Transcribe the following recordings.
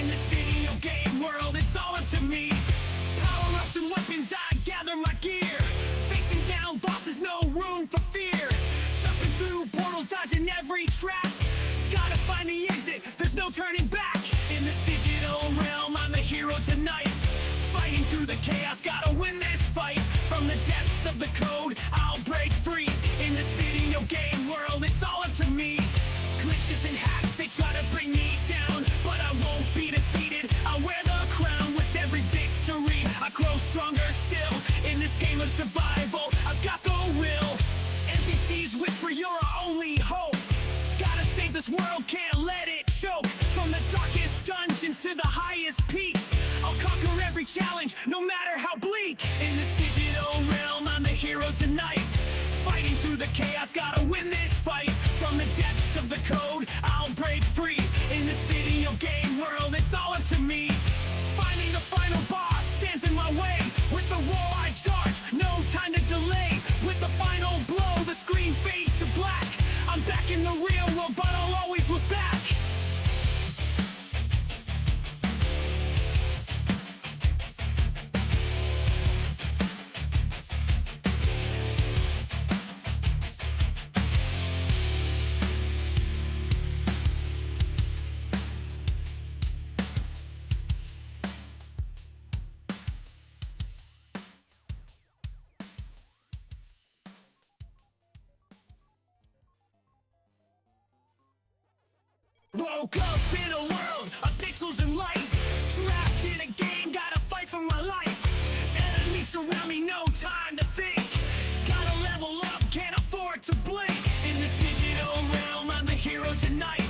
In this video game world, it's all up to me. Power-ups and weapons, I gather my gear. Facing down bosses, no room for fear. Jumping through portals, dodging every trap. Gotta find the exit, there's no turning back. In this digital realm, I'm the hero tonight. Fighting through the chaos, gotta win this fight. From the depths of the code, I'll break free. In this video game world, it's all up to me. Glitches and hacks, they try to bring me down, but I won't be defeated. I'll wear the crown with every victory. I grow stronger still. In this game of survival, I've got the will. NPCs whisper you're our only hope. Gotta save this world, can't let it choke. From the darkest dungeons to the highest peaks, I'll conquer every challenge, no matter how bleak. In this digital realm, I'm the hero tonight. Fighting through the chaos, gotta win this fight. From the depths of the code, I'll break free. In this video game world, it's all up to me. Finding the final boss stands in my way. With the roar I charge, no time to delay. With the final blow, the screen fades to black. I'm back in the real world, but I'll always look back. Woke up in a world of pixels and light. Trapped in a game, gotta fight for my life. Enemies surround me, no time to think. Gotta level up, can't afford to blink. In this digital realm, I'm the hero tonight.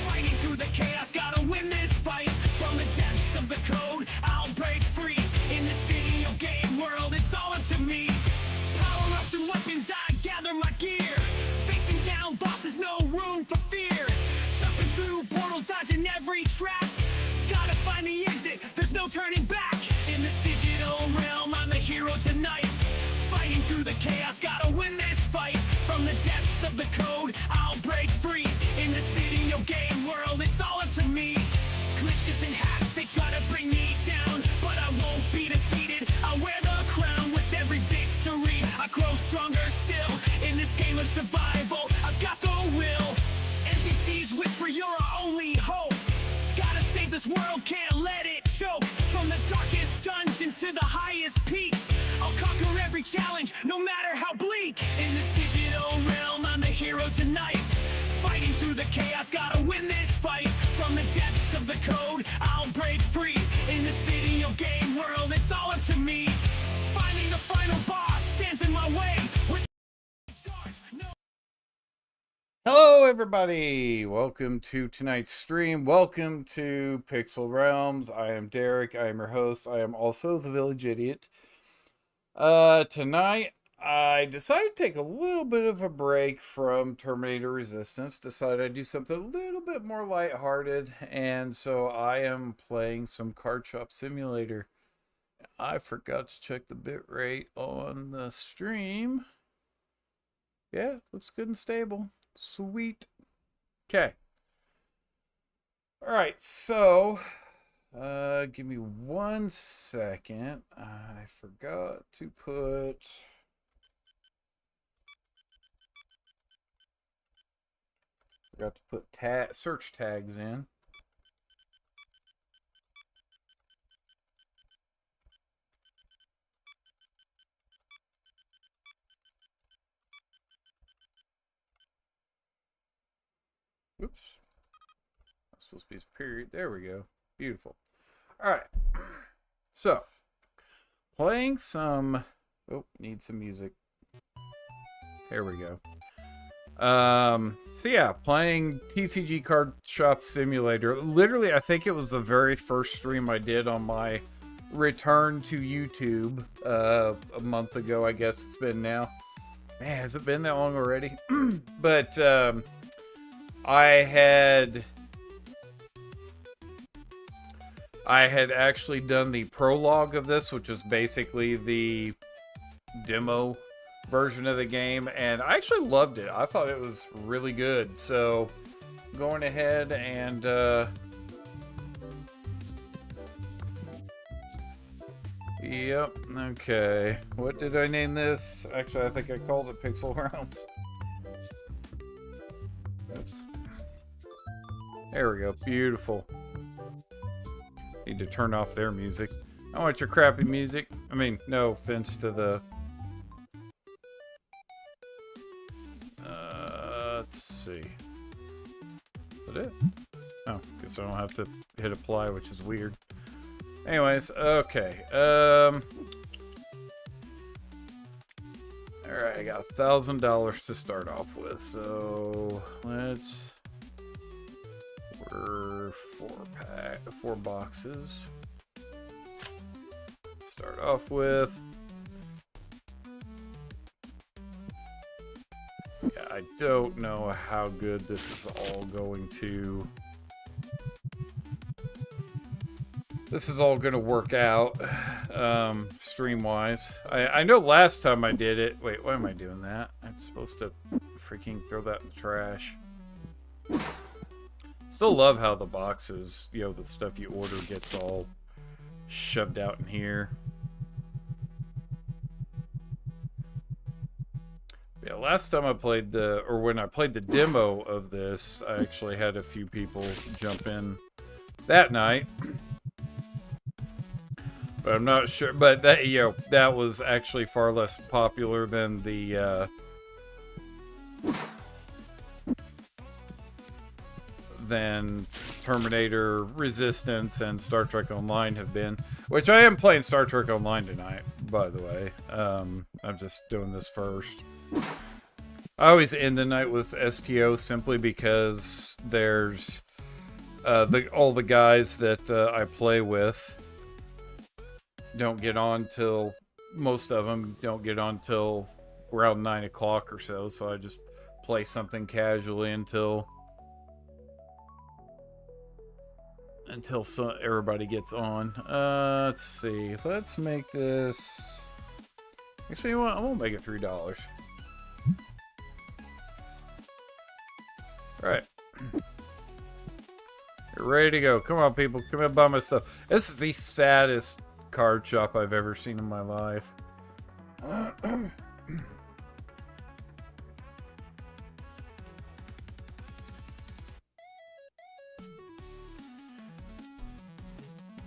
Fighting through the chaos, gotta win this fight. From the depths of the code, I'll break free. In this video game world, it's all up to me. Power-ups and weapons, I gather my gear. Facing down bosses, no room for fear. Jumping through portals, dodging every trap. Gotta find the exit, there's no turning back. In this digital realm, I'm the hero tonight. Fighting through the chaos, gotta win this fight. From the depths of the code, I'll break free. In this video game world, it's all up to me. Glitches and hacks, they try to bring me down, but I won't be defeated. I'll wear the crown with every victory. I grow stronger still. In this game of survival, I've got the will. NPCs whisper you're our only hope. Gotta save this world, can't let it choke. From the darkest dungeons to the highest peaks, I'll conquer every challenge, no matter how bleak. In this digital realm, I'm the hero tonight. Fighting through the chaos, gotta win this fight. From the depths of the code, I'll break free. In this video game world, it's all up to me. Finding the final boss stands in my way. With charge, no. Hello everybody, welcome to tonight's stream. Welcome to Pixel Realms. I am Derek, I am your host. I am also the Village Idiot. Tonight I decided to take a little bit of a break from Terminator Resistance. Decided I'd do something a little bit more lighthearted, and so I am playing some Card Shop Simulator. I forgot to check the bitrate on the stream. Yeah, looks good and stable. Sweet. Okay. Alright, so give me 1 second. I forgot to put search tags in. Oops. That's supposed to be a period. There we go. Beautiful. Alright. So, playing some... Oh, need some music. There we go. So yeah, playing TCG Card Shop Simulator. Literally, I think it was the very first stream I did on my return to YouTube a month ago, I guess it's been now. Man, has it been that long already? But, I had actually done the prologue of this, which is basically the demo version of the game, and I actually loved it. I thought it was really good. So going ahead and Yep, okay. What did I name this? Actually, I think I called it Pixel Rounds. Oops. There we go, beautiful. Need to turn off their music. I want your crappy music. I mean, no offense to the... let's see. Is that it? Oh, guess I don't have to hit apply, which is weird. Anyways, okay. Alright, I got $1,000 to start off with, so let's... We're four boxes. Start off with. Yeah, I don't know how good this is all going to. This is all going to work out, stream-wise. I know last time I did it. Wait, why am I doing that? I'm supposed to freaking throw that in the trash. Still love how the boxes, you know, the stuff you order gets all shoved out in here. Yeah, last time I played when I played the demo of this, I actually had a few people jump in that night. But I'm not sure, but that, you know, that was actually far less popular than the, than Terminator Resistance and Star Trek Online have been, which I am playing Star Trek Online tonight, by the way. I'm just doing this first. I always end the night with STO simply because there's all the guys that I play with don't get on till, most of them don't get on till around 9 o'clock or so, so I just play something casually until everybody gets on. Let's see. Let's make this... Actually, you know what? I won't make it $3. Alright. You're ready to go. Come on, people. Come and buy my stuff. This is the saddest card shop I've ever seen in my life.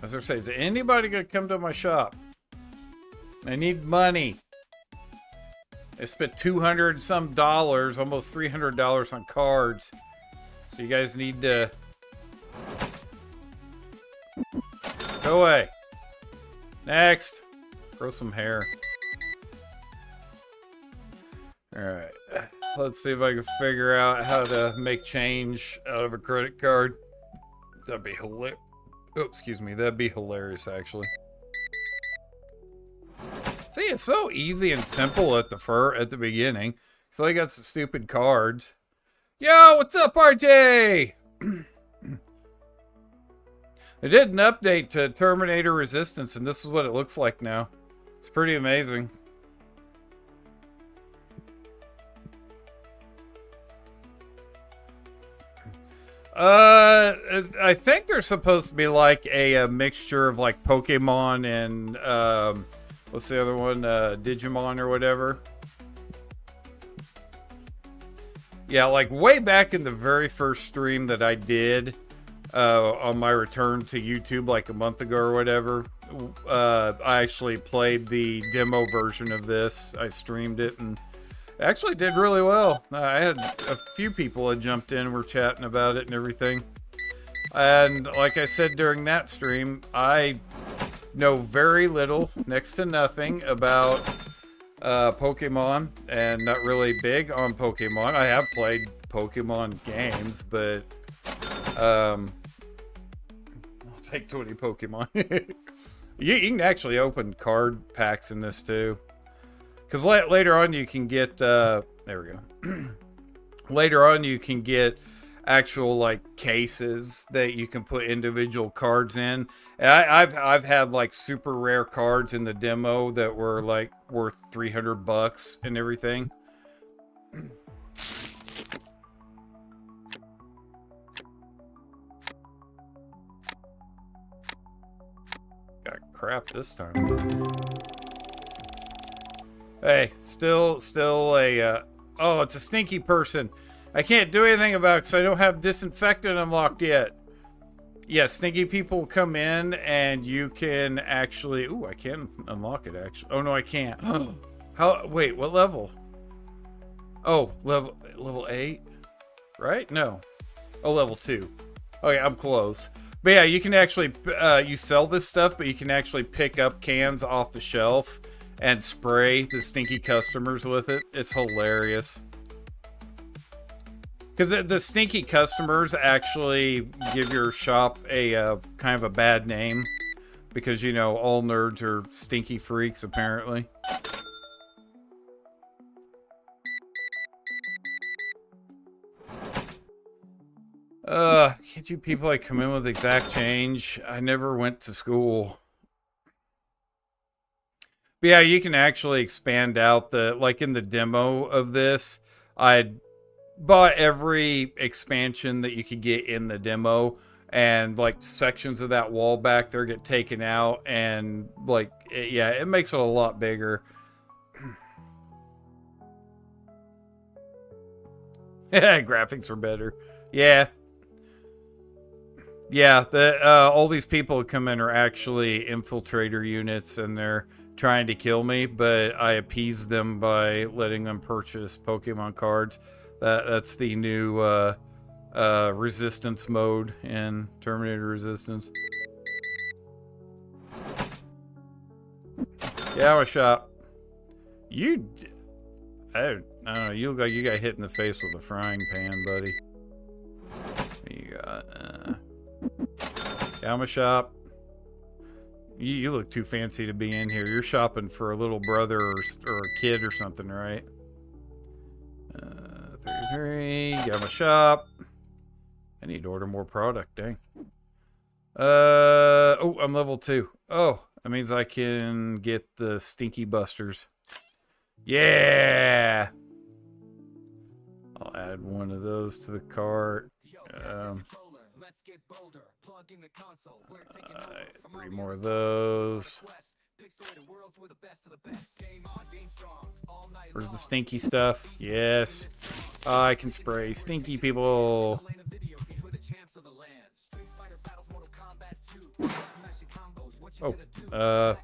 As I say, is anybody gonna come to my shop? I need money. I spent $200 and some, almost $300 on cards. So you guys need to go away. Next, grow some hair. All right, let's see if I can figure out how to make change out of a credit card. That'd be hilarious. Oh, excuse me. That'd be hilarious, actually. See, it's so easy and simple at the beginning. So I got some stupid cards. Yo, what's up, RJ? They did an update to Terminator Resistance, and this is what it looks like now. It's pretty amazing. I think they're supposed to be like a mixture of like Pokemon and what's the other one? Digimon or whatever. Yeah, like way back in the very first stream that I did on my return to YouTube like a month ago or whatever, I actually played the demo version of this. I streamed it and it actually did really well. I had a few people that jumped in and were chatting about it and everything. And like I said during that stream, I know very little, next to nothing about Pokemon, and not really big on Pokemon. I have played Pokemon games, but I'll take 20 Pokemon. You can actually open card packs in this too. Because later on you can get, there we go. Later on you can get actual like cases that you can put individual cards in. And I've had like super rare cards in the demo that were like worth $300 and everything. Got crap this time. Hey, still a, oh, it's a stinky person. I can't do anything about it because I don't have disinfectant unlocked yet. Yeah, stinky people come in and you can actually, ooh, I can unlock it actually. Oh no, I can't. How, wait, what level? Oh, level 8? Right? No. Oh, level 2. Okay, I'm close. But yeah, you can actually, you sell this stuff, but you can actually pick up cans off the shelf and spray the stinky customers with it. It's hilarious. Because the stinky customers actually give your shop a kind of a bad name. Because, you know, all nerds are stinky freaks, apparently. Can't you people like come in with exact change? I never went to school. But yeah, you can actually expand out the, like in the demo of this, I bought every expansion that you could get in the demo, and like sections of that wall back there get taken out, and like, yeah, it makes it a lot bigger. Graphics are better. Yeah. Yeah, all these people who come in are actually infiltrator units, and they're trying to kill me, but I appease them by letting them purchase Pokemon cards. That's the new resistance mode in Terminator Resistance. Yeah, my shop. I don't know. You look like you got hit in the face with a frying pan, buddy. What you got? Yama shop. You look too fancy to be in here. You're shopping for a little brother or a kid or something, right? 33. Yama shop. I need to order more product, dang. Oh, I'm level 2. Oh, that means I can get the Stinky Busters. Yeah! I'll add one of those to the cart. 3 more of those. Where's the stinky stuff? Yes. I can spray stinky people. Oh,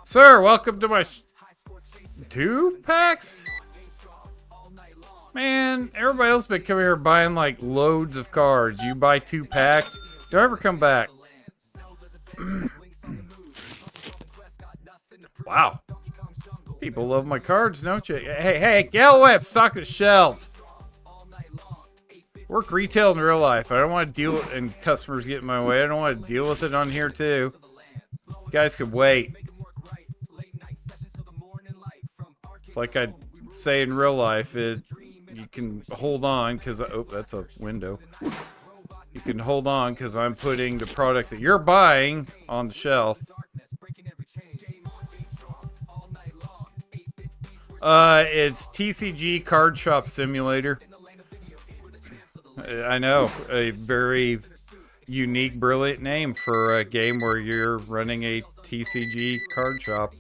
sir, welcome to my 2 packs? Man, everybody else been coming here buying like loads of cards. You buy 2 packs, don't ever come back. Wow. People love my cards, don't you? Hey, Galweb, stock the shelves. Work retail in real life. I don't want to deal with, and customers get in my way. I don't want to deal with it on here too. You guys could wait. It's like I say in real life, you can hold on because, oh, that's a window. You can hold on because I'm putting the product that you're buying on the shelf. It's TCG Card Shop Simulator. I know, a very unique, brilliant name for a game where you're running a TCG card shop,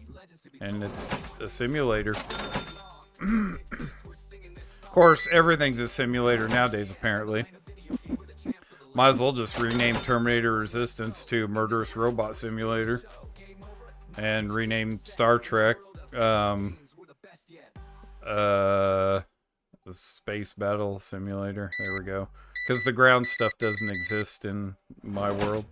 and it's a simulator. Of course, everything's a simulator nowadays, apparently. Might as well just rename Terminator Resistance to Murderous Robot Simulator, and rename Star Trek, the Space Battle Simulator. There we go. Because the ground stuff doesn't exist in my world.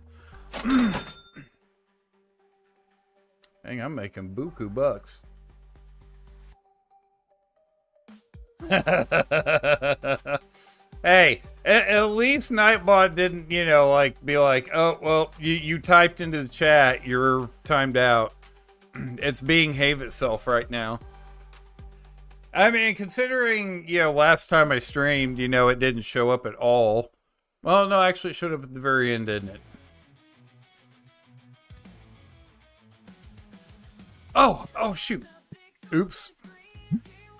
Dang, I'm making buku bucks. Hey, at least Nightbot didn't, you know, like, be like, oh, well, you typed into the chat, you're timed out. It's being behave itself right now. I mean, considering, you know, last time I streamed, you know, it didn't show up at all. Well, no, actually it showed up at the very end, didn't it? Oh, shoot. Oops.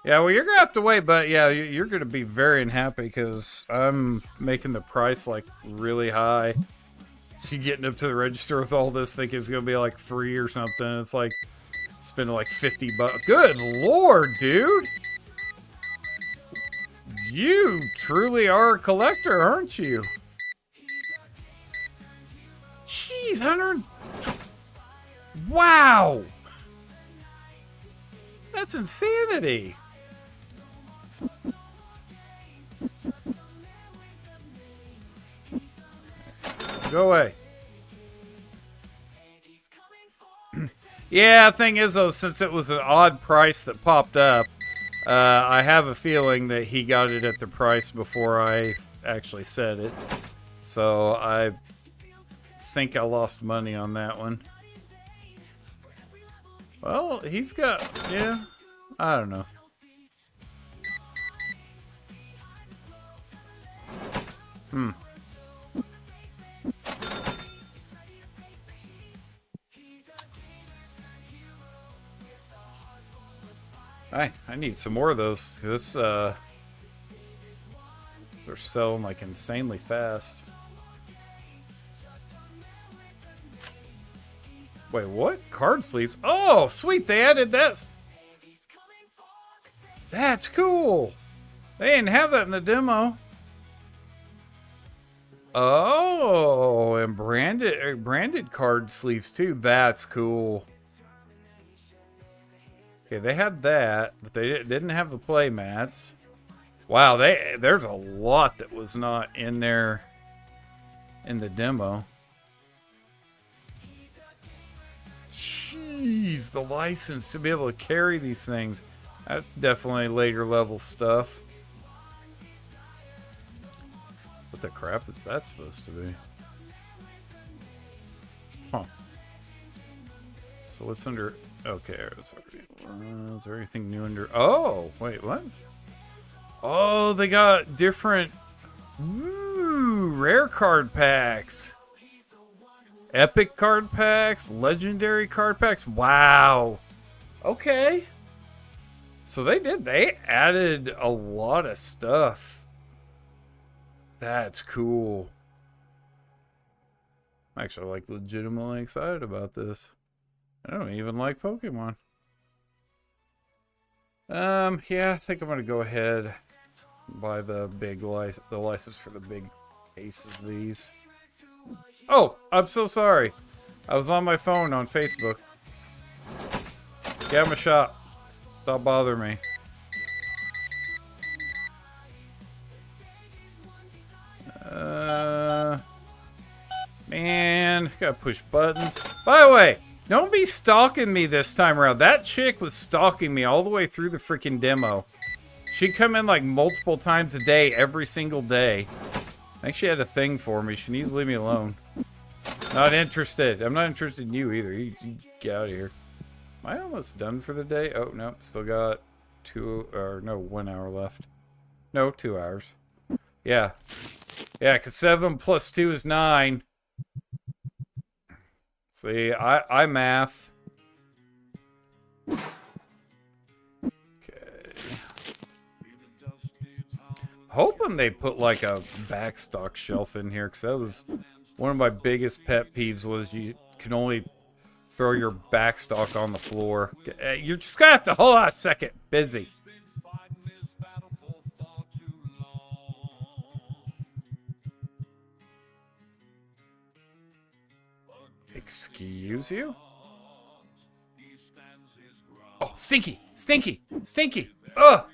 Yeah, well, you're going to have to wait, but yeah, you're going to be very unhappy because I'm making the price, like, really high. She getting up to the register with all this, thinking it's gonna be like free or something. It's like spending like 50 bucks. Good lord, dude! You truly are a collector, aren't you? Jeez, 100. Wow! That's insanity! Go away. Yeah, thing is though, since it was an odd price that popped up, I have a feeling that he got it at the price before I actually said it. So I think I lost money on that one. Well, he's got, yeah, I don't know. I need some more of those. This, they're selling like insanely fast. Wait, what? Card sleeves? Oh, sweet, they added that. That's cool. They didn't have that in the demo. Oh, and branded card sleeves too. That's cool. Okay, they had that, but they didn't have the play mats. Wow, there's a lot that was not in there in the demo. Jeez, the license to be able to carry these things. That's definitely later level stuff. What the crap is that supposed to be? Huh. So what's under... Okay, is there anything new under... Oh, wait, what? Oh, they got different... Ooh, rare card packs. Epic card packs, legendary card packs. Wow. Okay. So they added a lot of stuff. That's cool. I'm actually like legitimately excited about this. I don't even like Pokemon. Yeah, I think I'm gonna go ahead and buy the license for the big cases of these. Oh, I'm so sorry. I was on my phone on Facebook. Get him a shot. Stop bothering me. Man, gotta push buttons. By the way, don't be stalking me this time around. That chick was stalking me all the way through the freaking demo. She'd come in like multiple times a day, every single day. I think she had a thing for me. She needs to leave me alone. Not interested. I'm not interested in you either. You get out of here. Am I almost done for the day? Oh, no. Still got 1 hour left. No, 2 hours. Yeah. Yeah, because 7 plus 2 is 9. See, I math. Okay. Hoping they put like a backstock shelf in here, because that was one of my biggest pet peeves was you can only throw your backstock on the floor. You're just gonna have to hold on a second. Busy. Excuse you? Oh, stinky! Stinky! Stinky! Ugh!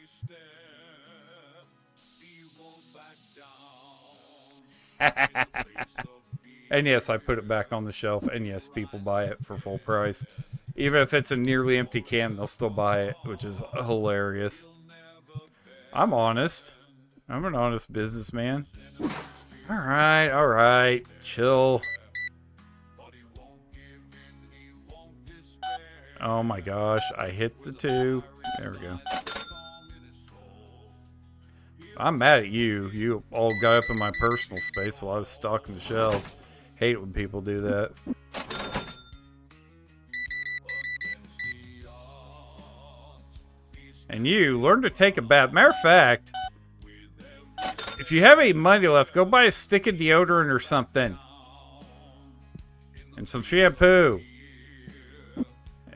And yes, I put it back on the shelf, and yes, people buy it for full price. Even if it's a nearly empty can, they'll still buy it, which is hilarious. I'm honest. I'm an honest businessman. Alright, chill. Oh my gosh, I hit the 2. There we go. I'm mad at you. You all got up in my personal space while I was stocking the shelves. Hate it when people do that. And you, learn to take a bath. Matter of fact, if you have any money left, go buy a stick of deodorant or something. And some shampoo.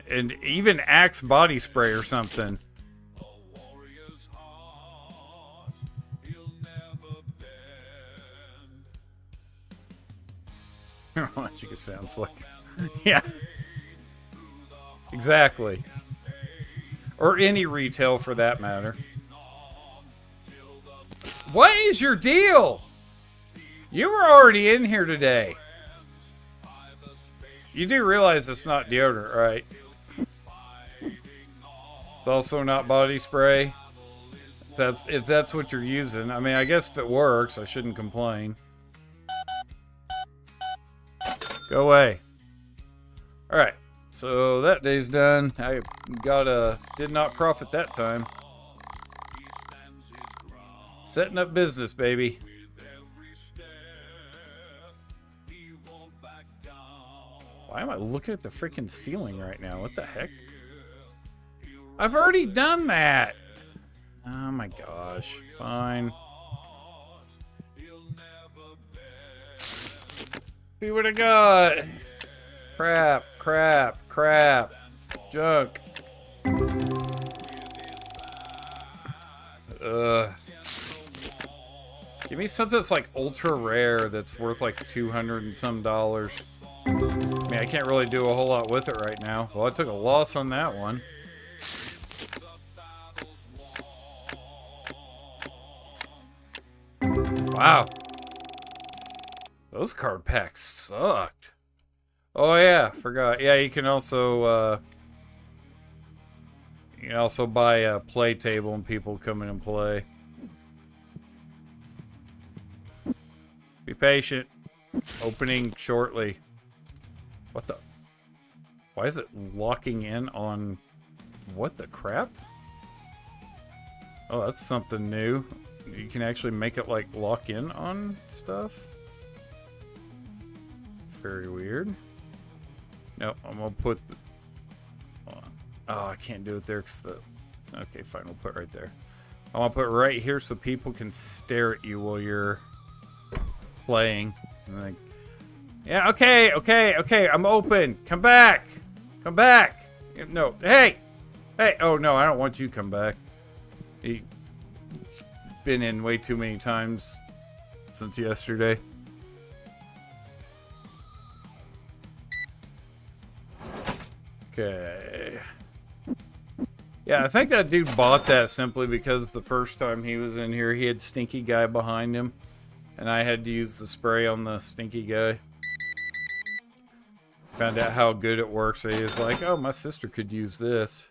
And even Axe body spray or something. Magic sounds like. Yeah. Exactly. Or any retail for that matter. What is your deal? You were already in here today. You do realize it's not deodorant, right? It's also not body spray. If that's what you're using. I mean, I guess if it works, I shouldn't complain. Go away. Alright, so that day's done. I did not profit that time. Setting up business, baby. Why am I looking at the freaking ceiling right now? What the heck? I've already done that. Oh my gosh. Fine. See what I got. Crap, crap, crap. Junk. Give me something that's like ultra rare that's worth like $200 and some. I mean, I can't really do a whole lot with it right now. Well, I took a loss on that one. Wow. Those card packs sucked. Oh yeah, forgot. Yeah, you can also buy a play table and people come in and play. Be patient. Opening shortly. What the? Why is it locking in on? What the crap? Oh, that's something new. You can actually make it like lock in on stuff. Very weird. No, I'm gonna put the. Oh, I can't do it there because the. Okay, fine. We'll put it right there. I want to put it right here so people can stare at you while you're playing. And like, yeah, okay, okay, okay. I'm open. Come back. Come back. No, hey, hey. Oh no, I don't want you to come back. You've been in way too many times since yesterday. Okay. Yeah, I think that dude bought that simply because the first time he was in here, he had Stinky Guy behind him. And I had to use the spray on the Stinky Guy. Found out how good it works. So he was like, oh, my sister could use this.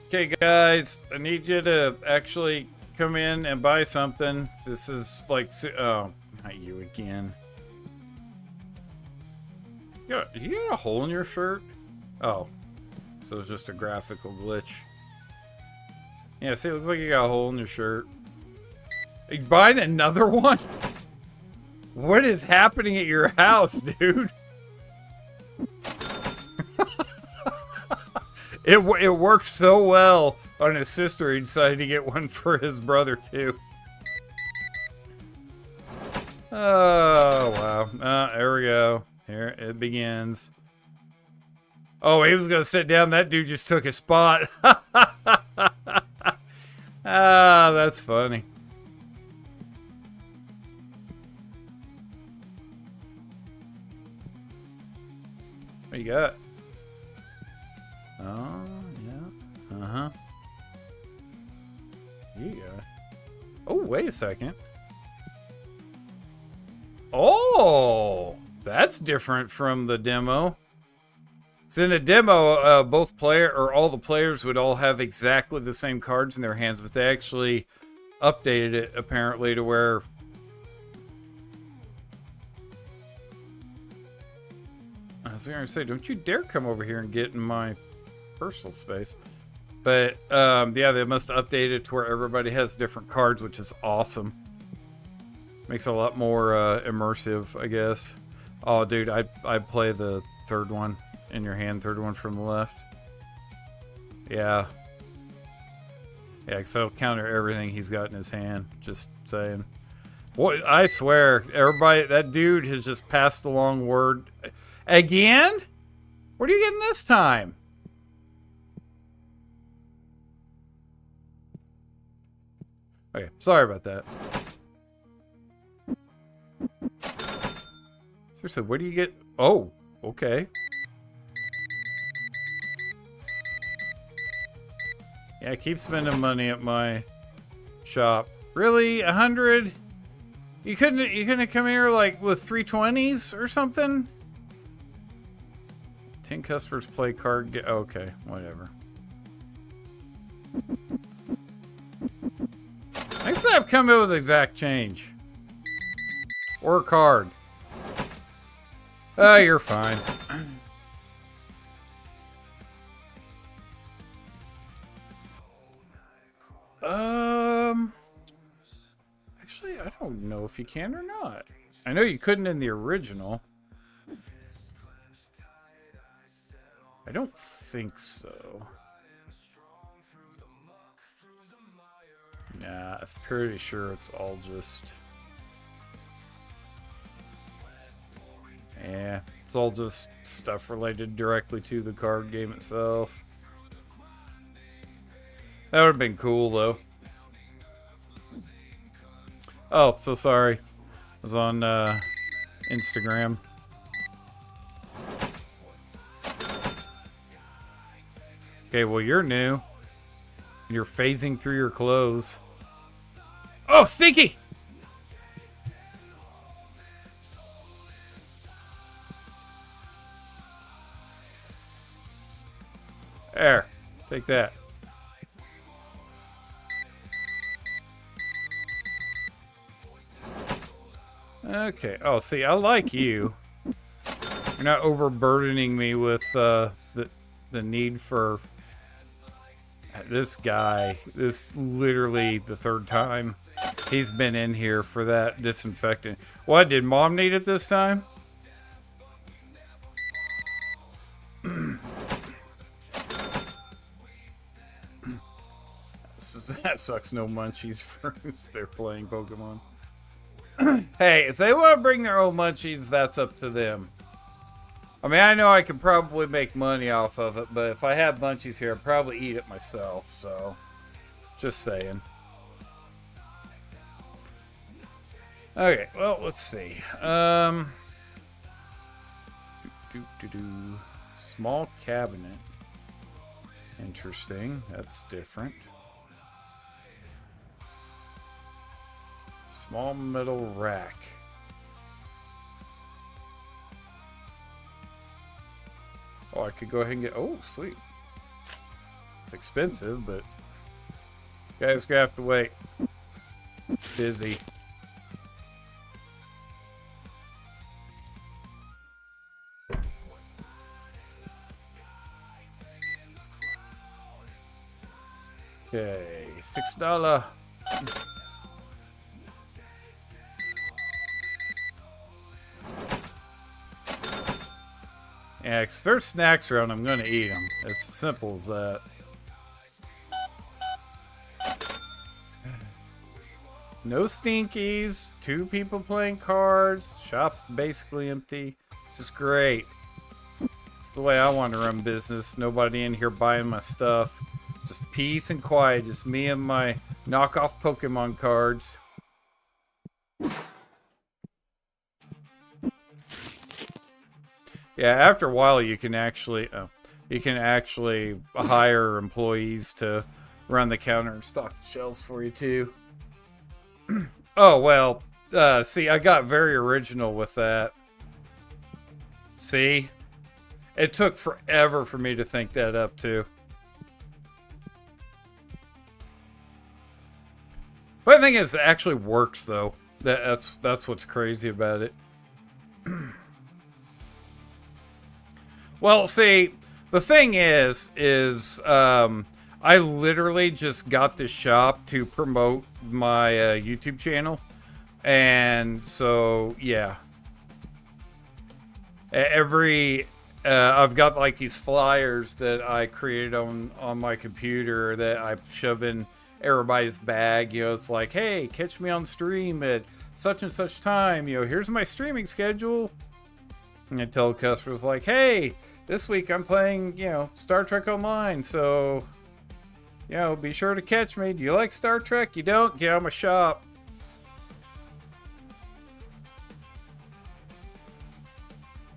Okay, guys. I need you to actually come in and buy something. This is like... Oh, not you again. You got a hole in your shirt? Oh. So it's just a graphical glitch. Yeah, see, it looks like you got a hole in your shirt. Are you buying another one? What is happening at your house, dude? It worked so well on his sister, he decided to get one for his brother, too. Oh, wow. There we go. Here it begins. Oh, he was going to sit down. That dude just took his spot. Ah, that's funny. What you got? Oh, yeah. Uh-huh. You got. Oh, wait a second. Oh, that's different from the demo. So in the demo, both player or all the players would all have exactly the same cards in their hands, but they actually updated it apparently to where I was going to say, don't you dare come over here and get in my personal space. But yeah, they must update it to where everybody has different cards, which is awesome. Makes it a lot more immersive, I guess. Oh, dude, I'd play the third one in your hand, third one from the left. Yeah. Yeah, because it'll counter everything he's got in his hand. Just saying. Boy, I swear, everybody, that dude has just passed along word. Again? What are you getting this time? Okay, sorry about that. Seriously, what do you get? Oh, okay. Yeah, keep spending money at my shop. Really? 100? You couldn't come here like with 320s or something? 10 customers play card. Okay, whatever. Next time, come in with exact change or a card. Oh, you're fine. Actually, I don't know if you can or not. I know you couldn't in the original. I don't think so. Nah, I'm pretty sure it's all just... Yeah, it's all just stuff related directly to the card game itself. That would have been cool, though. Oh, so sorry. I was on Instagram. Okay, well, you're new. You're phasing through your clothes. Oh, sneaky! There. Take that. Okay. Oh, see, I like you. You're not overburdening me with the need for this guy. This literally the third time he's been in here for that disinfectant. What, did Mom need it this time? That sucks. No munchies for who's they're playing Pokemon. Hey, if they want to bring their own munchies, that's up to them. I mean, I know I could probably make money off of it, but if I have munchies here, I'd probably eat it myself, so... Just saying. Okay, well, let's see. Small cabinet. Interesting. That's different. Small metal rack. Oh, I could go ahead and get... Oh, sweet. It's expensive, but... Guys, gonna have to wait. Busy. Okay, $6. Yeah, if there's snacks around, I'm gonna eat them. It's as simple as that. No stinkies. 2 people playing cards. Shop's basically empty. This is great. It's the way I want to run business. Nobody in here buying my stuff. Just peace and quiet. Just me and my knockoff Pokemon cards. Yeah, after a while you can actually hire employees to run the counter and stock the shelves for you too. Oh well, see, I got very original with that. See, it took forever for me to think that up too. Funny thing is, it actually works though. That's what's crazy about it. Well, see, the thing is I literally just got this shop to promote my YouTube channel, and so yeah, I've got like these flyers that I created on my computer that I shove in everybody's bag. You know, it's like, hey, catch me on stream at such and such time, here's my streaming schedule. And I tell customers like, hey, this week I'm playing, Star Trek Online, so, be sure to catch me. Do you like Star Trek? You don't? Get out of my shop.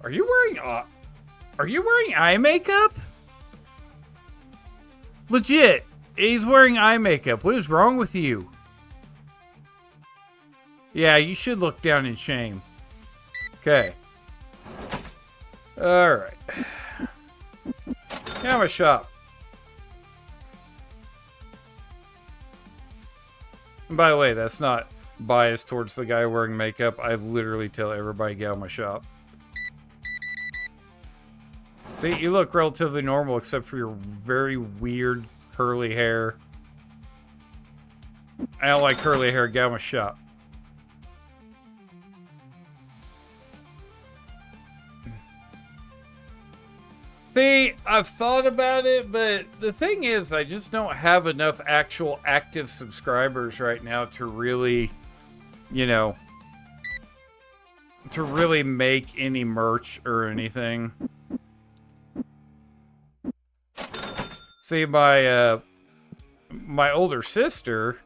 Are you wearing eye makeup? Legit, he's wearing eye makeup. What is wrong with you? Yeah, you should look down in shame. Okay. Alright. Get out of my shop. And by the way, that's not biased towards the guy wearing makeup. I literally tell everybody get out of my shop. See, you look relatively normal except for your very weird curly hair. I don't like curly hair. Get out of my shop. See, I've thought about it, but the thing is, I just don't have enough actual active subscribers right now to really, to really make any merch or anything. See, my older sister,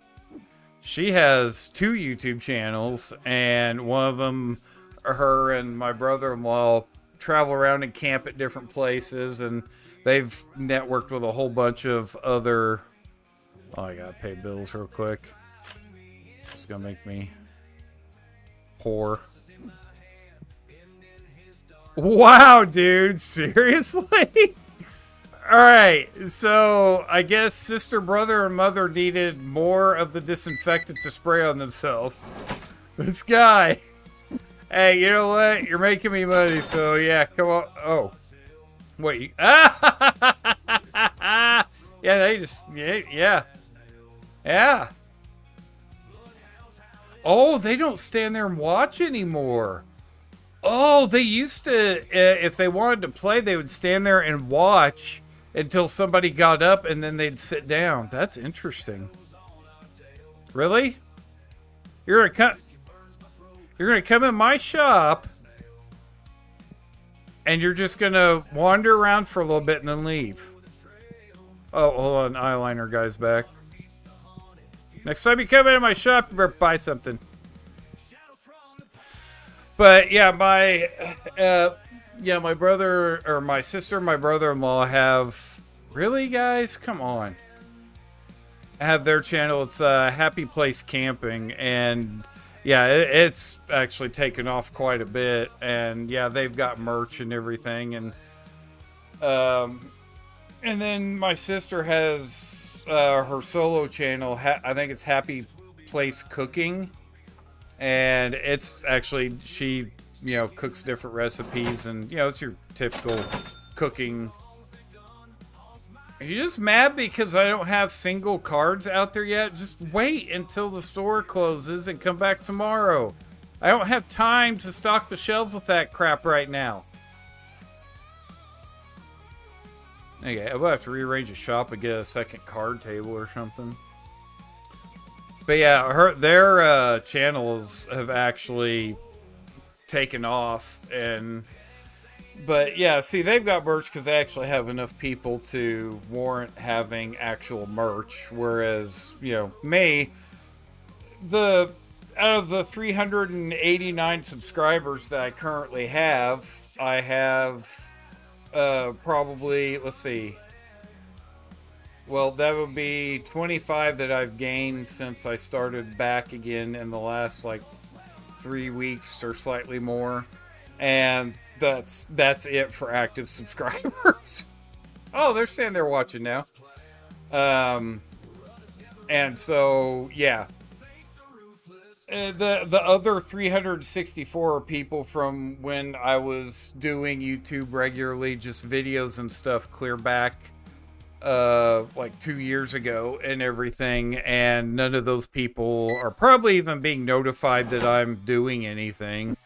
she has 2 YouTube channels, and one of them, her and my brother-in-law travel around and camp at different places, and they've networked with a whole bunch of other... Oh, I gotta pay bills real quick. It's gonna make me poor. Wow, dude, seriously? Alright, so I guess sister, brother, and mother needed more of the disinfectant to spray on themselves. This guy. Hey, you know what? You're making me money, so yeah, come on. Oh. Wait. Yeah, they just... Yeah. Yeah. Oh, they don't stand there and watch anymore. Oh, they used to... if they wanted to play, they would stand there and watch until somebody got up, and then they'd sit down. That's interesting. Really? You're gonna come in my shop, and you're just gonna wander around for a little bit and then leave. Oh, hold on. Eyeliner guy's back. Next time you come into my shop, you better buy something. But yeah, my brother, or my sister, and my brother-in-law have... Really, guys? Come on. Have their channel. It's Happy Place Camping, and yeah, it's actually taken off quite a bit. And yeah, they've got merch and everything, and then my sister has her solo channel. I think it's Happy Place Cooking, and it's actually, she cooks different recipes, and it's your typical cooking. Are you just mad because I don't have single cards out there yet? Just wait until the store closes and come back tomorrow. I don't have time to stock the shelves with that crap right now. Okay, I'm gonna have to rearrange a shop and get a second card table or something. But yeah, their channels have actually taken off, but yeah, see, they've got merch because they actually have enough people to warrant having actual merch, whereas me, out of the 389 subscribers that I currently have, I have probably, let's see, well, that would be 25 that I've gained since I started back again in the last, 3 weeks or slightly more. And that's it for active subscribers. Oh, they're standing there watching now. And so, yeah. The other 364 are people from when I was doing YouTube regularly, just videos and stuff clear back 2 years ago and everything, and none of those people are probably even being notified that I'm doing anything,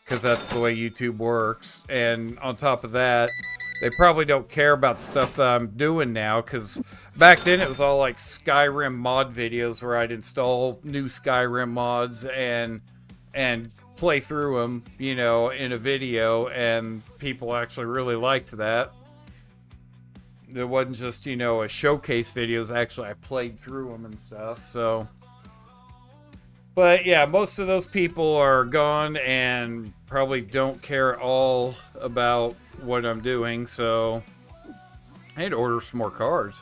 because that's the way YouTube works. And on top of that, they probably don't care about the stuff that I'm doing now, because back then it was all like Skyrim mod videos where I'd install new Skyrim mods and and play through them, you know, in a video, and people actually really liked that. It wasn't just, you know, a showcase videos. Actually, I played through them and stuff. So, but yeah, most of those people are gone and probably don't care at all about what I'm doing. So I had to order some more cards.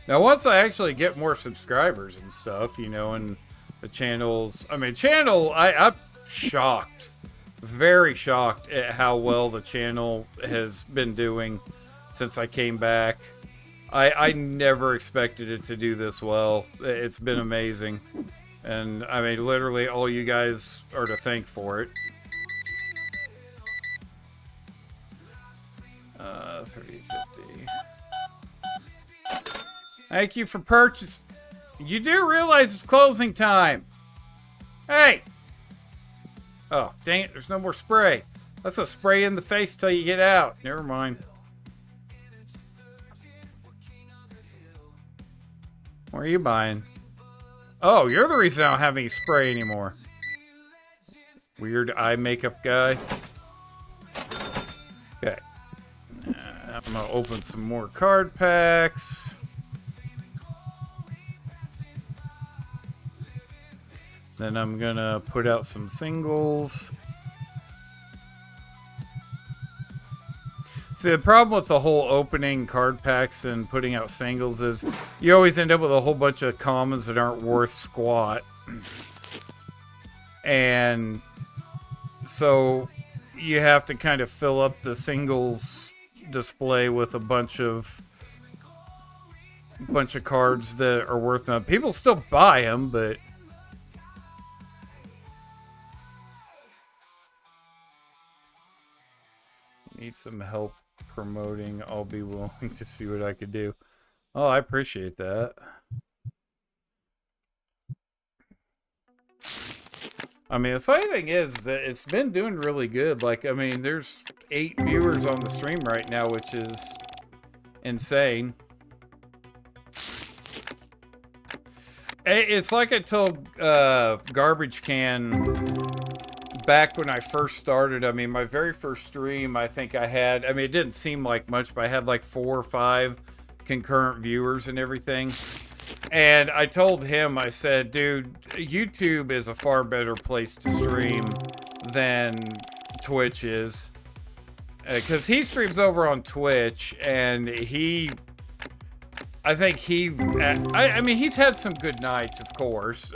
Now, once I actually get more subscribers and stuff, you know, and the channels, I'm shocked. Very shocked at how well the channel has been doing since I came back. I never expected it to do this well. It's been amazing. And I mean, literally all you guys are to thank for it. 3050. Thank you for purchase. You do realize it's closing time. Hey! Oh, dang it, there's no more spray. That's a spray in the face till you get out. Never mind. What are you buying? Oh, you're the reason I don't have any spray anymore. Weird eye makeup guy. Okay. I'm gonna open some more card packs. Then I'm gonna put out some singles. See, the problem with the whole opening card packs and putting out singles is you always end up with a whole bunch of commons that aren't worth squat. And so you have to kind of fill up the singles display with a bunch of cards that are worth them. People still buy them, but need some help promoting. I'll be willing to see what I could do. Oh, I appreciate that. I mean, the funny thing is that it's been doing really good. Like, I mean, there's 8 viewers on the stream right now, which is insane. It's like I told Garbage Can back when I first started. I mean, my very first stream, I think I had, I mean, it didn't seem like much, but I had like 4 or 5 concurrent viewers and everything. And I told him, I said, dude, YouTube is a far better place to stream than Twitch is. Because he streams over on Twitch, and I think I mean, he's had some good nights, of course,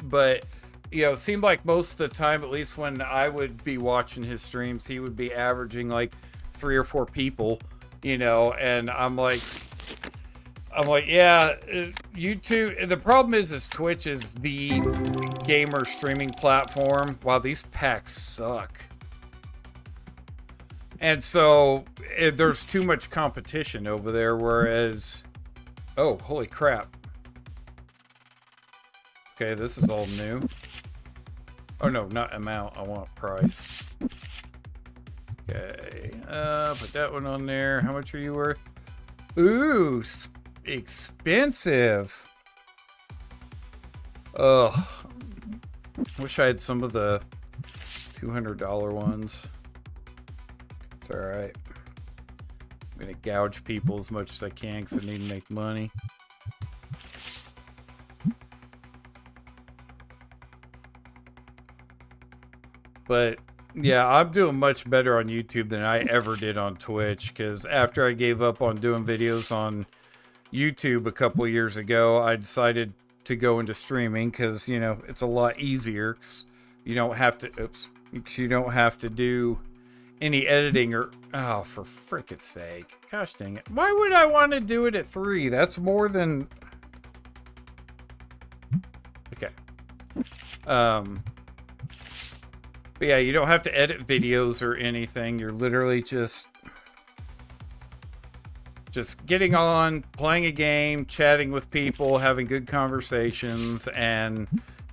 but you know, it seemed like most of the time, at least when I would be watching his streams, he would be averaging like 3 or 4 people, you know, and I'm like, yeah, YouTube, the problem is Twitch is the gamer streaming platform. Wow, these packs suck. And so there's too much competition over there, whereas, oh, holy crap. Okay, this is all new. Oh no, not amount, I want price. Okay, put that one on there. How much are you worth? Ooh, expensive. Ugh. Wish I had some of the $200 ones. It's alright. I'm gonna gouge people as much as I can because I need to make money. But yeah, I'm doing much better on YouTube than I ever did on Twitch, because after I gave up on doing videos on YouTube a couple years ago, I decided to go into streaming because, you know, it's a lot easier. 'Cause you don't have to, you don't have to do any editing or, oh, for frickin' sake. Gosh dang it. Why would I want to do it at 3? That's more than, okay. But yeah, you don't have to edit videos or anything. You're literally just getting on, playing a game, chatting with people, having good conversations, and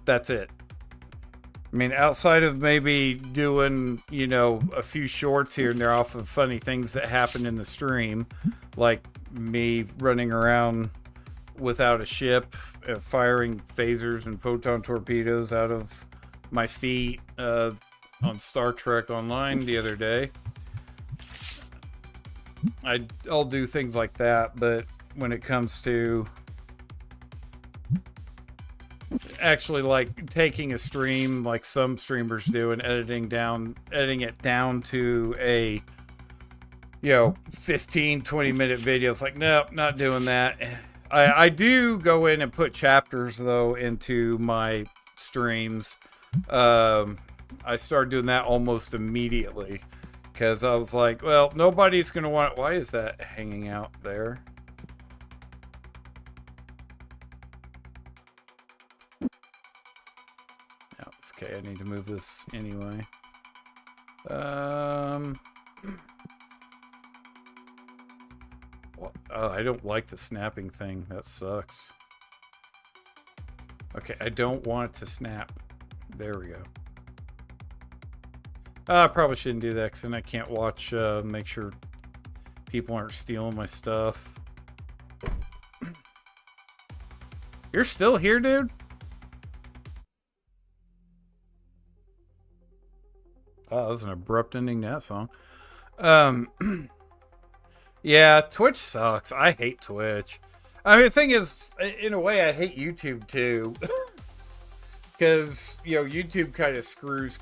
that's it. I mean, outside of maybe doing, you know, a few shorts here and there off of funny things that happen in the stream, like me running around without a ship, firing phasers and photon torpedoes out of my feet on Star Trek Online the other day. I'll do things like that, but when it comes to actually like taking a stream like some streamers do and editing it down to a 15-20 minute video, it's like, nope, not doing that. I do go in and put chapters though into my streams. I started doing that almost immediately because I was like, well, nobody's gonna want. Why is that hanging out there? No, it's okay. I need to move this anyway. Oh, I don't like the snapping thing. That sucks. Okay, I don't want it to snap. There we go. I probably shouldn't do that because then I can't watch, make sure people aren't stealing my stuff. You're still here, dude? Oh, that was an abrupt ending to that song. Yeah, Twitch sucks. I hate Twitch. I mean, the thing is, in a way, I hate YouTube too. Because, YouTube kind of screws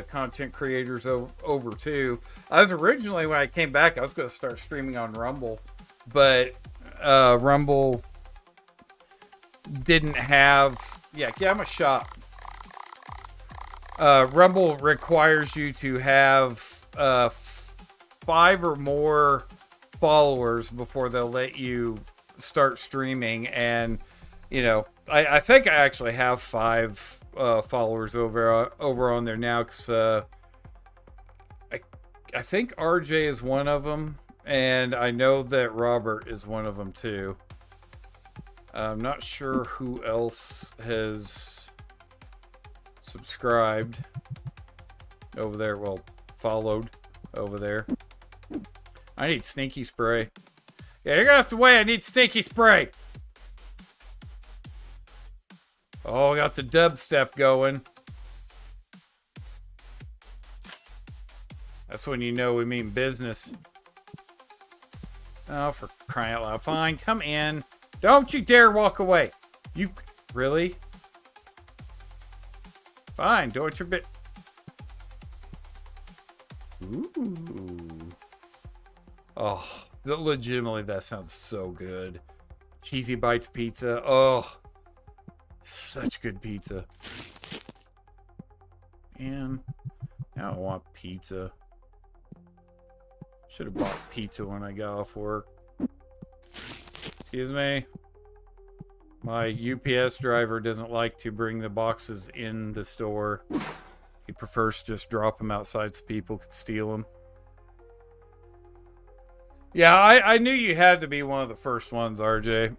content creators over too. I was originally, when I came back, I was going to start streaming on Rumble. But Rumble didn't have... Yeah, I'm a shop. Rumble requires you to have 5 or more followers before they'll let you start streaming, and I think I actually have 5 followers over on there now, because I think RJ is one of them, and I know that Robert is one of them too. I'm not sure who else has subscribed over there, well, followed over there. I need stinky spray. Yeah, you're gonna have to wait. I need stinky spray. Oh, I got the dubstep going. That's when you know we mean business. Oh, for crying out loud. Fine, come in. Don't you dare walk away. You... Really? Fine, do what your bit... Ooh. Oh, legitimately, that sounds so good. Cheesy Bites pizza. Oh, such good pizza. Man, now I want pizza. Should have bought pizza when I got off work. Excuse me. My UPS driver doesn't like to bring the boxes in the store. He prefers to just drop them outside so people could steal them. Yeah, I knew you had to be one of the first ones, RJ.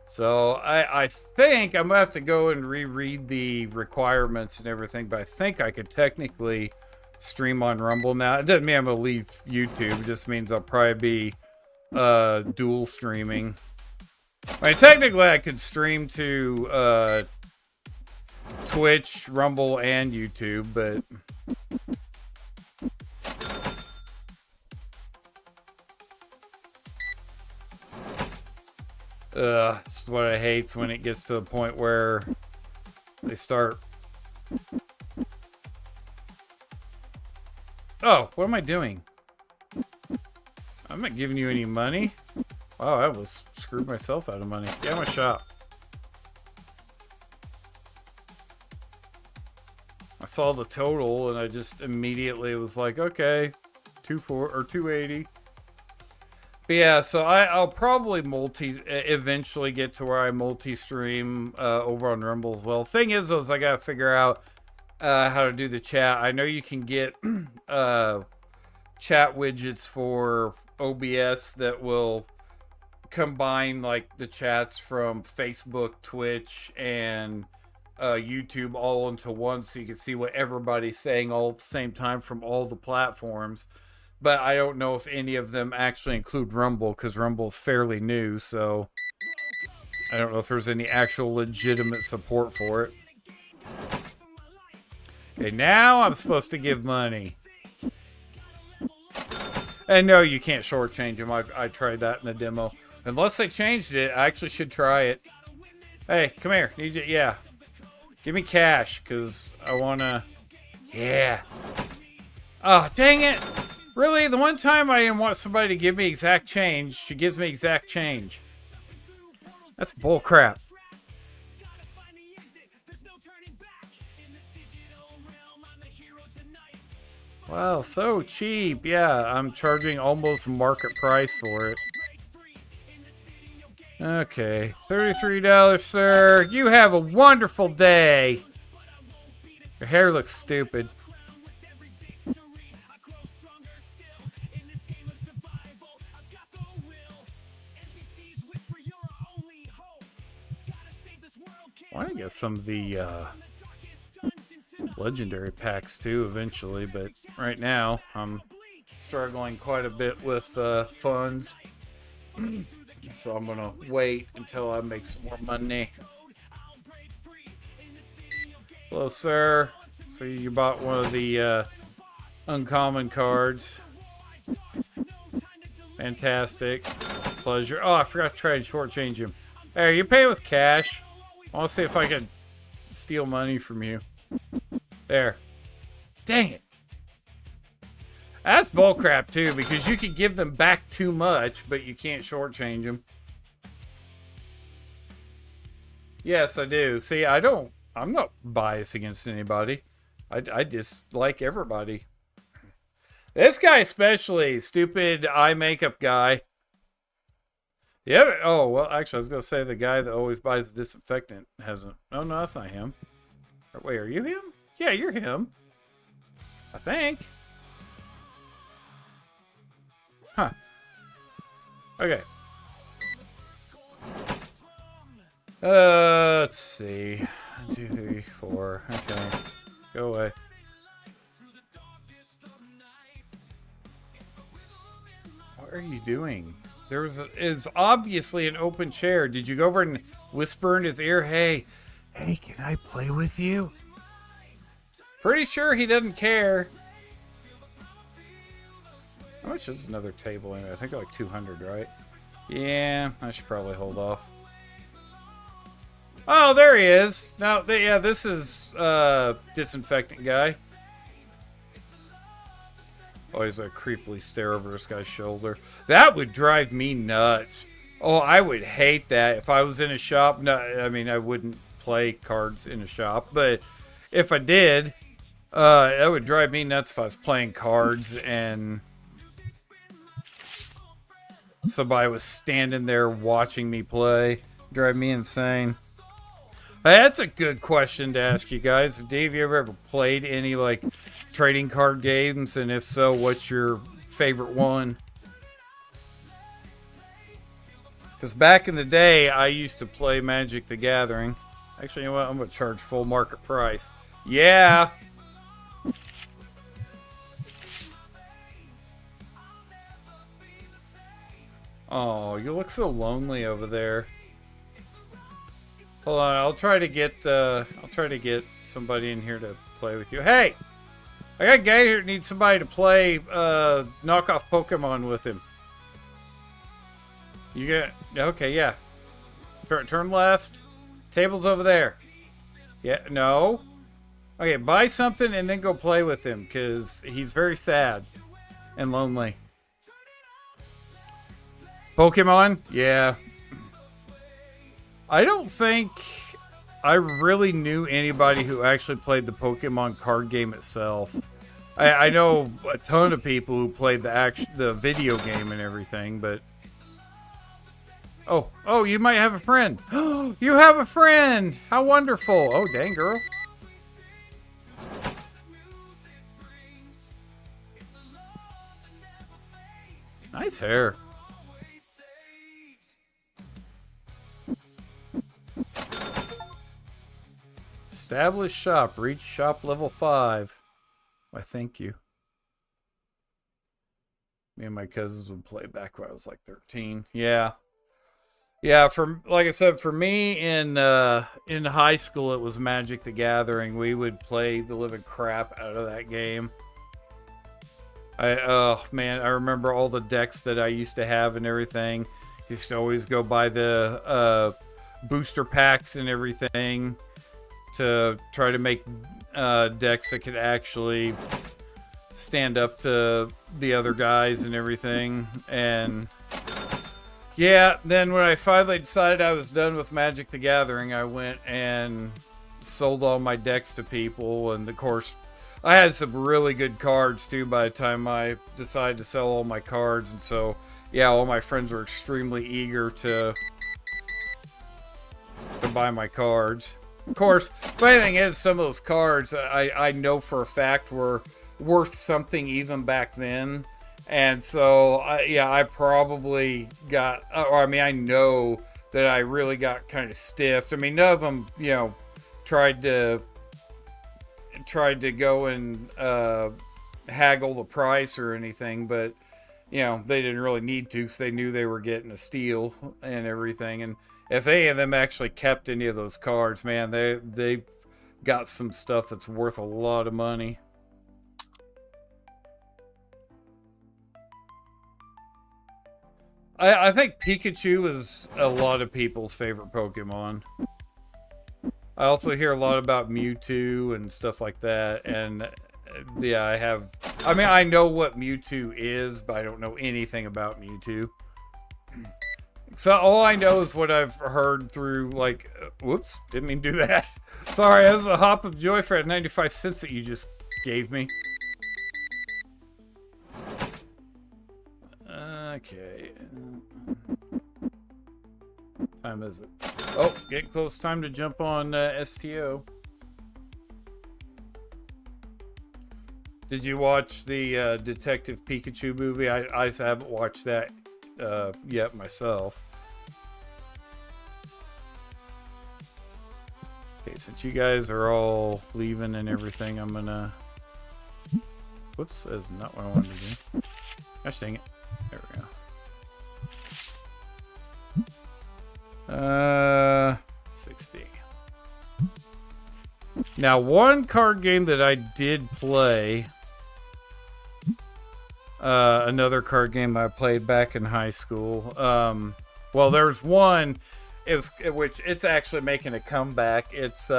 So, I think I'm going to have to go and reread the requirements and everything, but I think I could technically stream on Rumble now. It doesn't mean I'm going to leave YouTube. It just means I'll probably be dual streaming. I mean, technically I could stream to... Twitch, Rumble, and YouTube, but this is what I hate when it gets to the point where they start. Oh, what am I doing? I'm not giving you any money. Wow, I was screwed myself out of money. Yeah, I'm a shop. I saw the total and I just immediately was like, okay, 280. But yeah, so I'll probably eventually get to where I multi-stream over on Rumble as well. Thing is, though, is I gotta figure out how to do the chat. I know you can get chat widgets for OBS that will combine like the chats from Facebook, Twitch, and YouTube all into one so you can see what everybody's saying all at the same time from all the platforms. But I don't know if any of them actually include Rumble because Rumble's fairly new, so I don't know if there's any actual legitimate support for it. Okay, now I'm supposed to give money. And no, you can't shortchange them. I tried that in the demo. Unless they changed it, I actually should try it. Hey, come here. Need you? Yeah. Give me cash, because I want to... Yeah. Oh, dang it. Really? The one time I didn't want somebody to give me exact change, she gives me exact change. That's bullcrap. Wow, so cheap. Yeah, I'm charging almost market price for it. Okay, $33, sir. You have a wonderful day. Your hair looks stupid. I want to get some of the legendary packs too eventually, but right now I'm struggling quite a bit with funds. So I'm gonna wait until I make some more money. Hello, sir. So you bought one of the uncommon cards. Fantastic. Pleasure. Oh, I forgot to try and shortchange him. Hey, you pay with cash. I want to see if I can steal money from you. There. Dang it. That's bullcrap too, because you can give them back too much, but you can't shortchange them. Yes, I do. See, I'm not biased against anybody. I just like everybody. This guy especially, stupid eye makeup guy. The other, oh, well, actually, I was going to say the guy that always buys the disinfectant hasn't. Oh, no, that's not him. Wait, are you him? Yeah, you're him. I think. Huh. Okay. Let's see. 1, 2, 3, 4. Okay. Go away. What are you doing? It's obviously an open chair. Did you go over and whisper in his ear, hey, can I play with you? Pretty sure he doesn't care. How much is another table anyway? I think like 200, right? Yeah, I should probably hold off. Oh, there he is. No, yeah, this is disinfectant guy. Always a creepily stare over this guy's shoulder. That would drive me nuts. Oh, I would hate that if I was in a shop. No, I mean, I wouldn't play cards in a shop, but if I did, that would drive me nuts if I was playing cards and somebody was standing there watching me play. Drive me insane. That's a good question to ask you guys. Dave, you ever played any like trading card games? And if so, what's your favorite one? Because back in the day, I used to play Magic the Gathering. Actually, you know what? I'm going to charge full market price. Yeah. Oh, you look so lonely over there. Hold on, I'll try to get somebody in here to play with you. Hey! I got a guy here that needs somebody to play knockoff Pokemon with him. You get okay, yeah. Turn left. Table's over there. Yeah, no. Okay, buy something and then go play with him, because he's very sad and lonely. Pokemon? Yeah. I don't think I really knew anybody who actually played the Pokemon card game itself. I know a ton of people who played the video game and everything, but... Oh, you might have a friend. You have a friend! How wonderful! Oh, dang, girl. Nice hair. Established shop. Reach shop level 5. Why, thank you. Me and my cousins would play back when I was like 13. Yeah. Yeah, like I said, for me in high school it was Magic the Gathering. We would play the living crap out of that game. Oh man, I remember all the decks that I used to have and everything. Used to always go buy the booster packs and everything to try to make decks that could actually stand up to the other guys and everything. And yeah, then when I finally decided I was done with Magic the Gathering, I went and sold all my decks to people. And of course, I had some really good cards too by the time I decided to sell all my cards. And so, yeah, all my friends were extremely eager to buy my cards. Of course, funny thing is, some of those cards I know for a fact were worth something even back then. And so, yeah, I probably got, or I mean, I know that I really got kind of stiffed. I mean, none of them, you know, tried to go and haggle the price or anything, but, you know, they didn't really need to because they knew they were getting a steal and everything. And if any of them actually kept any of those cards, man, they got some stuff that's worth a lot of money. I think Pikachu is a lot of people's favorite Pokemon. I also hear a lot about Mewtwo and stuff like that, and yeah, I know what Mewtwo is, but I don't know anything about Mewtwo. So all I know is what I've heard through, like, whoops, didn't mean to do that. Sorry, that was a hop of joy for that 95 cents that you just gave me. Okay. Time is it? Oh, getting close. Time to jump on STO. Did you watch the Detective Pikachu movie? I haven't watched that yet myself. Okay, since you guys are all leaving and everything, I'm gonna... Whoops, that's not what I wanted to do. Gosh dang it. There we go. 60. Now, one card game that I did play, another card game I played back in high school. Well, there's one, which it's actually making a comeback. It's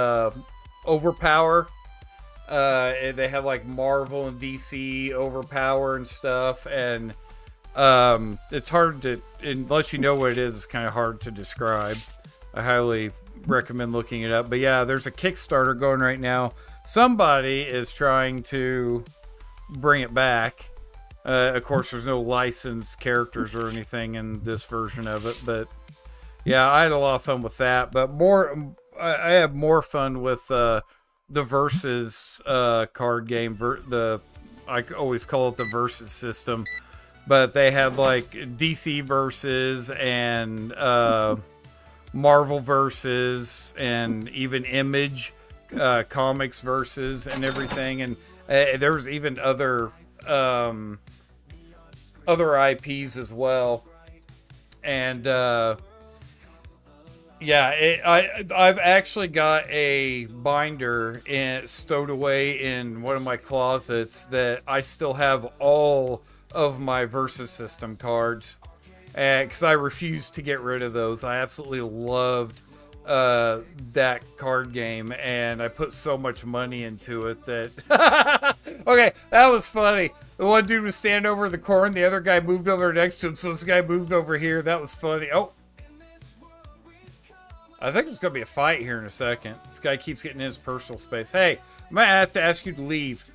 Overpower. They have like Marvel and DC Overpower and stuff, and it's hard to, unless you know what it is, it's kind of hard to describe. I highly recommend looking it up. But yeah, there's a Kickstarter going right now. Somebody is trying to bring it back. Of course, there's no licensed characters or anything in this version of it. But yeah, I had a lot of fun with that. But I have more fun with the Versus card game. I always call it the Versus system. But they have like DC Versus and Marvel Versus and even Image Comics Versus and everything. And there's even other IPs as well. And yeah, I've actually got a binder stowed away in one of my closets that I still have all of my Versus system cards, because I refused to get rid of those. I absolutely loved that card game, and I put so much money into it that okay, that was funny. The one dude was standing over in the corner, the other guy moved over next to him, so this guy moved over here. That was funny. Oh, I think there's gonna be a fight here in a second. This guy keeps getting in his personal space. Hey, I might have to ask you to leave.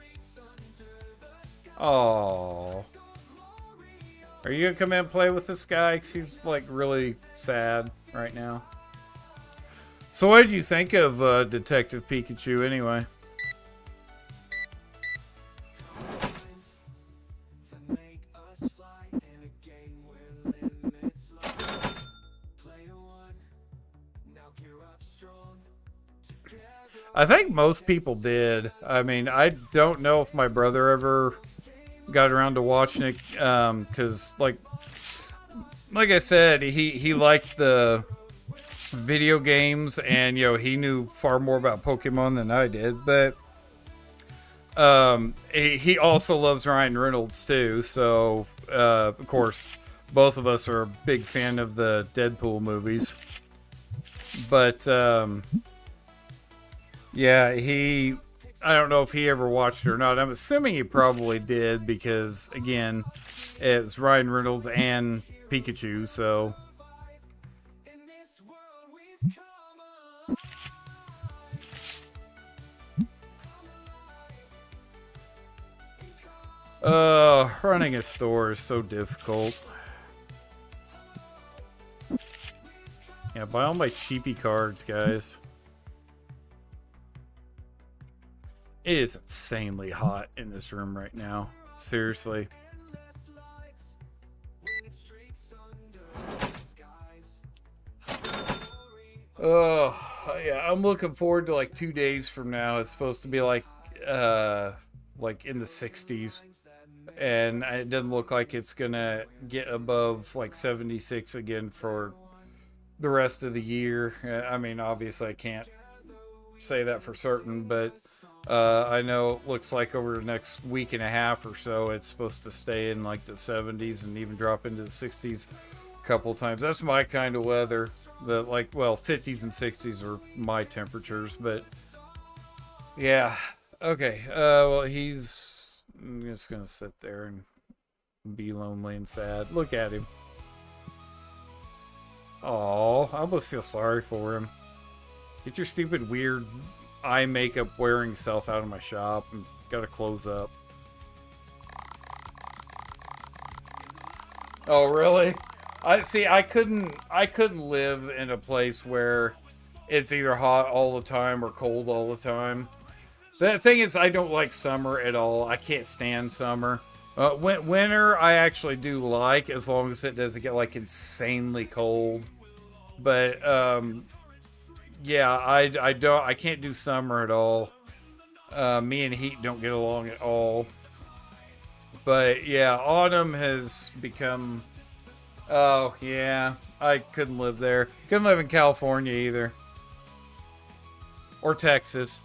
Oh, are you gonna come in and play with this guy? 'Cause he's like really sad right now. So what did you think of Detective Pikachu anyway? I think most people did. I mean, I don't know if my brother ever got around to watching it, because like I said, he liked the video games, and he knew far more about Pokemon than I did. But he also loves Ryan Reynolds too. So of course, both of us are a big fan of the Deadpool movies. But yeah, I don't know if he ever watched it or not. I'm assuming he probably did because, again, it's Ryan Reynolds and Pikachu, so. Running a store is so difficult. Yeah, buy all my cheapy cards, guys. It is insanely hot in this room right now. Seriously. Oh, yeah, I'm looking forward to like 2 days from now. It's supposed to be like in the 60s. And it doesn't look like it's gonna get above like 76 again for the rest of the year. I mean, obviously I can't say that for certain, but I know it looks like over the next week and a half or so, it's supposed to stay in like the 70s and even drop into the 60s a couple times. That's my kind of weather. The 50s and 60s are my temperatures, but yeah. Okay. Well, I'm just gonna sit there and be lonely and sad. Look at him. Oh, I almost feel sorry for him. Get your stupid weird eye makeup wearing self out of my shop and gotta close up. Oh, really? I couldn't live in a place where it's either hot all the time or cold all the time. The thing is, I don't like summer at all. I can't stand summer. Winter, I actually do like, as long as it doesn't get like insanely cold. But yeah, I can't do summer at all. Me and heat don't get along at all. But yeah, autumn has become. Oh yeah, I couldn't live there. Couldn't live in California either, or Texas.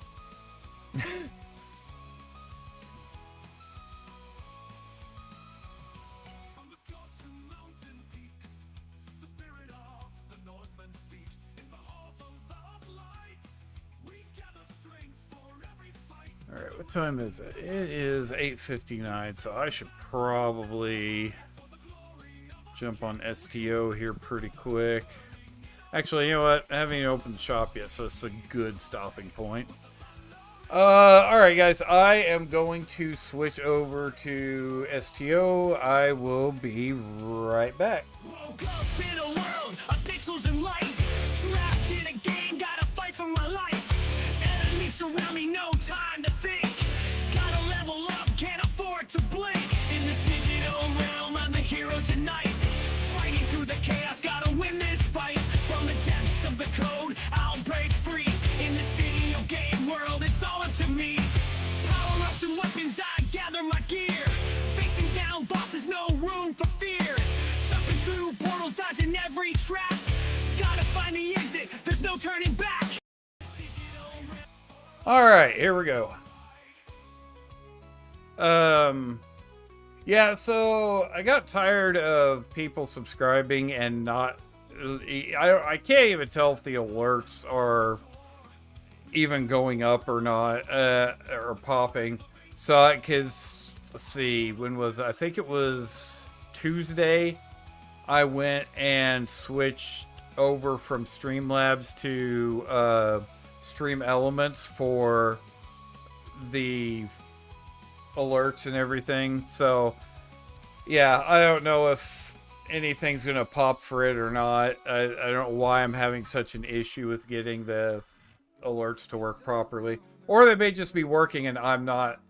Alright, what time is it? It is 8:59, so I should probably jump on STO here pretty quick. Actually, you know what? I haven't even opened the shop yet, so it's a good stopping point. Alright guys, I am going to switch over to STO. I will be right back. Woke up in a world of pixels and light. Trapped in a game, gotta fight for my life. Enemies surround me, no time to think. Gotta level up, can't afford to blink. In this digital realm, I'm the hero tonight. Fighting through the chaos, gotta win this fight. From the depths of the code, I'll break free. In this video game world, it's all up to me. Power-ups and weapons, I gather my gear. Facing down bosses, no room for fear. Jumping through portals, dodging every trap. Gotta find the exit, there's no turning back. Alright, here we go. Yeah, so I got tired of people subscribing and not. I can't even tell if the alerts are even going up or not, or popping. So, because, let's see, when was it? I think it was Tuesday. I went and switched over from Streamlabs to Stream Elements for the alerts and everything. So, yeah, I don't know if anything's going to pop for it or not. I don't know why I'm having such an issue with getting the alerts to work properly. Or they may just be working and I'm not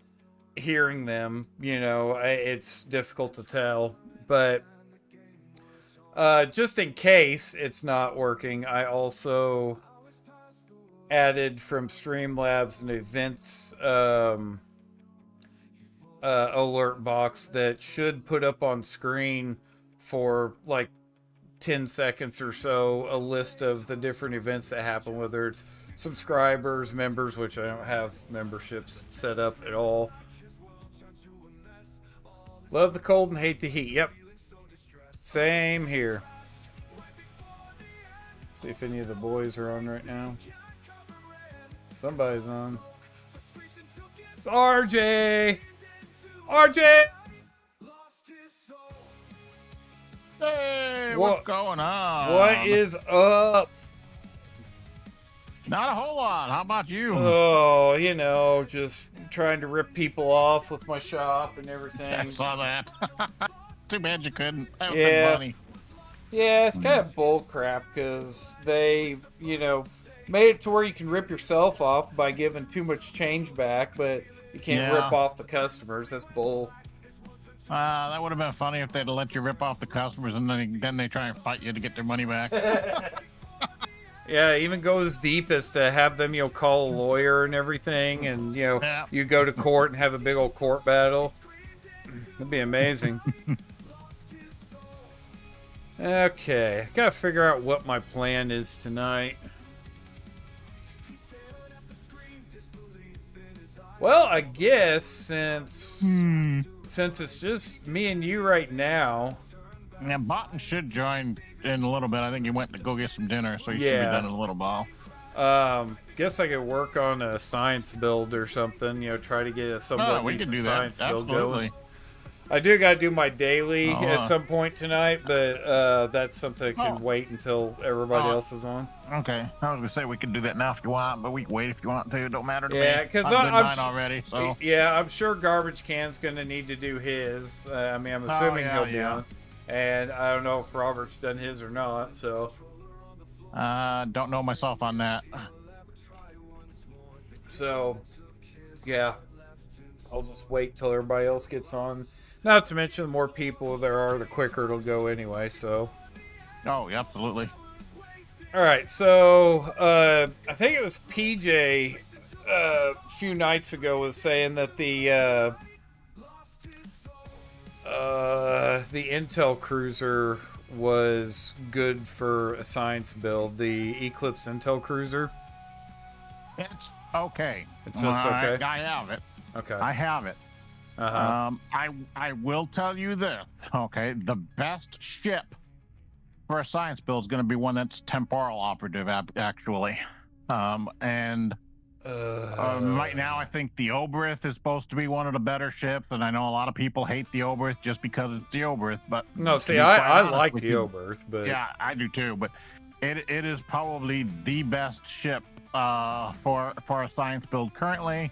hearing them. You know, it's difficult to tell. But just in case it's not working, I also added from Streamlabs an events alert box that should put up on screen for like 10 seconds or so a list of the different events that happen, whether it's subscribers, members, which I don't have memberships set up at all. Love the cold and hate the heat. Yep. Same here. See if any of the boys are on right now. Somebody's on. It's RJ! RJ! Hey, what's going on? What is up? Not a whole lot. How about you? Oh, you know, just trying to rip people off with my shop and everything. I saw that. Too bad you couldn't. That would Yeah. been funny. Yeah, it's kind of bull crap because they, you know, made it to where you can rip yourself off by giving too much change back, but you can't Yeah. rip off the customers. That's bull. That would have been funny if they'd let you rip off the customers and then they try and fight you to get their money back. Yeah, it even goes deep as to have them, you know, call a lawyer and everything, and, you know, Yeah. you go to court and have a big old court battle. That'd be amazing. Okay, gotta figure out what my plan is tonight. Well, I guess since it's just me and you right now. Yeah, Botten should join in a little bit. I think he went to go get some dinner, so he should be Yeah. done in a little while. Guess I could work on a science build or something. You know, try to get a somewhat We can decent do that. science build Absolutely. going. I do gotta do my daily Oh, at some point tonight, but that's something that can Oh. wait until everybody Oh. else is on. Okay, I was gonna say we could do that now if you want, but we can wait if you want to. It don't matter to me. Yeah, 'cause I've done I'm mine already. So Yeah, I'm sure Garbage Can's gonna need to do his. I mean, I'm assuming yeah, he'll be yeah. on. And I don't know if Robert's done his or not, so. don't know myself on that. So, yeah. I'll just wait till everybody else gets on. Not to mention, the more people there are, the quicker it'll go anyway, so. Oh, yeah, absolutely. Alright, so, I think it was PJ a few nights ago was saying that the Intel Cruiser was good for a science build. The Eclipse Intel Cruiser. It's okay. It's just okay? I have it. Okay. I have it. Uh-huh. I will tell you this. Okay, the best ship for a science build is going to be one that's temporal operative, actually. And right now, I think the Oberth is supposed to be one of the better ships, and I know a lot of people hate the Oberth just because it's the Oberth. But No, see, to be quite I honest like with the you, Oberth, but Yeah, I do too. But it is probably the best ship for a science build currently.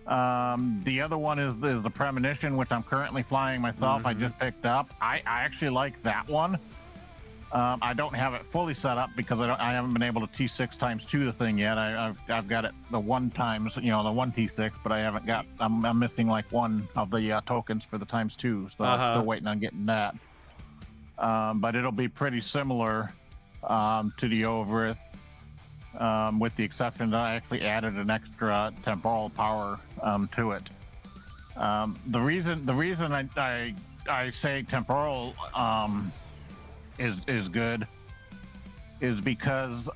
The other one is the Premonition, which I'm currently flying myself. I just picked up. I actually like that one. I don't have it fully set up because I haven't been able to T6 times 2 the thing yet. I've got it the 1 times, the 1 T6, but I haven't got. I'm missing like one of the tokens for the times 2, so I'm still waiting on getting that. But it'll be pretty similar to the Overth. With the exception that I actually added an extra temporal power to it. The reason I say temporal is good is because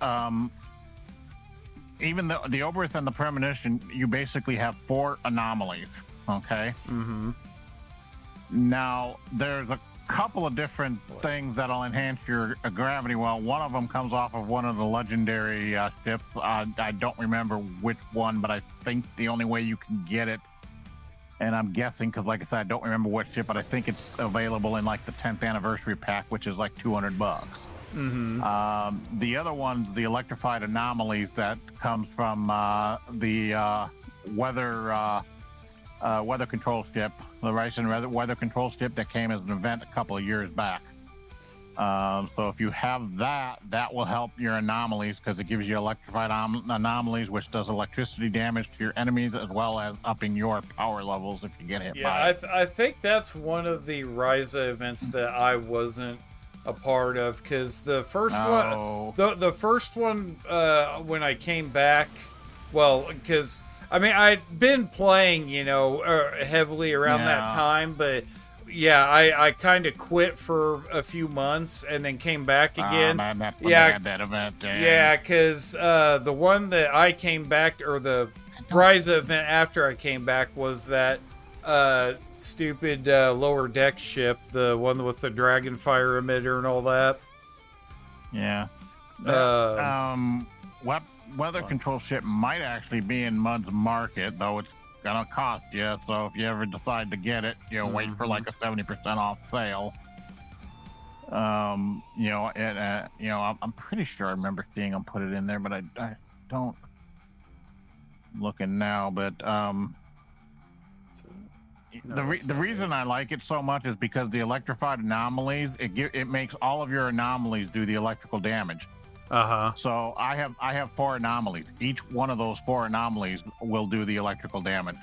even the Oberth and the Premonition, you basically have 4 anomalies. Okay. Mm-hmm. Now there's a couple of different things that'll enhance your gravity well. One of them comes off of one of the legendary ships. I don't remember which one, but I think the only way you can get it, and I'm guessing because like I said, I don't remember what ship, but I think it's available in like the 10th anniversary pack, which is like $200. Mm-hmm. The other one's the electrified anomalies that comes from the weather control ship, the Ryzen weather control ship that came as an event a couple of years back. So if you have that, that will help your anomalies because it gives you electrified anomalies, which does electricity damage to your enemies as well as upping your power levels if you get hit by it. I think that's one of the Ryza events that I wasn't a part of, because the first Oh. one, the first one, when I came back, well, because I mean I'd been playing, heavily around that Yeah. time, but yeah, I kind of quit for a few months and then came back again. Man, that's when Yeah, they had that event. Dang. yeah, because the one that I came back, or the Rise event after I came back, was that stupid lower deck ship, the one with the dragon fire emitter and all that. Yeah. Weather control ship might actually be in Mud's market, though it's gonna cost you. So if you ever decide to get it, wait for like a 70% off sale. I'm pretty sure I remember seeing them put it in there, but I don't. Looking now, but the reason I like it so much is because the electrified anomalies, it makes all of your anomalies do the electrical damage. So I have 4 anomalies. Each one of those 4 anomalies will do the electrical damage.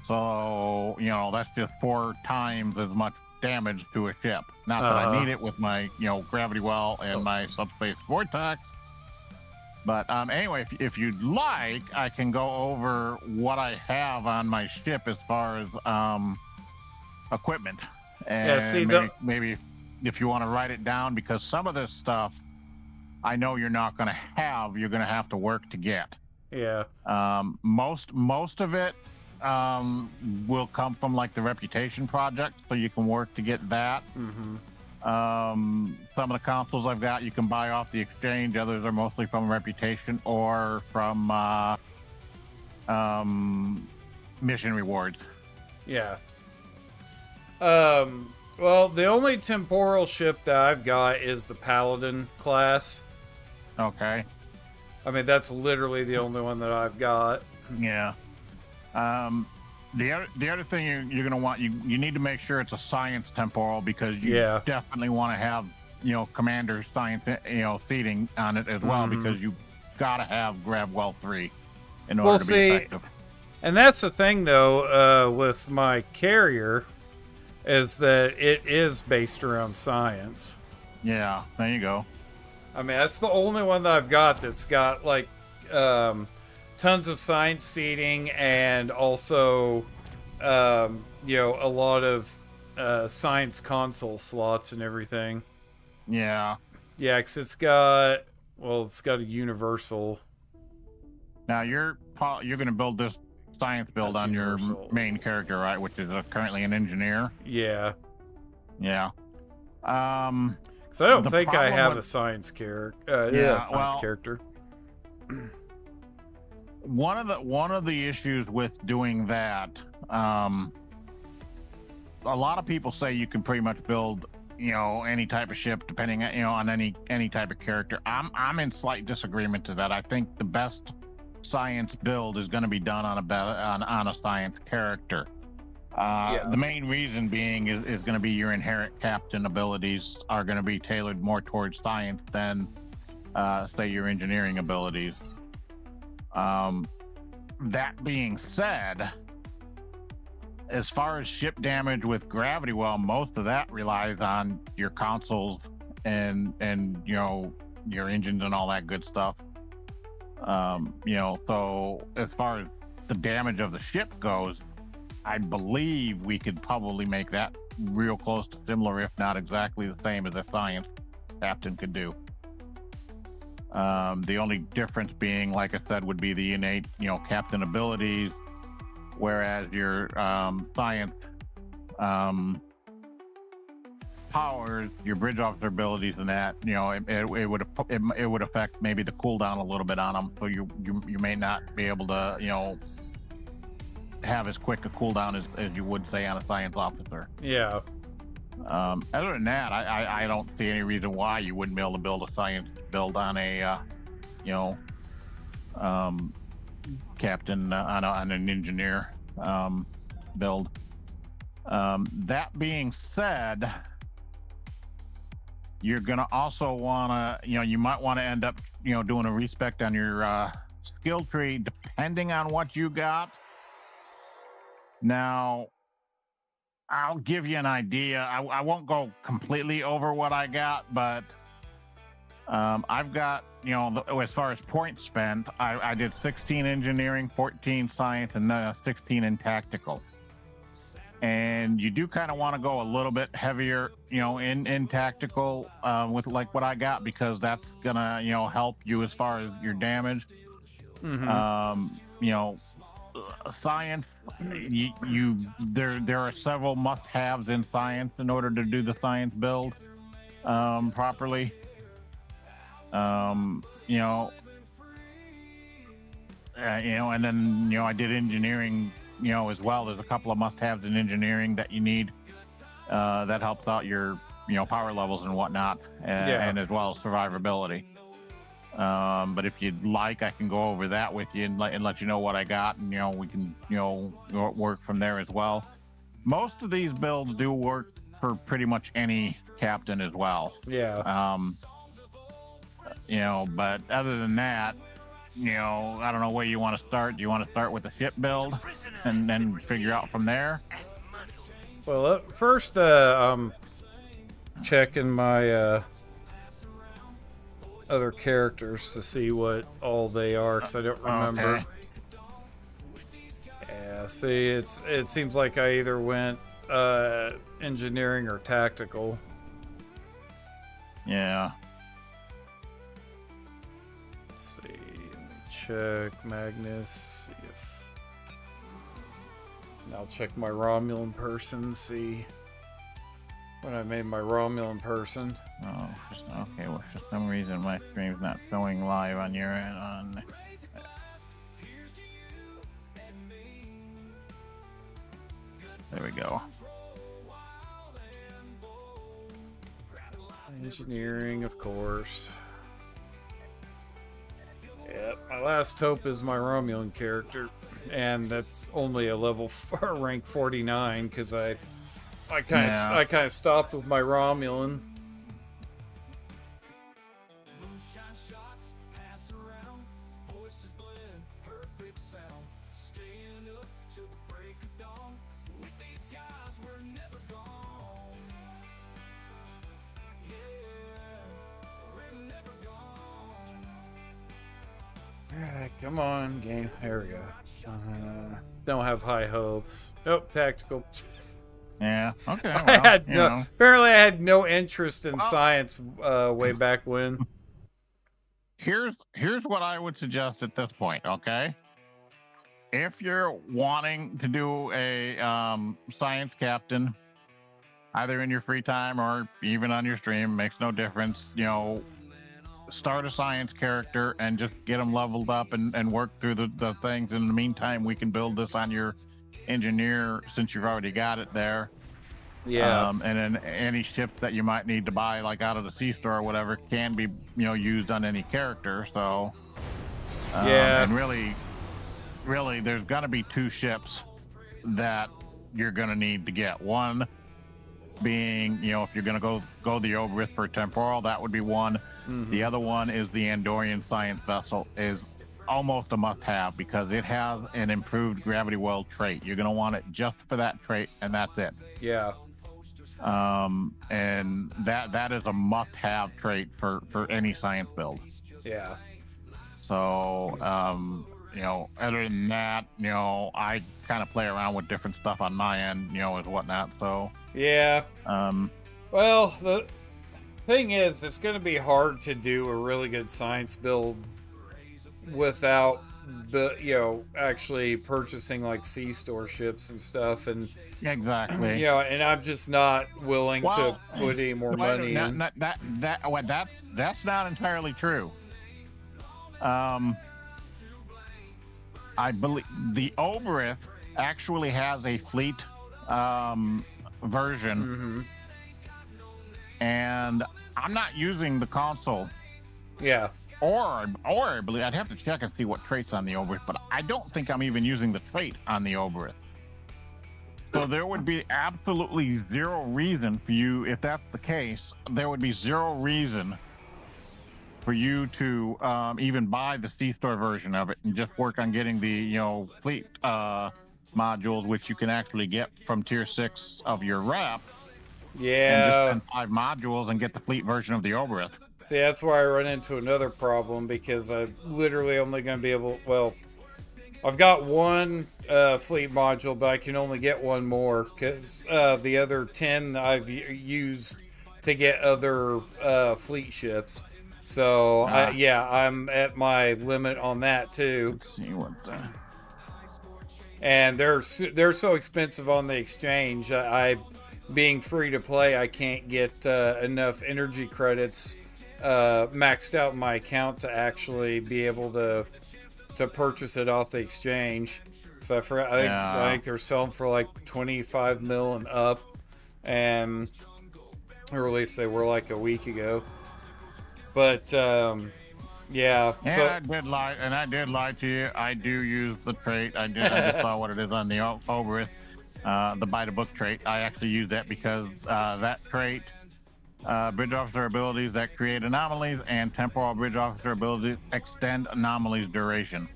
So that's just 4 times as much damage to a ship. Not that I need it with my gravity well and my subspace vortex. But anyway, if you'd like, I can go over what I have on my ship as far as equipment. And maybe if you want to write it down, because some of this stuff I know you're not going to have, you're going to have to work to get. Yeah. Most of it will come from like the reputation project, so you can work to get that. Some of the consoles I've got you can buy off the exchange. Others are mostly from reputation or from mission rewards. Yeah. Well, the only temporal ship that I've got is the Paladin class. Okay. I mean, that's literally the only one that I've got. Yeah. The other thing you're going to want, you need to make sure it's a science temporal, because you definitely want to have, commander science, seating on it as well, because you got to have Gravwell 3 in order to be effective. And that's the thing, though, with my carrier, is that it is based around science. Yeah, there you go. I mean, that's the only one that I've got that's got, like, tons of science seating, and also, a lot of science console slots and everything. Yeah. Yeah, because it's got a universal. Now you're going to build this science build on universal. Your main character, right? Which is currently an engineer. Yeah. Yeah. Because I don't think I have a science character. Science character. One of the issues with doing that, a lot of people say you can pretty much build, any type of ship depending, on any type of character. I'm in slight disagreement to that. I think the best science build is going to be done on a science character. The main reason being is going to be your inherent captain abilities are going to be tailored more towards science than, say, your engineering abilities. That being said, as far as ship damage with gravity well, most of that relies on your consoles and your engines and all that good stuff. So as far as the damage of the ship goes, I believe we could probably make that real close to similar, if not exactly the same as a science captain could do. The only difference being, like I said, would be the innate, captain abilities, whereas your science powers, your bridge officer abilities, and that, it would affect maybe the cooldown a little bit on them. So you may not be able to, have as quick a cooldown as you would say on a science officer. Yeah. Other than that, I don't see any reason why you wouldn't be able to build a science build on a, captain on an engineer build. That being said, you're gonna also wanna, you might want to end up, doing a respec on your skill tree, depending on what you got. Now, I'll give you an idea. I won't go completely over what I got, but I've got, as far as points spent, I did 16 engineering, 14 science, and 16 in tactical. And you do kind of want to go a little bit heavier, in tactical with like what I got, because that's gonna, help you as far as your damage. Science, there are several must-haves in science in order to do the science build properly. And then I did engineering, as well. There's a couple of must-haves in engineering that you need that helps out your power levels and whatnot, and as well as survivability. But if you'd like, I can go over that with you and let you know what I got, and we can work from there as well. Most of these builds do work for pretty much any captain as well. But other than that, I don't know where you want to start. Do you want to start with the ship build and then figure out from there? Well, first, I'm checking my other characters to see what all they are, because I don't remember. Okay. Yeah, see, it seems like I either went engineering or tactical. Yeah. Let's see, let me check Magnus, see if... I'll check my Romulan person, see when I made my Romulan person. Oh, okay. Well, for some reason my stream's not showing live on your end. There we go. Engineering, of course. Yep, my last hope is my Romulan character, and that's only a level rank 49, because I kind of stopped with my Romulan. Alright, come on, game. There we go. Don't have high hopes. Nope, tactical. Yeah. Okay. Well, I had apparently I had no interest in science way back when. Here's what I would suggest at this point. Okay. If you're wanting to do a science captain, either in your free time or even on your stream, makes no difference. Start a science character and just get them leveled up and work through the things. In the meantime, we can build this on your engineer, since you've already got it there. Yeah. And then any ships that you might need to buy, like out of the C-store or whatever, can be used on any character. So yeah. And really there's gonna be two ships that you're gonna need to get. One being, if you're gonna go the Oberith for temporal, that would be one. The other one is the Andorian science vessel, is almost a must-have because it has an improved gravity well trait. You're gonna want it just for that trait, and that's it. Yeah. And that is a must-have trait for any science build. Yeah. So other than that, I kind of play around with different stuff on my end, and whatnot. So yeah. Well, the thing is, it's going to be hard to do a really good science build without actually purchasing like C-store ships and stuff, and exactly. And I'm just not willing to put any more money in. That's not entirely true. I believe the Oberith actually has a fleet version, and I'm not using the console. Yeah. Or I believe I'd have to check and see what traits on the Oberith, but I don't think I'm even using the trait on the Oberith. So there would be absolutely zero reason for you, if that's the case, there would be zero reason for you to even buy the C-store version of it and just work on getting the fleet modules, which you can actually get from tier 6 of your rep, and just Yeah. spend 5 modules and get the fleet version of the Oberith. See, that's where I run into another problem, because I'm literally only going to be able... Well, I've got one fleet module, but I can only get one more, because the other 10 I've used to get other fleet ships. So, yeah, I'm at my limit on that, too. Let's see what the... And they're so expensive on the exchange. Being free to play, I can't get enough energy credits maxed out in my account to actually be able to purchase it off the exchange. So I think they're selling for like 25 mil and up, and or at least they were like a week ago. But yeah. And So I did lie to you. I do use the trait. I just saw what it is on the Oberith, the buy the book trait. I actually use that because that trait, bridge officer abilities that create anomalies and temporal bridge officer abilities extend anomalies duration.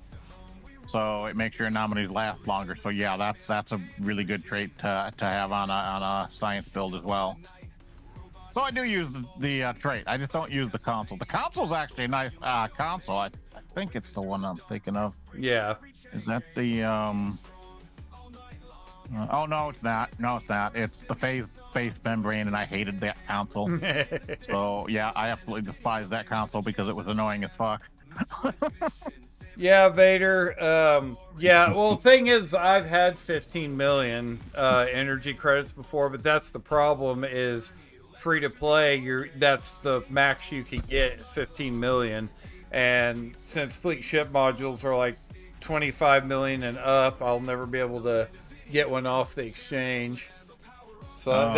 So it makes your anomalies last longer. So yeah, that's a really good trait to have on a science build as well. So I do use the trait. I just don't use the console. The console's actually a nice console. I think it's the one I'm thinking of. yeah. Is that the oh no, it's not. No, it's not. It's the phase membrane, and I hated that console. So yeah, I absolutely despise that console because it was annoying as fuck. Yeah, Vader. Yeah, well, the thing is, I've had 15 million energy credits before, but that's the problem is free to play. That's the max you can get is 15 million. And since fleet ship modules are like 25 million and up, I'll never be able to get one off the exchange. So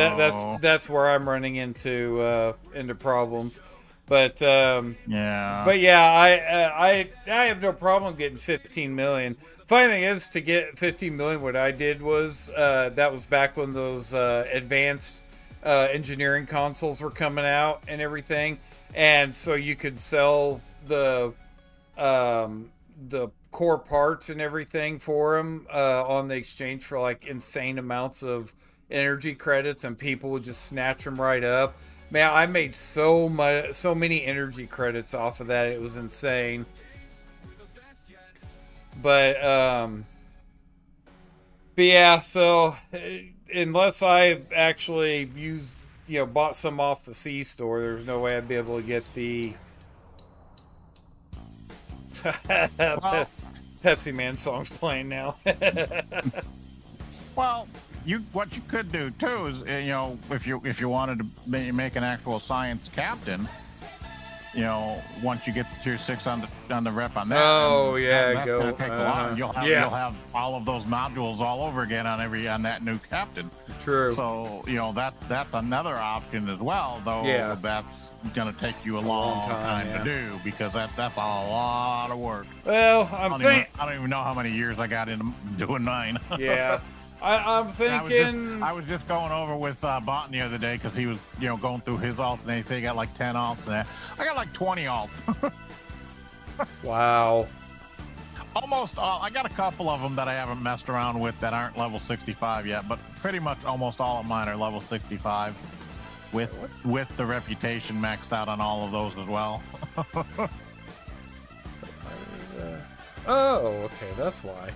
that's where I'm running into problems. But yeah. But yeah, I have no problem getting 15 million. Funny thing is, to get 15 million, what I did was that was back when those advanced engineering consoles were coming out and everything, and so you could sell the core parts and everything for them on the exchange for like insane amounts of energy credits, and people would just snatch them right up. Man, I made so many energy credits off of that. It was insane. But yeah, so unless I actually bought some off the C store, there's no way I'd be able to get the Pepsi Man song's playing now. Well, what you could do too is, if you wanted to make an actual science captain, once you get to tier 6 on the rep on that. Oh yeah, that's gonna take a lot. You'll have all of those modules all over again on that new captain. True. So that's another option as well, though. Yeah. That's gonna take you a long time to do, because that's a lot of work. Well, I don't even know how many years I got into doing mine. Yeah. I'm thinking. I was just going over with Botton the other day because he was, going through his alts, and they say he got like 10 alts and that. I got like 20 alts. Wow. Almost all. I got a couple of them that I haven't messed around with that aren't level 65 yet, but pretty much almost all of mine are level 65, with the reputation maxed out on all of those as well. Oh, okay, that's why.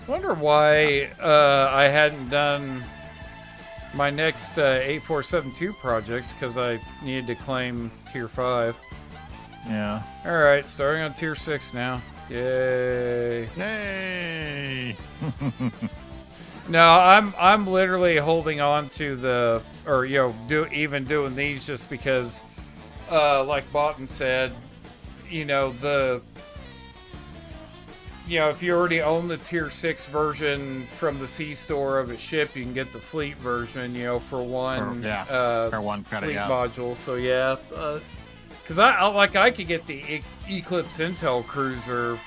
I wonder why I hadn't done my next 8472 projects, because I needed to claim tier 5. Yeah. All right, starting on tier 6 now. Yay! Yay! No, I'm literally holding on to even doing these just because, like Botton said, if you already own the tier 6 version from the C store of a ship, you can get the fleet version, for one credit, fleet module. So yeah, because I could get the Eclipse Intel Cruiser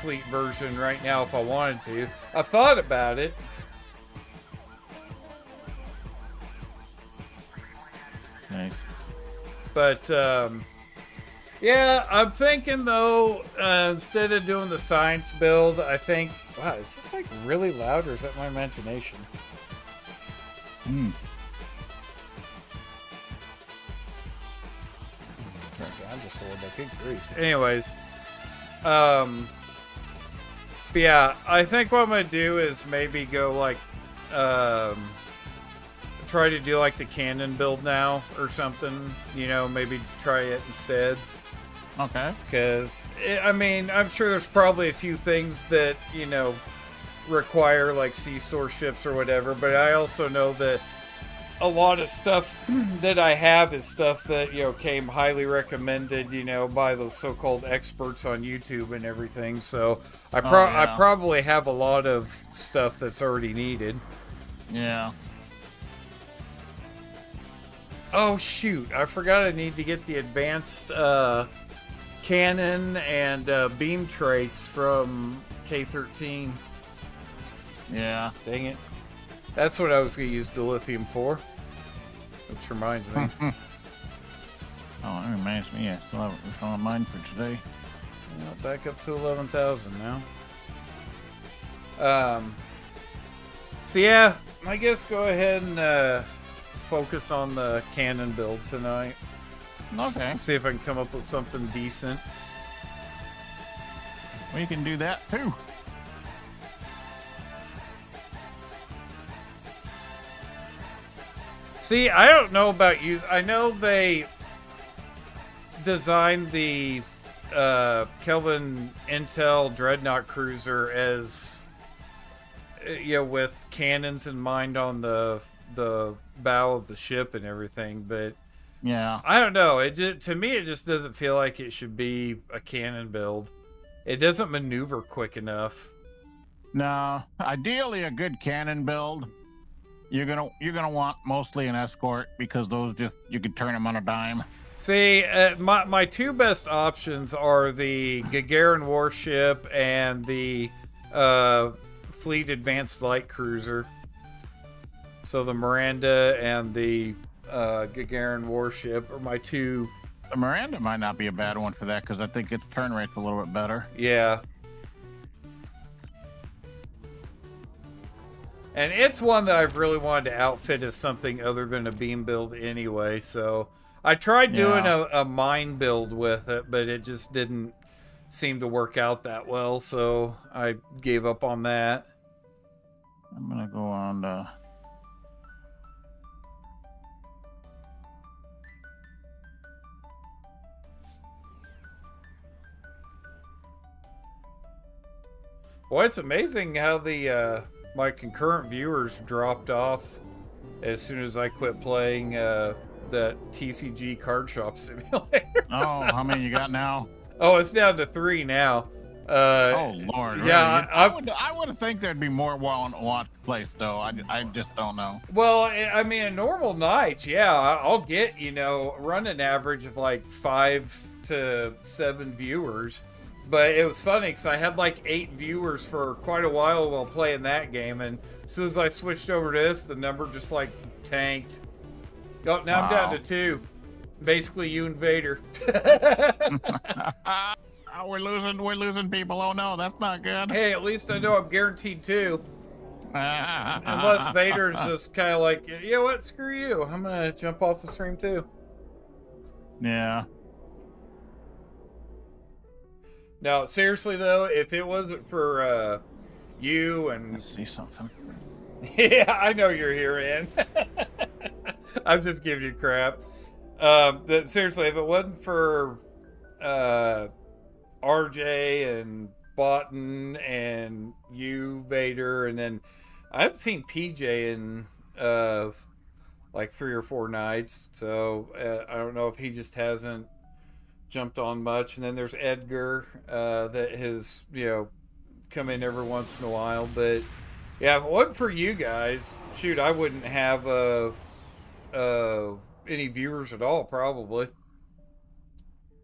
fleet version right now if I wanted to. I've thought about it. Nice. But yeah, I'm thinking though, instead of doing the science build, I think Wow, is this like really loud or is that my imagination? Hmm. Turn it down just a little bit. Good grief. Anyways, but yeah, I think what I'm gonna do is maybe go like, try to do like the cannon build now or something. You know, maybe try it instead. Okay. Because, I mean, I'm sure there's probably a few things that, you know, require like C-store ships or whatever, but I also know that a lot of stuff that I have is stuff that, you know, came highly recommended, you know, by those so-called experts on YouTube and everything. So I probably have a lot of stuff that's already needed. Yeah. Oh, shoot. I forgot I need to get the advanced cannon and beam traits from K13. Yeah. Dang it. That's what I was going to use dilithium for. Which reminds me. Oh, that reminds me. I still have it on mine for today. Yeah, back up to 11,000 now. So yeah, I guess go ahead and focus on the cannon build tonight. Okay. See if I can come up with something decent. We can do that too. See, I don't know about you. I know they designed the Kelvin Intel Dreadnought Cruiser as, you know, with cannons in mind on the bow of the ship and everything, but Yeah. I don't know. To me, it just doesn't feel like it should be a cannon build. It doesn't maneuver quick enough. No. Ideally, a good cannon build. You're gonna want mostly an escort because those you could turn them on a dime. See, my two best options are the Gagarin warship and the Fleet Advanced Light Cruiser. So the Miranda and the Gagarin warship are my two. The Miranda might not be a bad one for that because I think its turn rate's a little bit better. Yeah. And it's one that I've really wanted to outfit as something other than a beam build anyway, so I tried doing a mine build with it, but it just didn't seem to work out that well, so I gave up on that. I'm gonna go on the... Boy, it's amazing how the my concurrent viewers dropped off as soon as I quit playing that TCG Card Shop Simulator. Oh, how many you got now? Oh, it's down to 3 now. Oh Lord! Yeah, really? I would think there'd be more watch place though. I just don't know. Well, I mean, in normal nights, yeah, I'll get, you know, run an average of like 5 to 7 viewers. But it was funny because I had like 8 viewers for quite a while playing that game, and as soon as I switched over to this, the number just like tanked. Oh, now I'm down to 2. Basically, you and Vader. We're losing people. Oh no, that's not good. Hey, at least I know I'm guaranteed 2. Unless Vader's just kind of like, you know what, screw you. I'm going to jump off the stream too. Yeah. No, seriously though, if it wasn't for you and... Let's see something. Yeah, I know you're here, Ann. I'm just giving you crap. But seriously, if it wasn't for RJ and Botten and you, Vader, and then I haven't seen PJ in like 3 or 4 nights, so I don't know if he just hasn't jumped on much. And then there's Edgar that has, you know, come in every once in a while. But yeah, if it wasn't for you guys, shoot, I wouldn't have any viewers at all, probably.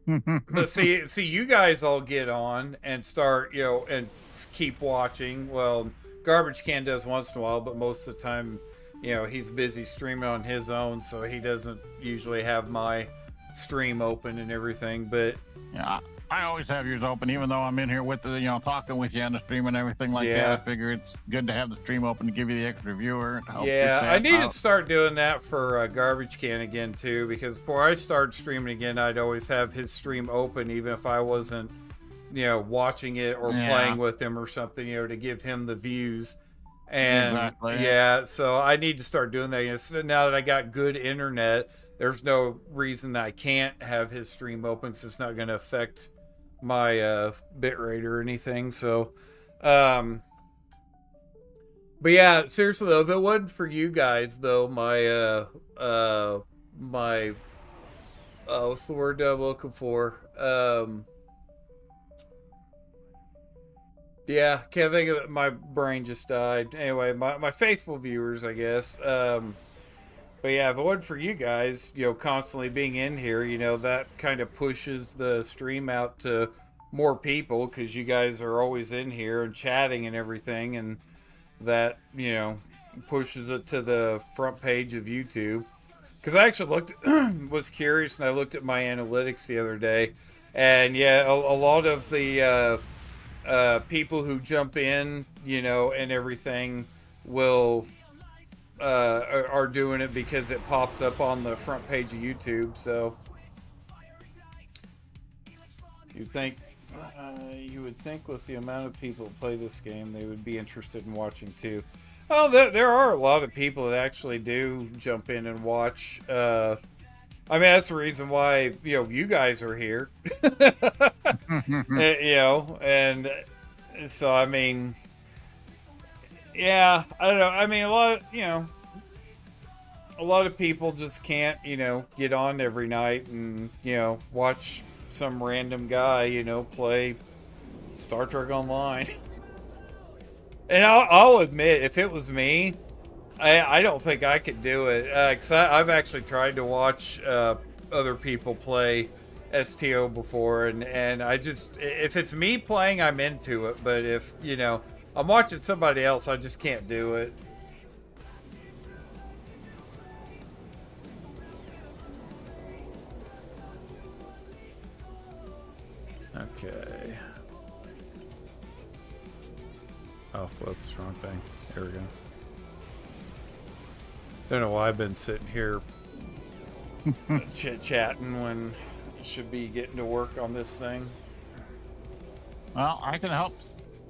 But see, you guys all get on and start, you know, and keep watching. Well, Garbage Can does once in a while, but most of the time, you know, he's busy streaming on his own, so he doesn't usually have my stream open and everything. But yeah, I always have yours open, even though I'm in here with the, talking with you on the stream and everything like Yeah. that. I figure it's good to have the stream open to give you the extra viewer. To help Yeah, your I chat need to out. start doing that for Garbage Can again too, because before I started streaming again, I'd always have his stream open, even if I wasn't, watching it or Yeah. playing with him or something, to give him the views. And Exactly. yeah, so I need to start doing that. Now that I got good internet, there's no reason that I can't have his stream open, so it's not going to affect my bitrate or anything. So, but yeah, seriously though, if it wasn't for you guys though, my what's the word I'm looking for? Yeah, can't think of it. My brain just died. Anyway, my faithful viewers, I guess. But yeah, if it wasn't for you guys, constantly being in here, that kind of pushes the stream out to more people because you guys are always in here and chatting and everything, and that, pushes it to the front page of YouTube. Because I actually was curious, and I looked at my analytics the other day, and yeah, a lot of the people who jump in, and everything will are doing it because it pops up on the front page of YouTube. So you would think with the amount of people who play this game, they would be interested in watching too. Oh, there are a lot of people that actually do jump in and watch. I mean, that's the reason why you guys are here. And so I mean, yeah, I don't know. I mean, a lot of people just can't, get on every night and watch some random guy, play Star Trek Online. And I'll admit, if it was me, I don't think I could do it. Because I've actually tried to watch other people play STO before, and I just, if it's me playing, I'm into it. But if, I'm watching somebody else, I just can't do it. Okay. Oh, whoops, wrong thing. There we go. Don't know why I've been sitting here chit-chatting when I should be getting to work on this thing. Well, I can help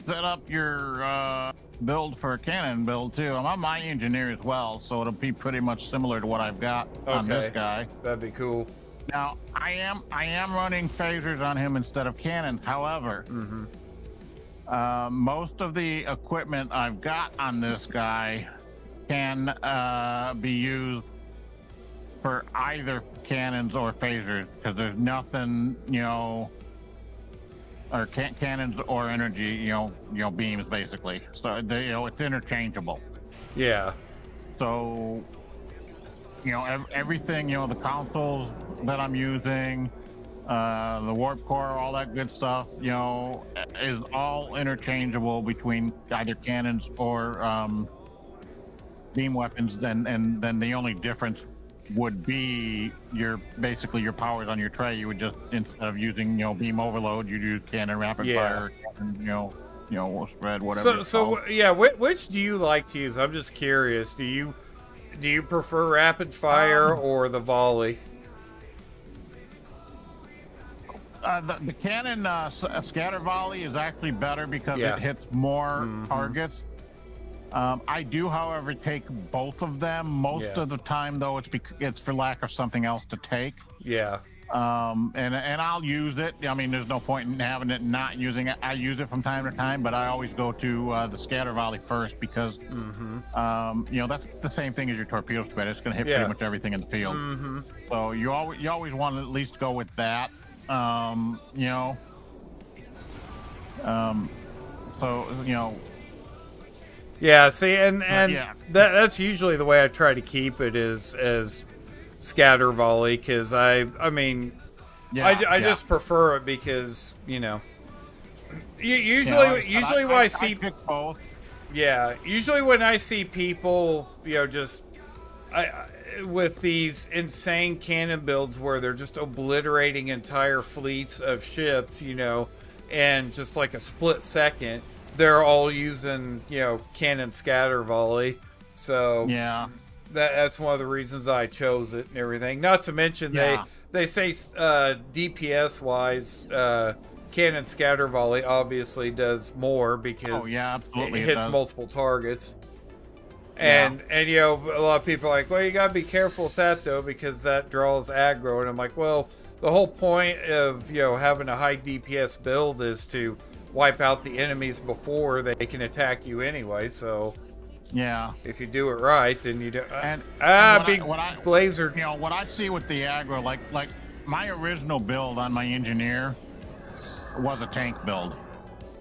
set up your build for a cannon build too. I'm my engineer as well, so it'll be pretty much similar to what I've got on this guy. That'd be cool. Now, I am running phasers on him instead of cannons. However, most of the equipment I've got on this guy can be used for either cannons or phasers, because there's nothing, or cannons or energy, beams basically. So it's interchangeable. Yeah. So, everything, the consoles that I'm using, the warp core, all that good stuff, is all interchangeable between either cannons or beam weapons. And then the only difference would be your powers on your tray. You would just, instead of using beam overload, you'd use cannon rapid fire, cannon, spread, whatever. So yeah, which do you like to use? I'm just curious. Do you prefer rapid fire or the volley? The cannon scatter volley is actually better because it hits more targets. I do, however, take both of them. Most of the time, though, it's for lack of something else to take. Yeah. And I'll use it. I mean, there's no point in having it and not using it. I use it from time to time, but I always go to the scatter volley first because, that's the same thing as your torpedo spread. It's going to hit pretty much everything in the field. So you always want to at least go with that. Yeah, see, and that's usually the way I try to keep it is as scatter volley, because I just prefer it because usually when I see both. Yeah, usually when I see people, with these insane cannon builds where they're just obliterating entire fleets of ships, you know, and just like a split second, they're all using, you know, cannon scatter volley. So Yeah. that's one of the reasons I chose it and everything. Not to mention Yeah. they say DPS wise, cannon scatter volley obviously does more because Oh, yeah, absolutely. it it hits does. multiple targets. And you know, a lot of people are like, well, you gotta be careful with that though because that draws aggro. And I'm like, well, the whole point of, you know, having a high DPS build is to wipe out the enemies before they can attack you anyway. So Yeah. if you do it right, then you do. And Big Blazer. You know, what I see with the aggro, like my original build on my engineer was a tank build.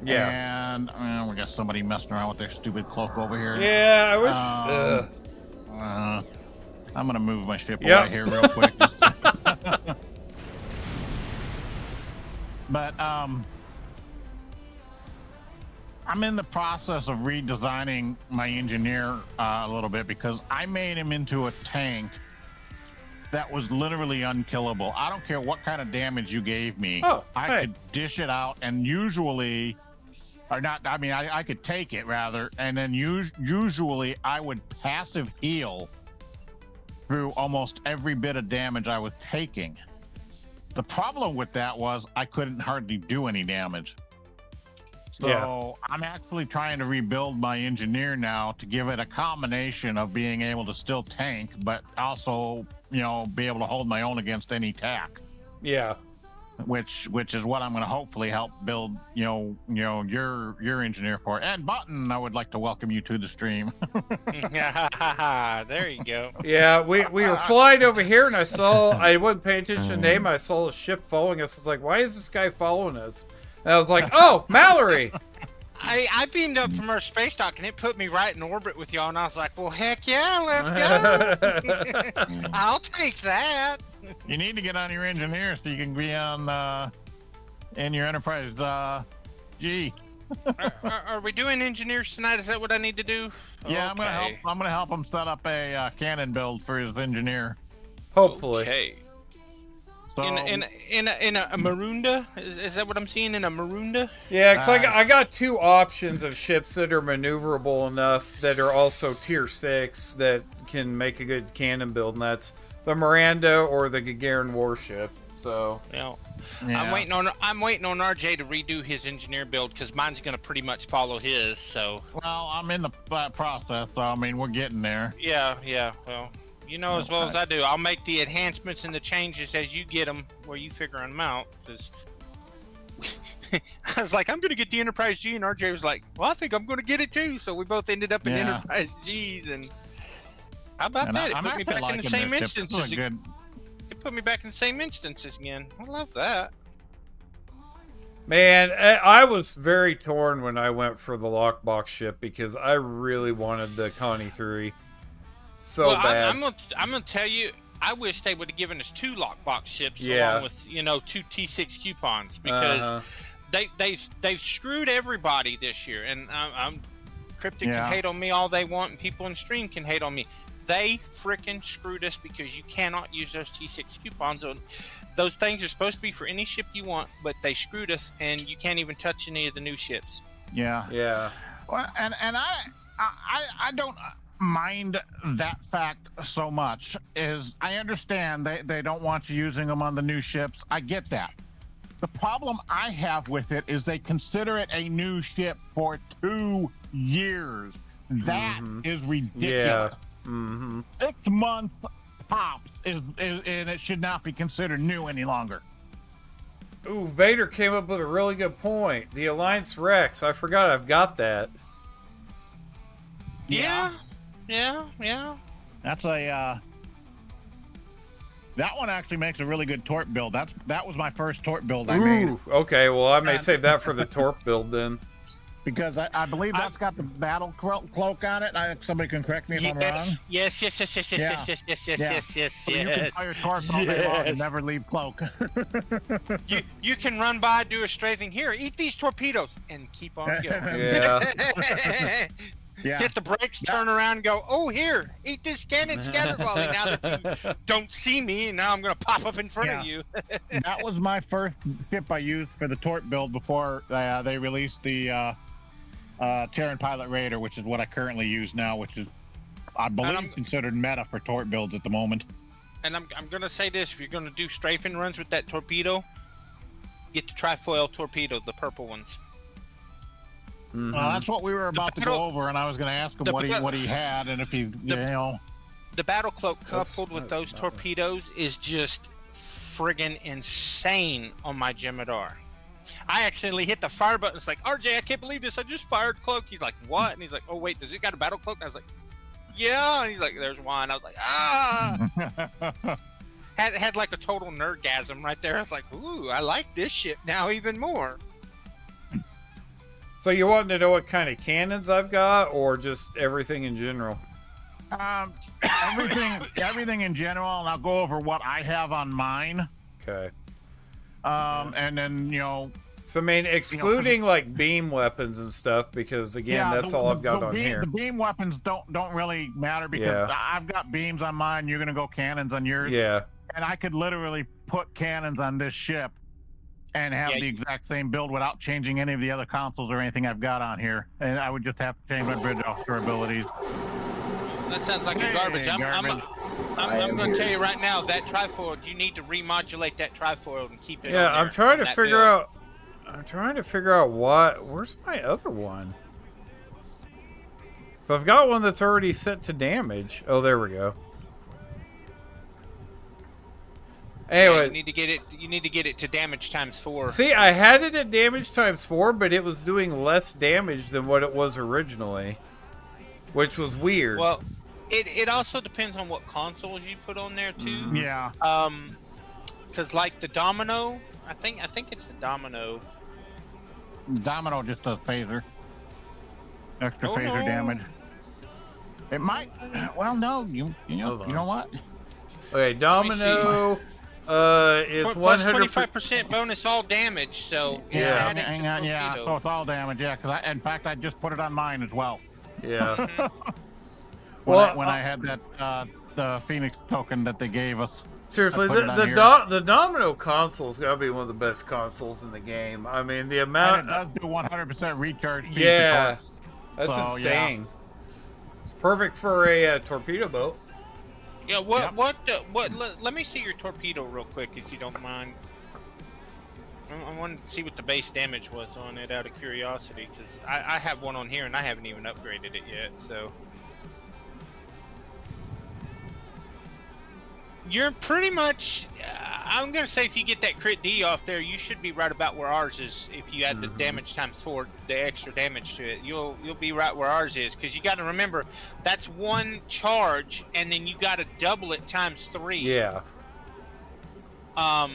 Yeah. And we got somebody messing around with their stupid cloak over here. Yeah, I wish. I'm gonna move my ship Yep. away here real quick. But I'm in the process of redesigning my engineer a little bit because I made him into a tank that was literally unkillable. I don't care what kind of damage you gave me. Oh, I hey. could dish it out, and usually, or not. I mean, I could take it rather, and then usually I would passive heal through almost every bit of damage I was taking. The problem with that was I couldn't hardly do any damage. So I'm actually trying to rebuild my engineer now to give it a combination of being able to still tank, but also, you know, be able to hold my own against any attack. Yeah. Which is what I'm going to hopefully help build, you know, your engineer for. And Button, I would like to welcome you to the stream. There you go. Yeah, we were flying over here, and I wasn't paying attention to the name. I saw a ship following us. It's like, why is this guy following us? And I was like, oh, Mallory. I beamed up from our space dock and it put me right in orbit with y'all, and I was like, well, heck yeah, let's go. I'll take that. You need to get on your engineer so you can be on in your Enterprise G. Are we doing engineers tonight? Is that what I need to do? Yeah, Okay. I'm gonna help him set up a cannon build for his engineer. Hopefully. Okay. So In a Marunda? Is that what I'm seeing in a Marunda? Yeah, because I got two options of ships that are maneuverable enough that are also tier 6 that can make a good cannon build, and that's the Miranda or the Gagarin warship. So Yeah. yeah. I'm waiting on RJ to redo his engineer build because mine's gonna pretty much follow his. So Well, I'm in the process, so I mean we're getting there. yeah. Well, you know as well as I do. I'll make the enhancements and the changes as you get them, where you figure them out. Because I was like, I'm gonna get the Enterprise G, and RJ was like, well, I think I'm gonna get it too. So we both ended up in Yeah. Enterprise G's, and how about And that? It I'm put me actually back in liking the same this ship. This is instances. a good. It put me back in the same instances again. I love that. man, I was very torn when I went for the lockbox ship because I really wanted the Connie 3 so well, bad. I'm gonna tell you, I wish they would have given us 2 lockbox ships Yeah. along with 2 T6 coupons, because they've screwed everybody this year, and I'm Cryptic Yeah. can hate on me all they want, and people in stream can hate on me. They frickin' screwed us because you cannot use those T6 coupons. Those things are supposed to be for any ship you want, but they screwed us, and you can't even touch any of the new ships. Yeah. Yeah. Well, and I don't mind that fact so much. Is I understand they don't want you using them on the new ships. I get that. The problem I have with it is they consider it a new ship for 2 years. That is ridiculous. Yeah. Mm-hmm. 6 months tops is and it should not be considered new any longer. Ooh, Vader came up with a really good point. The Alliance Rex. I forgot I've got that. Yeah. That's a that one actually makes a really good torp build. That was my first torp build I made. Ooh, okay. Well, I may save that for the Torp build then. Because I believe that's got the battle cloak on it. Somebody can correct me if I'm wrong. Yes. So you can fire torps all day long and never leave cloak. You can run by, do a strafing here, eat these torpedoes, and keep on going. Yeah. Yeah. hit the brakes, turn around, and go, oh, here, eat this cannon scatter volley now that you don't see me, and now I'm going to pop up in front of you. That was my first ship I used for the Torp build before they released the Terran Pilot Raider, which is what I currently use now, which is, I believe, considered meta for Torp builds at the moment. And I'm going to say this, if you're going to do strafing runs with that torpedo, get the trifoil torpedo, the purple ones. Mm-hmm. Well, that's what we were about to go over, and I was going to ask him what he had, and if he, The battle cloak coupled with those torpedoes is just friggin' insane on my Jemadar. I accidentally hit the fire button. It's like, RJ, I can't believe this. I just fired cloak. He's like, what? And he's like, oh, wait, does it got a battle cloak? And I was like, yeah. And he's like, there's one. I was like, ah. had like a total nerdgasm right there. I was like, ooh, I like this ship now even more. So you wanting to know what kind of cannons I've got, or just everything in general? Everything in general, and I'll go over what I have on mine. Okay. And then, So, I mean, excluding like beam weapons and stuff, because again, that's all I've got on here. The beam weapons don't really matter, because I've got beams on mine. You're gonna go cannons on yours. Yeah. And I could literally put cannons on this ship and have the exact same build without changing any of the other consoles or anything I've got on here. And I would just have to change my bridge officer abilities. That sounds like a garbage. I'm going to tell you right now, that trifoil, you need to remodulate that trifoil and keep it. Yeah, on there, I'm trying to that figure build. out. I'm trying to figure out where's my other one? So I've got one that's already set to damage. Oh, there we go. Anyway, you need to get it to damage ×4. See, I had it at damage ×4, but it was doing less damage than what it was originally, which was weird. Well, it also depends on what consoles you put on there too. Mm-hmm. Yeah. Because like the Domino, I think it's the Domino. Domino just does phaser. Extra phaser damage. It might. Well, no. You know what? Okay, Domino. It's plus 100%. 25% bonus all damage. So yeah, hang on, yeah. So it's all damage, yeah. Because in fact, I just put it on mine as well. Yeah. when I had that the Phoenix token that they gave us. Seriously, the Domino console's got to be one of the best consoles in the game. I mean, the amount. And it does do 100% recharge. Yeah, that's so, insane. Yeah. It's perfect for a torpedo boat. Yeah, let me see your torpedo real quick, if you don't mind. I want to see what the base damage was on it out of curiosity, because I have one on here and I haven't even upgraded it yet, so. You're pretty much, I'm going to say if you get that crit D off there, you should be right about where ours is. If you add the damage ×4, the extra damage to it, you'll be right where ours is. Because you got to remember, that's one charge, and then you got to double it ×3. Yeah. Holy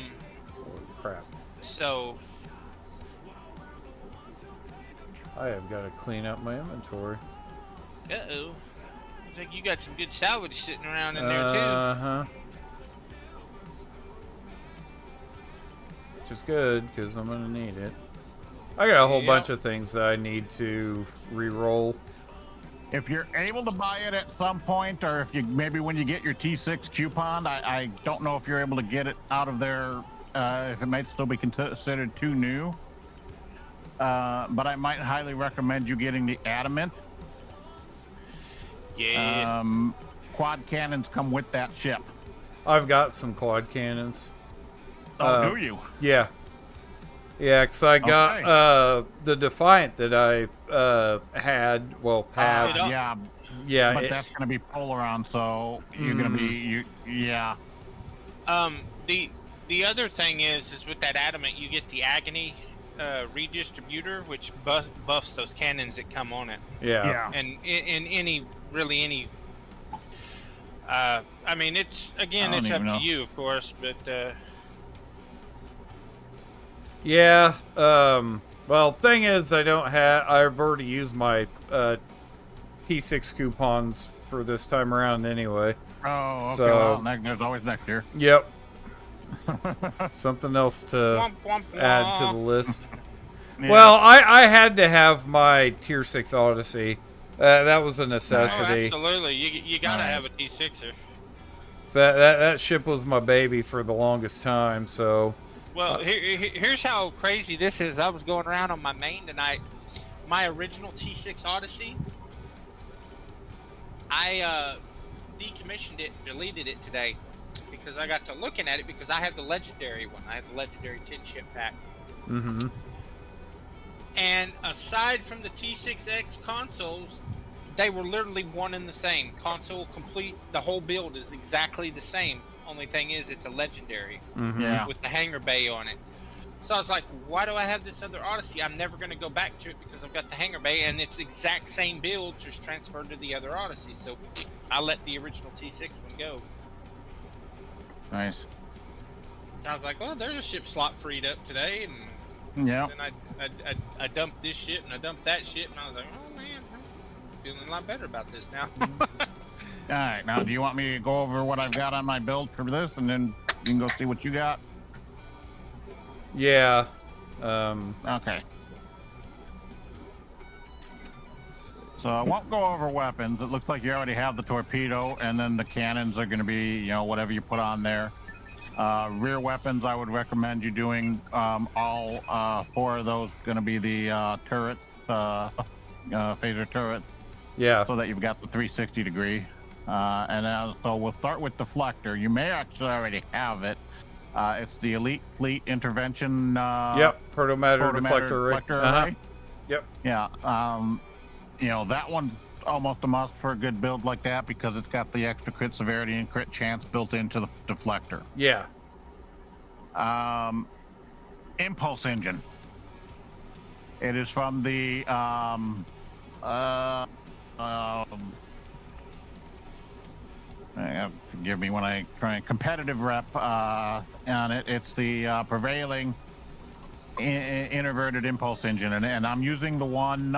crap. So. I have got to clean up my inventory. Uh-oh. Looks like you got some good salvage sitting around in there, too. Uh-huh. Which is good, because I'm going to need it. I got a whole bunch of things that I need to re-roll. If you're able to buy it at some point, or if you maybe when you get your T6 coupon, I don't know if you're able to get it out of there, if it might still be considered too new. But I might highly recommend you getting the Adamant. Yeah. Quad cannons come with that ship. I've got some quad cannons. Oh, do you? Yeah. Yeah, because I got the Defiant that I had. Well, have. Yeah. Yeah. But that's going to be Polaron, so you're going to be. Yeah. The other thing is with that Adamant, you get the Agony redistributor, which buffs those cannons that come on it. Yeah. And in any. I mean, it's up to you, of course, but. Yeah. Well, thing is, I've already used my T6 coupons for this time around anyway. Oh, okay. So, well, there's always next year. Yep. Something else to add to the list. Yeah. Well, I had to have my Tier 6 Odyssey That was a Oh, necessity. absolutely. You gotta Nice. have a T6er. So that ship was my baby for the longest time. So Well, here's how crazy this is. I was going around on my main tonight. My original T6 Odyssey, I decommissioned it, deleted it today, because I got to looking at it because I have the legendary one. I have the legendary 10 ship pack. mm-hmm. And aside from the T6X consoles, they were literally one and the same. Console complete, the whole build is exactly the same. Only thing is, it's a legendary Mm-hmm. Yeah. with the hangar bay on it. So I was like, why do I have this other Odyssey? I'm never going to go back to it because I've got the hangar bay and it's exact same build, just transferred to the other Odyssey. So I let the original T6 one go. Nice. I was like, well, there's a ship slot freed up today, and Yeah. then I dumped this ship and I dumped that ship, and I was like, oh man, I'm feeling a lot better about this now. All right. Now, do you want me to go over what I've got on my build for this, and then you can go see what you got? Yeah. Okay. So I won't go over weapons. It looks like you already have the torpedo, and then the cannons are going to be, you know, whatever you put on there. Rear weapons, I would recommend you doing all 4 of those. Going to be the turrets, phaser turrets, Yeah. so that you've got the 360 degree. And so we'll start with deflector. You may actually already have it. It's the Elite Fleet Intervention. Yep. Protomatter deflector array. deflector Uh-huh. array. Yep. Yeah. You know, that one's almost a must for a good build like that because it's got the extra crit severity and crit chance built into the deflector. Yeah. Impulse engine. It is from the forgive me when I try competitive rep on it. It's the prevailing inverted impulse engine, and I'm using the one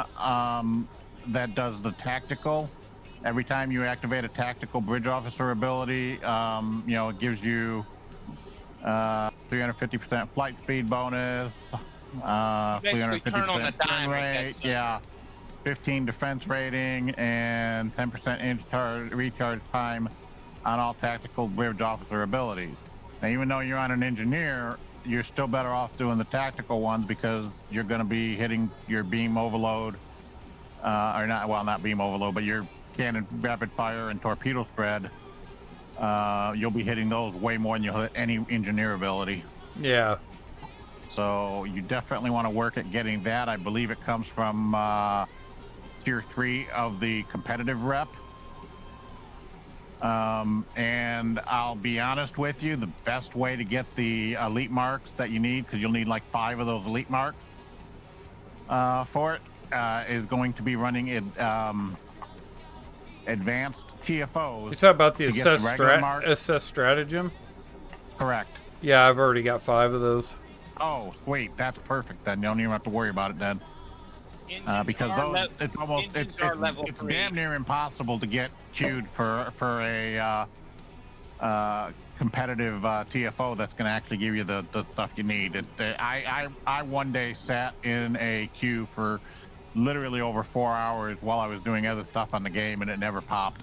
that does the tactical. Every time you activate a tactical bridge officer ability, you know, it gives you 350% flight speed bonus, Basically turn on the 350% dime with that rate, stuff. yeah, 15 defense rating, and 10% recharge time on all tactical bridge officer abilities. Now, even though you're on an engineer, you're still better off doing the tactical ones because you're going to be hitting your beam overload, or not beam overload, but your cannon rapid fire and torpedo spread. You'll be hitting those way more than you'll hit any engineer ability. Yeah. So you definitely want to work at getting that. I believe it comes from tier 3 of the competitive rep. And I'll be honest with you, the best way to get the elite marks that you need, because you'll need like 5 of those elite marks for it, is going to be running advanced TFOs. You talking about the to get the regular marks. assess stratagem? Correct. Yeah, I've already got 5 of those. Oh, sweet. That's perfect then. You don't even have to worry about it then. Because those, it's almost it's damn near impossible to get queued for a competitive TFO that's going to actually give you the stuff you need. I one day sat in a queue for literally over 4 hours while I was doing other stuff on the game, and it never popped.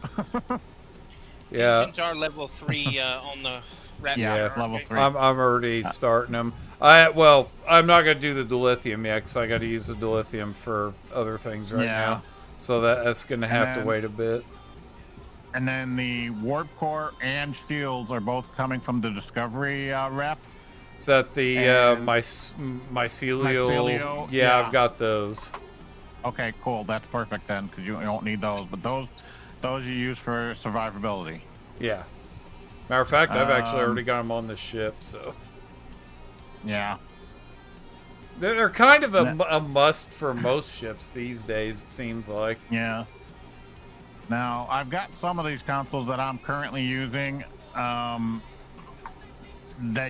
Yeah. Engines are level 3 on the rep. Yeah, mounter, level okay? 3. I'm already starting them. I'm not gonna do the dilithium yet because I got to use the dilithium for other things right now. So that's gonna have to wait a bit. And then the warp core and shields are both coming from the Discovery rep. Is that the And mycelial? mycelial, Yeah, yeah. I've got those. Okay, cool. That's perfect then, because you don't need those. But those you use for survivability. Yeah. Matter of fact, I've actually already got them on the ship, so Yeah. they're kind of a must for most ships these days. It seems like. Yeah. Now, I've got some of these consoles that I'm currently using that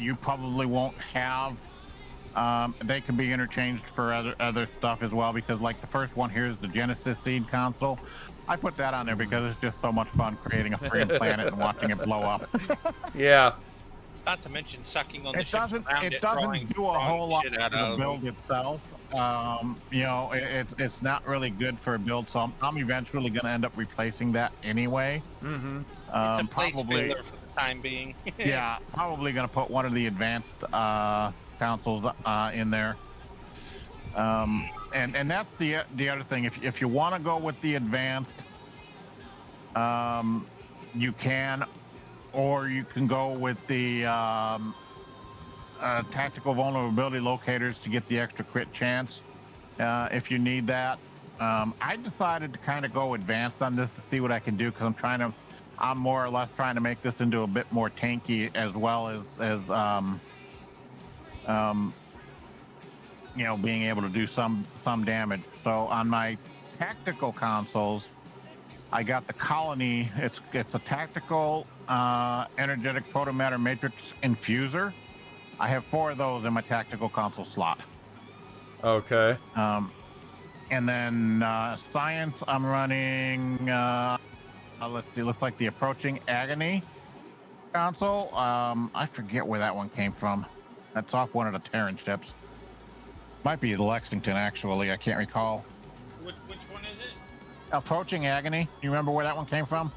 you probably won't have. They can be interchanged for other stuff as well, because like the first one here is the Genesis Seed console. I put that on there because it's just so much fun creating a free planet and watching it blow up. Yeah. Not to mention sucking on the It ships doesn't. around It doesn't do a whole lot shit for out the of build them. itself. You know, it's not really good for a build. So I'm eventually going to end up replacing that anyway. Mm-hmm. It's a place Probably. filler for the time being. Yeah, probably going to put one of the advanced consoles in there. And that's the other thing. If you want to go with the advanced, you can, or you can go with the tactical vulnerability locators to get the extra crit chance if you need that. I decided to kind of go advanced on this to see what I can do, because I'm more or less trying to make this into a bit more tanky, as well as you know, being able to do some damage. So on my tactical consoles, I got the Colony. It's a tactical energetic photomatter matrix infuser. I have 4 of those in my tactical console slot. Okay. And then science, I'm running. Let's see. Looks like the Approaching Agony console. I forget where that one came from. That's off one of the Terran ships. Might be the Lexington, actually. I can't recall. Which one is it? Approaching Agony. You remember where that one came from?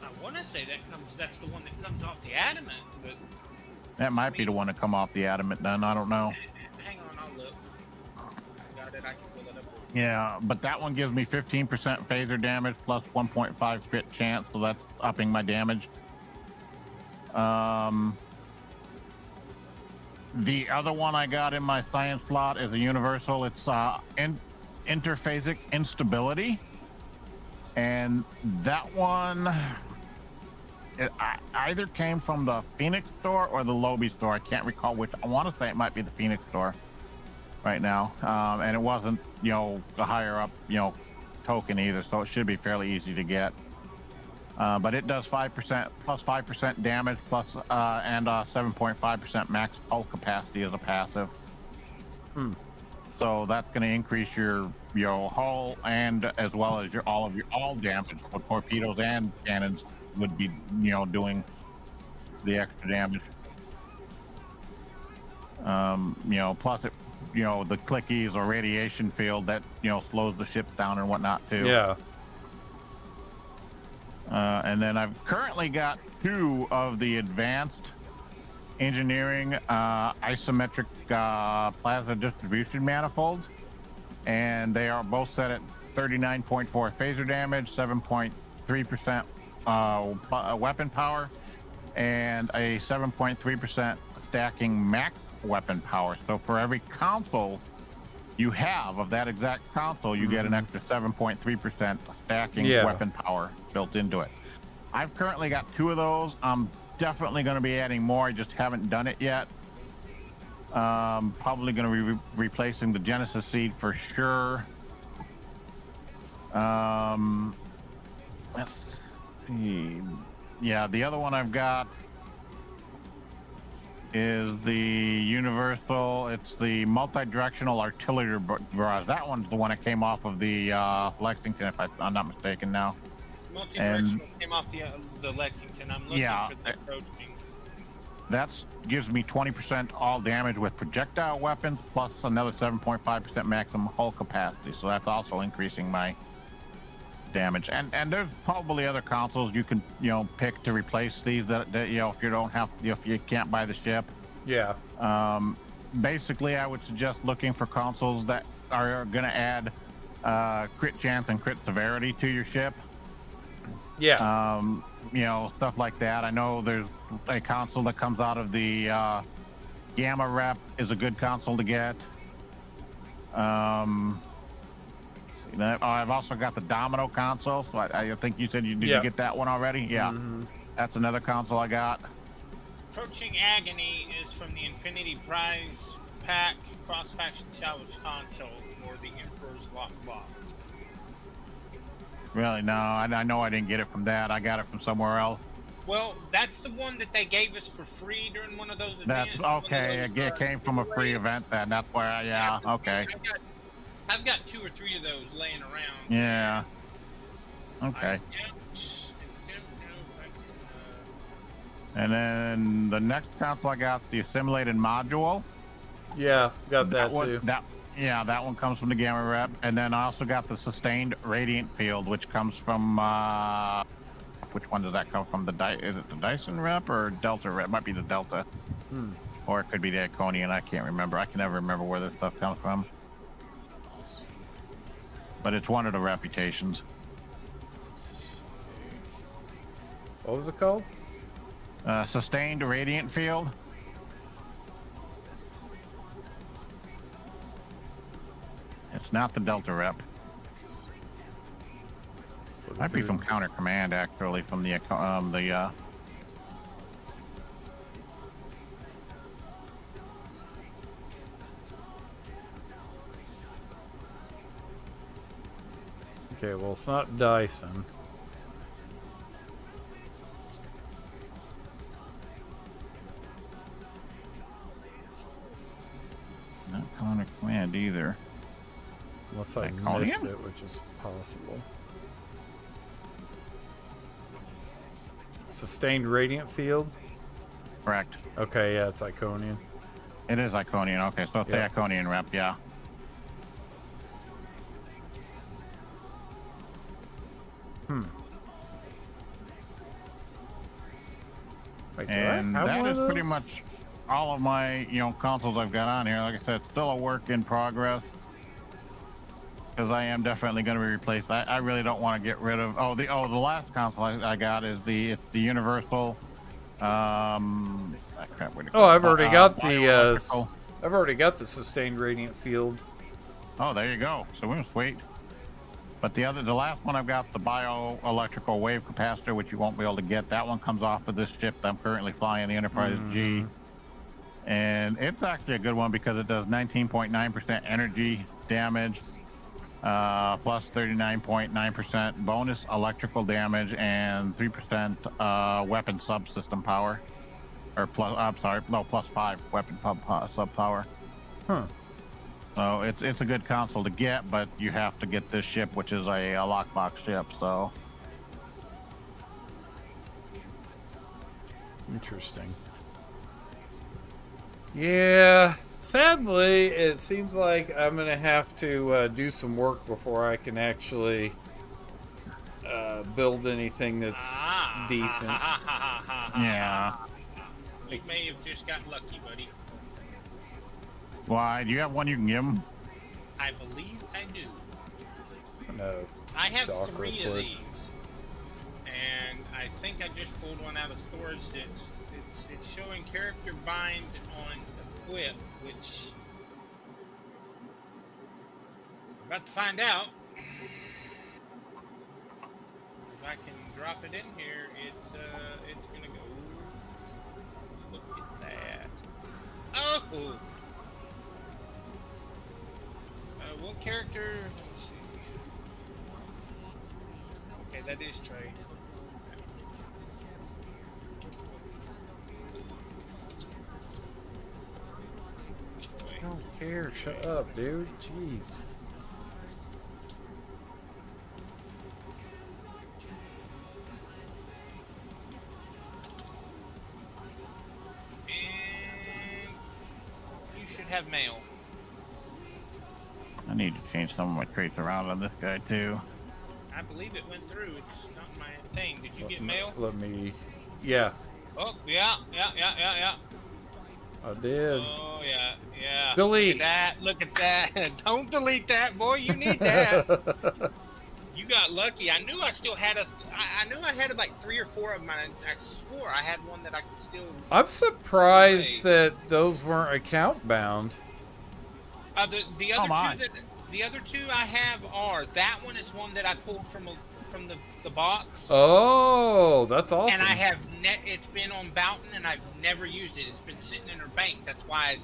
I want to say that's the one that comes off the Adamant, but That might be the one to come off the Adamant then. I don't know. hang on, I'll look. I got it. I can pull it up. Yeah, but that one gives me 15% phaser damage plus 1.5 crit chance, so that's upping my damage. The other one I got in my science slot is a universal. It's interphasic instability, and that one either came from the Phoenix store or the Lobby store. I can't recall which. I want to say it might be the Phoenix store right now, and it wasn't, you know, a higher up, you know, token either, so it should be fairly easy to get. But it does 5% plus 5% damage plus and 7.5% max hull capacity as a passive. So that's going to increase your hull, and as well as all damage. So torpedoes and cannons would be, you know, doing the extra damage. You know, plus it, you know, the clickies or radiation field that, you know, slows the ships down and whatnot too. Yeah. And then I've currently got 2 of the advanced engineering isometric plasma distribution manifolds, and they are both set at 39.4 phaser damage, 7.3% weapon power, and a 7.3% stacking max weapon power. So for every console you have of that exact console, you get an extra 7.3% stacking weapon power built into it. I've currently got 2 of those. I'm definitely going to be adding more. I just haven't done it yet. Probably going to be replacing the Genesis seed for sure. Let's see. Yeah, the other one I've got is the universal. It's the multi-directional artillery barrage. That one's the one that came off of the Lexington, if I'm not mistaken now. Multi-directional came off the Lexington. I'm looking for the approaching. That gives me 20% all damage with projectile weapons, plus another 7.5% maximum hull capacity. So that's also increasing my damage. And there's probably other consoles you can, you know, pick to replace these that you know, if you can't buy the ship. Yeah. Basically, I would suggest looking for consoles that are going to add crit chance and crit severity to your ship. Yeah. You know, stuff like that. I know there's a console that comes out of the Gamma Rep is a good console to get. I've also got the Domino console, so I think you said you get that one already? Yeah. That's another console I got. Approaching Agony is from the Infinity Prize Pack Cross-Faction Salvage Console or the Emperor's Lockbox. Really? No, I know I didn't get it from that. I got it from somewhere else. Well, that's the one that they gave us for free during one of those events. That's okay. It came from a free event then. That's where okay. I've got 2 or 3 of those laying around. Yeah. Okay. I don't And then the next console I got is the assimilated module. Yeah, got that one, too. That one comes from the Gamma Rep. And then I also got the sustained radiant field, which comes from which one does that come from? Is it the Dyson Rep or Delta Rep? Might be the Delta. Or it could be the Iconian. I can't remember. I can never remember where this stuff comes from. But it's one of the reputations. What was it called? Sustained radiant field. It's not the Delta Rep. Might be from Counter Command, actually, from the Okay, well, it's not Dyson. Not Counter Command either. Unless I Iconian? missed it, which is possible. Sustained radiant field? Correct. Okay, yeah, it's Iconian. It is Iconian. Okay, so it's Yeah. the Iconian Rep, yeah. Wait, do I And have that one is of pretty those? much all of my, consoles I've got on here. Like I said, it's still a work in progress. Because I am definitely going to be replaced. I really don't want to get rid of. The last console I got is the Universal. Crap, what do you call I've already got the bioelectrical. I've already got the sustained radiant field. Oh, there you go. So we must wait. But the last one I've got is the bioelectrical wave capacitor, which you won't be able to get. That one comes off of this ship that I'm currently flying, the Enterprise G. And it's actually a good one because it does 19.9% energy damage, plus 39.9% bonus electrical damage, and 3% weapon subsystem power. Or plus 5 weapon sub power. Huh. So it's a good console to get, but you have to get this ship, which is a lockbox ship. So Interesting. Yeah, sadly, it seems like I'm gonna have to do some work before I can actually build anything that's decent. yeah. You may have just got lucky, buddy. Why? Do you have one you can give them? I believe I do. No. I have Dock 3 real of quick. these, and I think I just pulled one out of storage. It's showing character bind on equip, which I'm about to find out. If I can drop it in here, it's gonna go. Look at that! Oh. What character? Let's see. Okay, that is Trey. I don't care. Shut up, dude. Jeez. And you should have mail. I need to change some of my traits around on this guy too. I believe it went through. It's not my thing. Did you get mail? Let me. Yeah, Oh, yeah. I did. Oh, yeah. Delete. Look at that. Don't delete that, boy. You need that. You got lucky. I knew I still had I knew I had like 3 or 4 of mine. I swore I had one that I could still. I'm surprised that those weren't account bound. The other two I have are. That one is one that I pulled from the box. Oh, that's awesome. And I have it's been on Boughton and I've never used it. It's been sitting in her bank. That's why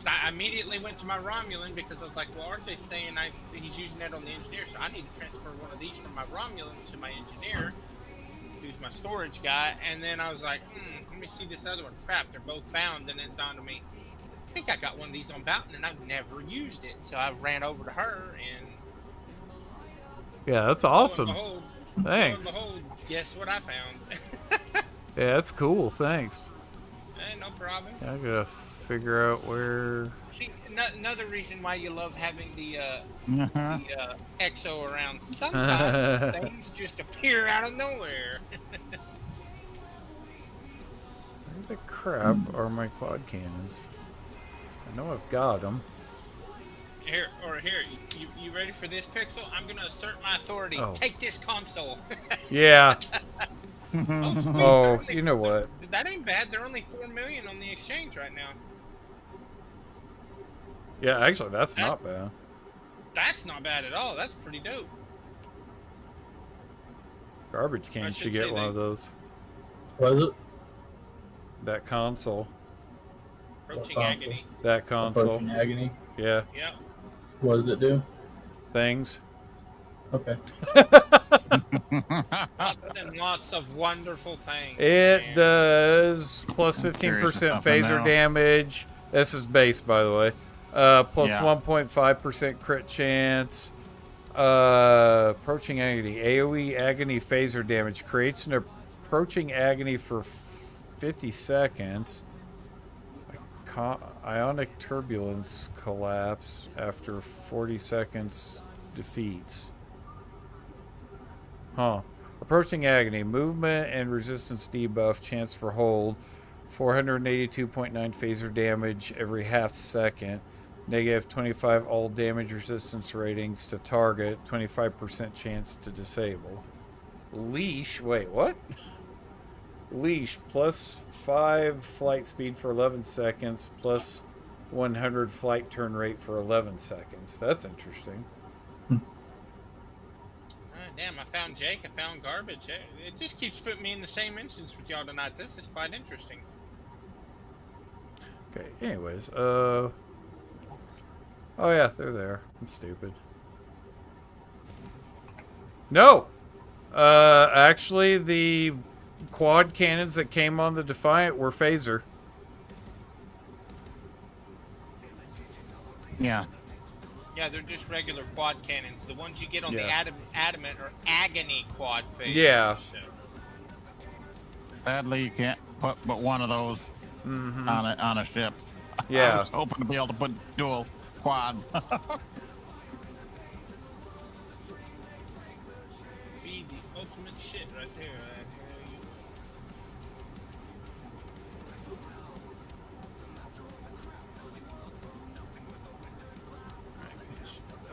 I immediately went to my Romulan because I was like, well, RJ's saying he's using that on the engineer, so I need to transfer one of these from my Romulan to my engineer, who's my storage guy. And then I was like, let me see this other one. Crap, they're both bound. And then it dawned on me, I think I got one of these on Boughton and I've never used it. So I ran over to her and Yeah, that's awesome. lo and behold, Thanks. Lo and behold, guess what I found? Yeah, that's cool. Thanks. No problem. I gotta figure out where. See, another reason why you love having the Uh-huh. EXO around. Sometimes things just appear out of nowhere. Where the crap are my quad cannons? I know I've got them. Here, you ready for this, Pixel? I'm gonna assert my authority. Oh. Take this console. Yeah. Oh, sweet. Oh, you know what? That ain't bad. They're only 4 million on the exchange right now. Yeah, actually, that's not bad. That's not bad at all. That's pretty dope. Garbage Can should get one of those. Was it? That console. Approaching console? agony. That console. Approaching agony. Yeah. Yep. What does it do? Things. Okay. Lots and lots of wonderful things. It man. does plus 15% Curious about phaser now. damage. This is base, by the way. Plus Yeah. 1.5% crit chance. Approaching agony. AoE agony phaser damage creates an approaching agony for 50 seconds. Ionic turbulence collapse after 40 seconds defeats. Huh. Approaching agony. Movement and resistance debuff. Chance for hold. 482.9 phaser damage every half second. Negative 25 all damage resistance ratings to target. 25% chance to disable. Leash. Wait, what? Leash. Plus 5 flight speed for 11 seconds. Plus 100 flight turn rate for 11 seconds. That's interesting. Damn, I found Jake. I found garbage. It just keeps putting me in the same instance with y'all tonight. This is quite interesting. Okay, anyways, oh yeah, they're there. I'm stupid. No! Actually, the quad cannons that came on the Defiant were phaser. Yeah. Yeah, they're just regular quad cannons. The ones you get on Yeah. the adamant or agony quad phase. Yeah. So. Sadly, you can't put but one of those Mm-hmm. on a ship. I Yeah. was hoping to be able to put dual quad. Be the ultimate shit right there, I tell you.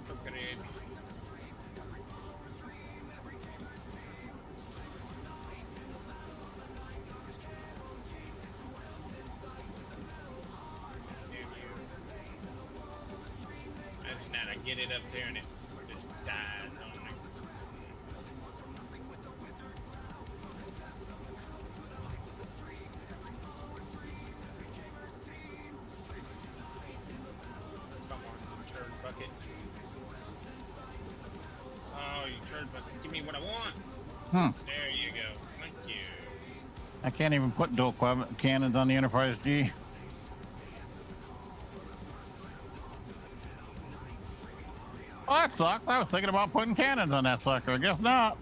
Upgrade. Imagine that, I get it up there and it just dies on me. Come on, you turd bucket. Oh, you turd bucket. Give me what I want. There you go. Thank you. I can't even put dual quad cannons on the Enterprise G. Well, that sucks. I was thinking about putting cannons on that sucker. I guess not.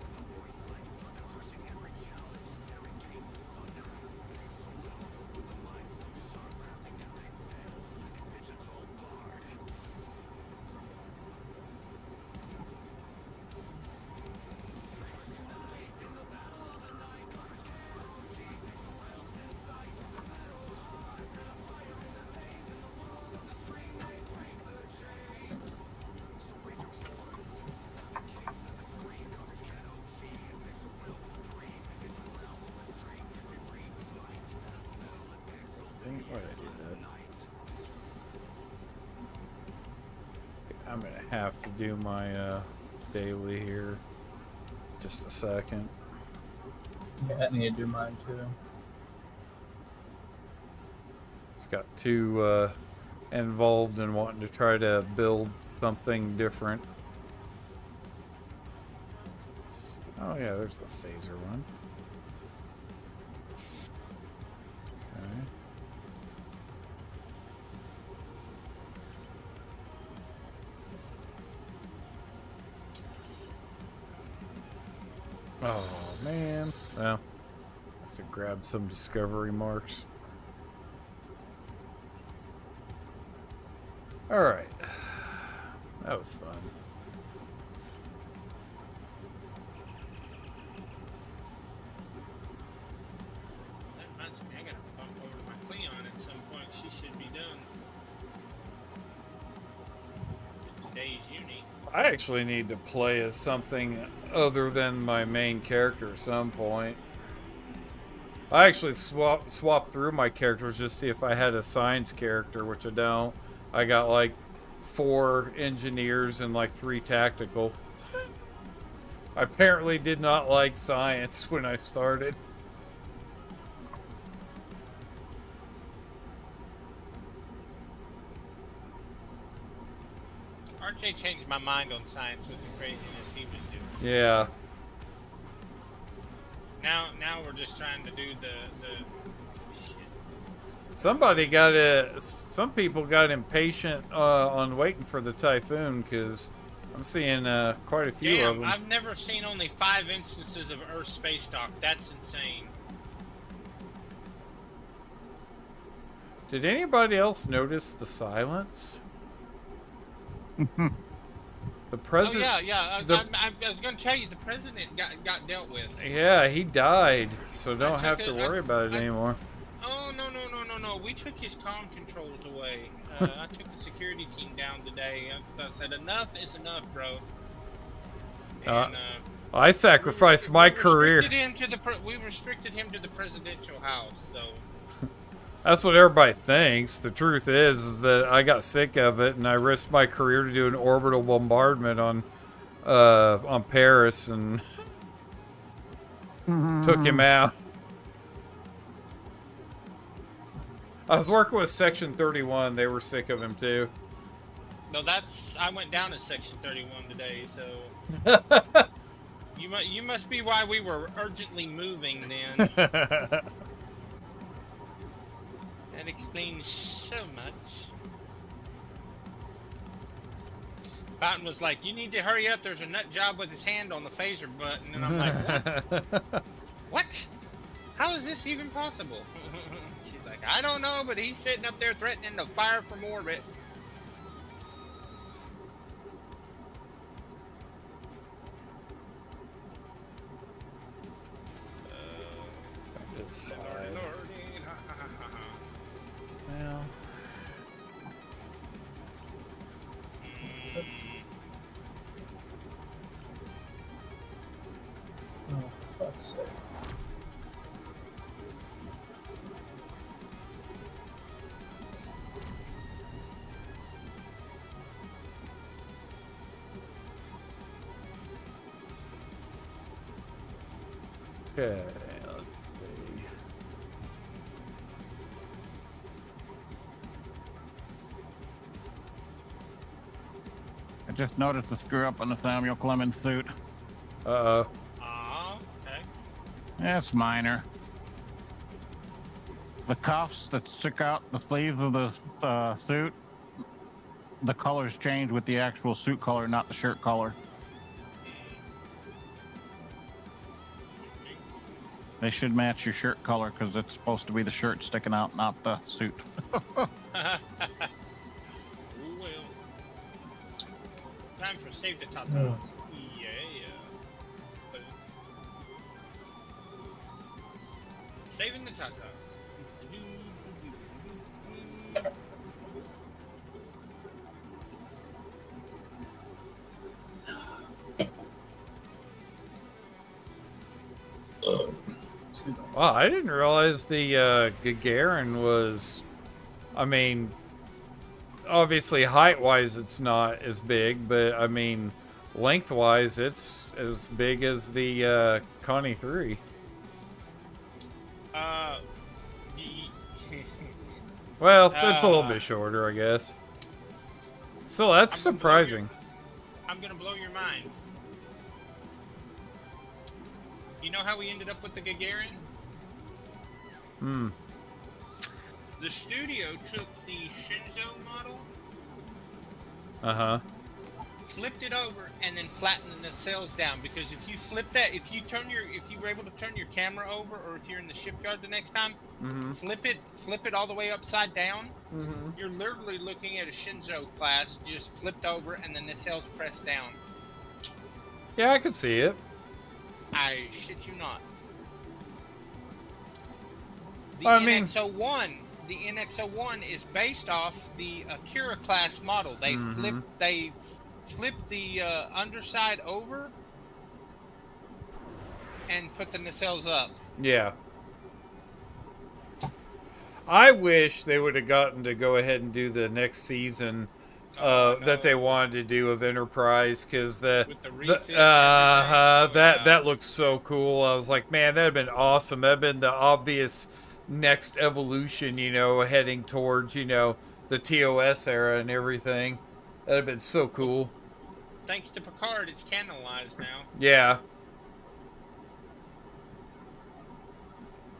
Why did I do that? Okay, I'm gonna have to do my daily here. Just a second. Yeah, I need to do mine too. It's got too involved in wanting to try to build something different. Oh yeah, there's the phaser one. Okay. Oh man. Well, I To grab some discovery marks. Alright. That was fun. That reminds me, I gotta bump over to my Cleon at some point. She should be done. Today's uni. I actually need to play as something other than my main character at some point. I actually swap through my characters just to see if I had a science character, which I don't. I got like 4 engineers and like 3 tactical. I apparently did not like science when I started. RJ changed my mind on science with the craziness he was doing. Yeah. Now we're just trying to do the shit. Some people got impatient on waiting for the typhoon, because I'm seeing quite a few of them. I've never seen only 5 instances of Earth space dock. That's insane. Did anybody else notice the silence? The president. Oh yeah. I was gonna tell you, the president got dealt with. Yeah, he died, so don't have to worry about it I- anymore. Oh no. We took his comm controls away. I took the security team down today. I said enough is enough, bro. And, I sacrificed my career. We restricted him to the presidential house. So That's what everybody thinks. The truth is that I got sick of it, and I risked my career to do an orbital bombardment on Paris, and took him out. I was working with Section 31. They were sick of him too. no, I went down to Section 31 today. So you must be why we were urgently moving then. That explains so much. Fountain was like, "You need to hurry up. There's a nut job with his hand on the phaser button," and I'm like, "What? What? How is this even possible?" She's like, "I don't know, but he's sitting up there threatening to fire from orbit." Side. Lordy, ha, ha, ha, ha, ha. Well, Oh, fuck's sake. okay, let's see. I just noticed a screw up on the Samuel Clemens suit. Uh-oh. Okay. It's minor. The cuffs that stick out the sleeves of the suit, the colors change with the actual suit color, not the shirt color. They should match your shirt color because it's supposed to be the shirt sticking out, not the suit. Well. Time for save the top. Oh. Yeah. Saving the top. Wow, I didn't realize the Gagarin was, I mean, obviously height-wise it's not as big, but I mean, lengthwise it's as big as the Connie 3. Well, it's a little bit shorter, I guess. So that's surprising. I'm gonna blow your mind. You know how we ended up with the Gagarin? The studio took the Shinzo model Uh-huh. flipped it over and then flattened the nacelles down, because if you flip that, if you were able to turn your camera over, or if you're in the shipyard the next time, flip it all the way upside down, you're literally looking at a Shinzo class just flipped over and the nacelles pressed down. Yeah, I could see it. I shit you not. The I mean, the NX-01 is based off the Akira class model. They flipped the underside over and put the nacelles up. yeah. I wish they would have gotten to go ahead and do the next season that they wanted to do of Enterprise, because that looks so cool. I was like, man, that'd have been awesome. That'd been the obvious next evolution, heading towards, the TOS era and everything. That'd have been so cool. Thanks to Picard, it's canonized now. Yeah.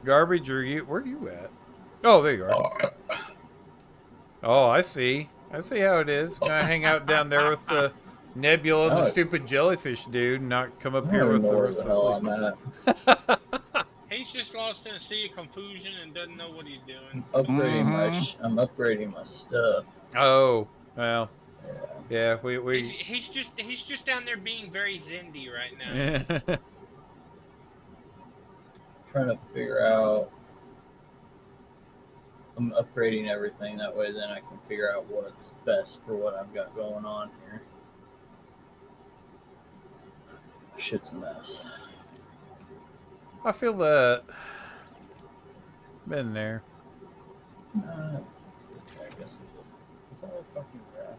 Garbage, where are you at? Oh, there you are. Oh, I see. I see how it is. Gonna hang out down there with the Nebula and the stupid jellyfish dude, and not come up here with the rest of the I'm at. He's just lost in a sea of confusion and doesn't know what he's doing. I'm upgrading my stuff. Oh, well. Yeah, He's just down there being very Zindy right now. Trying to figure out. I'm upgrading everything, that way then I can figure out what's best for what I've got going on here. Shit's a mess. I feel that. Been there. I guess it's all fucking crap.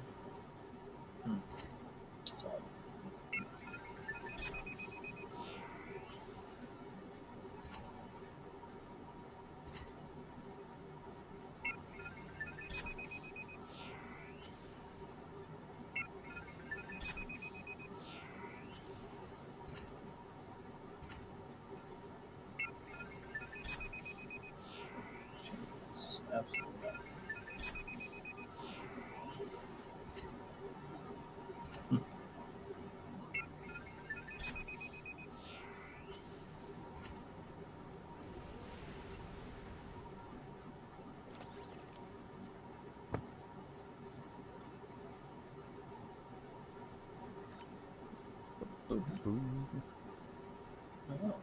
It's all. Absolutely nothing. Oh.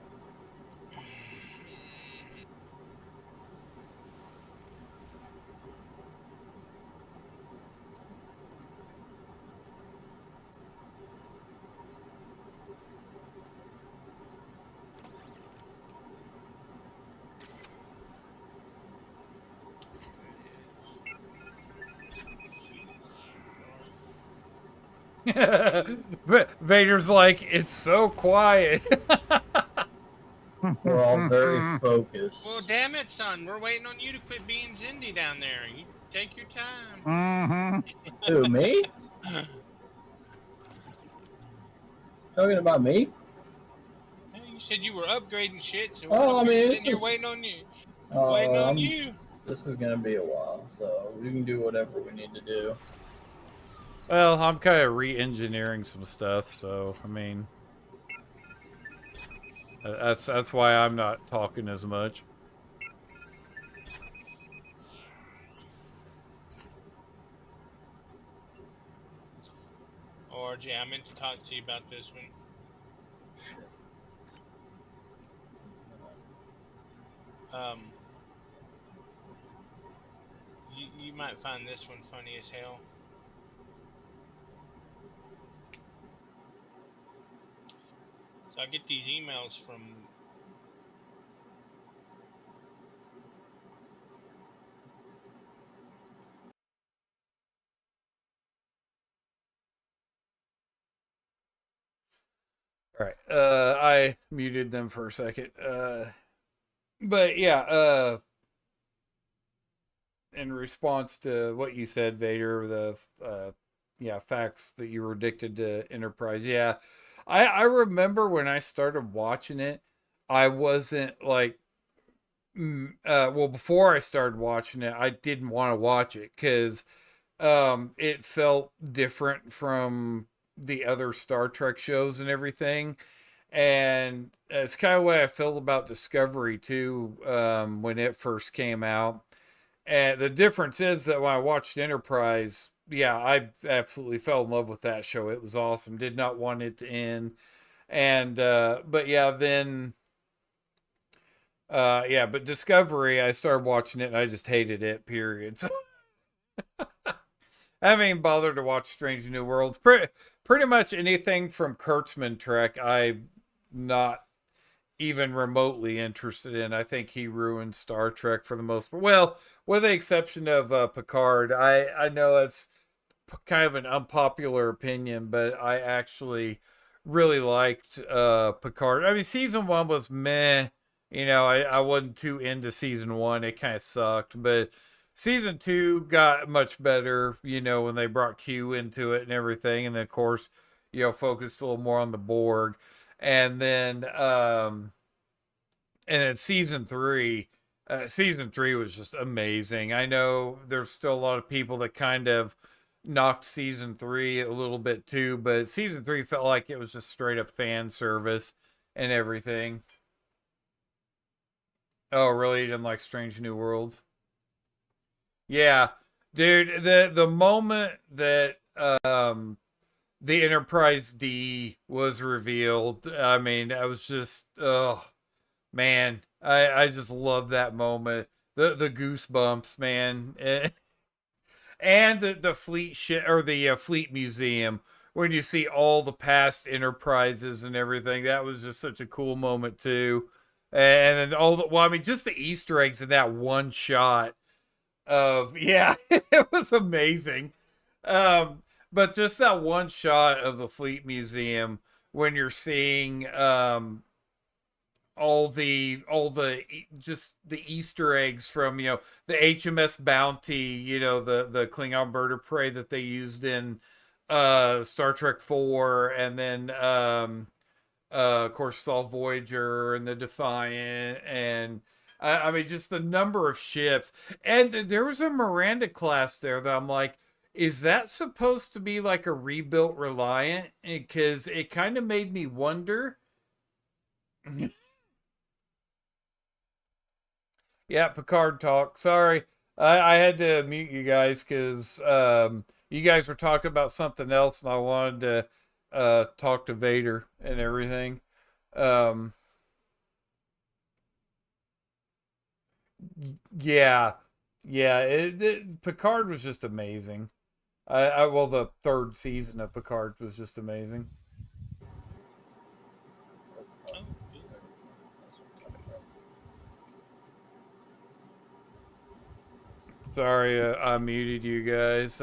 Vader's like, it's so quiet. We're all very focused. Well, damn it, son. We're waiting on you to quit being Zindy down there. You take your time. Who, me? Talking about me? Hey, you said you were upgrading shit, so we're waiting on you. Waiting on you. This is gonna be a while, so we can do whatever we need to do. Well, I'm kind of re-engineering some stuff, so, I mean, that's why I'm not talking as much. Oh, RJ, I meant to talk to you about this one. Shit. You might find this one funny as hell. So I get these emails from All right, I muted them for a second. But yeah, in response to what you said, Vader, the facts that you were addicted to Enterprise. Yeah, I remember when I started watching it, I wasn't like, before I started watching it, I didn't want to watch it because it felt different from the other Star Trek shows and everything. And it's kind of the way I felt about Discovery too, when it first came out. And the difference is that when I watched Enterprise, yeah, I absolutely fell in love with that show. It was awesome. Did not want it to end. And but yeah, then yeah, but Discovery, I started watching it and I just hated it. Period. So I haven't even bothered to watch Strange New Worlds. Pretty much anything from Kurtzman Trek, I'm not even remotely interested in. I think he ruined Star Trek for the most part. Well, with the exception of Picard. I know it's kind of an unpopular opinion, but I actually really liked Picard. I mean, season 1 was meh. You know, I wasn't too into season 1. It kind of sucked, but season 2 got much better, you know, when they brought Q into it and everything. And then, of course, you know, focused a little more on the Borg. And then season 3 was just amazing. I know there's still a lot of people that kind of knocked season 3 a little bit too, but season 3 felt like it was just straight up fan service and everything. Oh, really? You didn't like Strange New Worlds? Yeah, dude, the moment that the Enterprise D was revealed, I mean, I was just, oh man, I just love that moment. The goosebumps, man. And the fleet shit, or the fleet museum, when you see all the past Enterprises and everything. That was just such a cool moment too. And then well, I mean, just the Easter eggs in that one shot of, yeah, it was amazing. But just that one shot of the fleet museum when you're seeing all the just the Easter eggs from, you know, the HMS Bounty, you know, the Klingon bird of prey that they used in Star Trek 4, and then of course saw Voyager and the Defiant, and I mean, just the number of ships. And there was a Miranda class there that I'm like, is that supposed to be like a rebuilt Reliant? Because it kind of made me wonder. Yeah, Picard talk. Sorry, I had to mute you guys because you guys were talking about something else, and I wanted to talk to Vader and everything. Yeah, yeah. Picard was just amazing. Well, the third season of Picard was just amazing. Sorry, I muted you guys.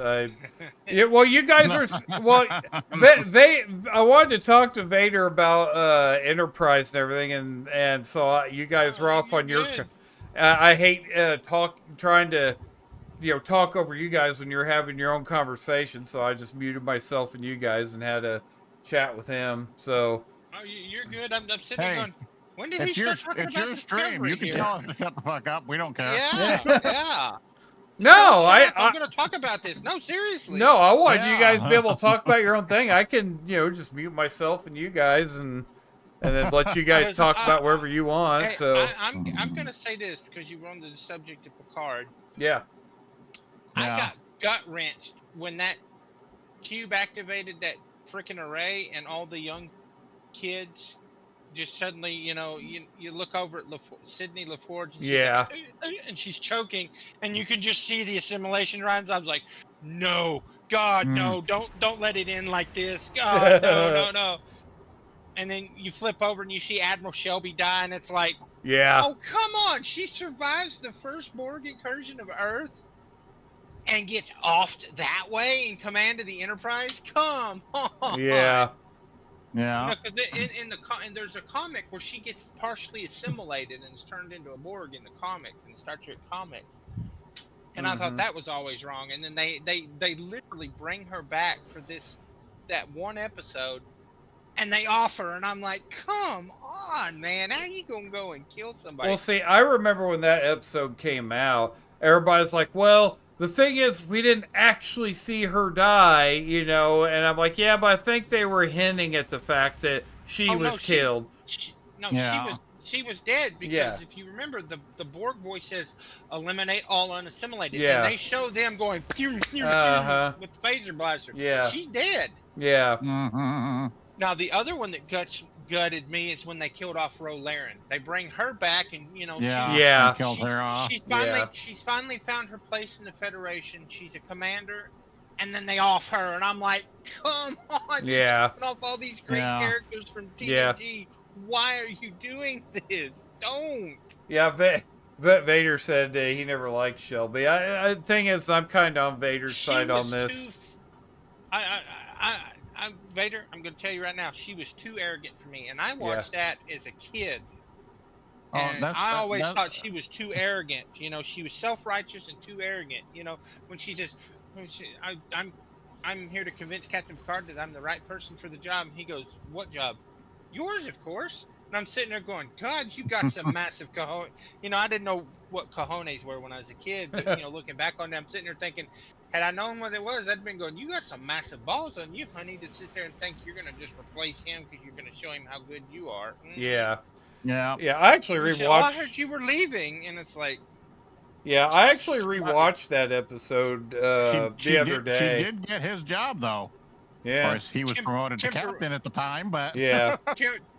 Yeah, well, you guys were, well, I wanted to talk to Vader about Enterprise and everything, and so you guys were off on your. I hate trying to, you know, talk over you guys when you're having your own conversation, so I just muted myself and you guys and had a chat with him. So. Oh, you're good. I'm sitting here going, when did he It's start talking your about stream. Discovery You can here? tell us to shut the fuck up. We don't care. Yeah, yeah. No, I'm going to talk about this. No, seriously. No, I wanted you Yeah. guys to be able to talk about your own thing. I can, you know, just mute myself and you guys, and then let you guys talk about wherever you want. Hey, So I'm going to say this because you were on the subject of Picard. yeah, I Yeah. got gut wrenched when that cube activated that freaking array, and all the young kids just suddenly, you know, you look over at Sydney LaForge, and she's Yeah. like, and she's choking, and you can just see the assimilation runs. I was like, no, God, no, don't let it end like this. God, no. And then you flip over and you see Admiral Shelby die, and it's like, yeah, oh, come on, she survives the first Borg incursion of Earth and gets offed that way in command of the Enterprise? Come on. yeah, Yeah. Because in there's a comic where she gets partially assimilated and is turned into a Borg in the comics, in the Star Trek comics. And I thought that was always wrong. And then they literally bring her back for that one episode, and they offer, and I'm like, come on, man, how you gonna go and kill somebody? Well, see, I remember when that episode came out, everybody's like, well, the thing is, we didn't actually see her die, you know, and I'm like, yeah, but I think they were hinting at the fact that she Oh, no, was killed. No, Yeah. she was dead because Yeah. if you remember, the Borg voice says eliminate all unassimilated, Yeah. and they show them going pew, pew, Uh-huh. pew, with the phaser blaster. Yeah. She's dead. Yeah. Mhm. Now the other one that gutted me is when they killed off Ro Laren. They bring her back, and you know Yeah. Yeah. and killed her off. she's finally found her place in the Federation. She's a commander, and then they off her, and I'm like, come on, you're Yeah. taking off all these great Yeah. characters from Yeah. TNG. Why are you doing this? Don't. Yeah, Vader said he never liked Shelby. Thing is, I'm kind of on Vader's side on this. Vader, I'm going to tell you right now, she was too arrogant for me, and I watched that as a kid. Oh, And I always that's- thought she was too arrogant. You know, she was self-righteous and too arrogant. You know, when she says, I'm here to convince Captain Picard that I'm the right person for the job. And he goes, what job? Yours, of course. And I'm sitting there going, God, you got some massive cojones. You know, I didn't know what cojones were when I was a kid, but you know, looking back on them, I'm sitting there thinking, had I known what it was, I'd been going, you got some massive balls on you, honey, to sit there and think you're going to just replace him because you're going to show him how good you are. Yeah. Yeah. Yeah, I actually He said, oh, I rewatched. heard you were leaving. And it's like, Yeah, I actually rewatched that episode the other day. She did get his job, though. Of Yeah. course, he was promoted to captain at the time, but Yeah.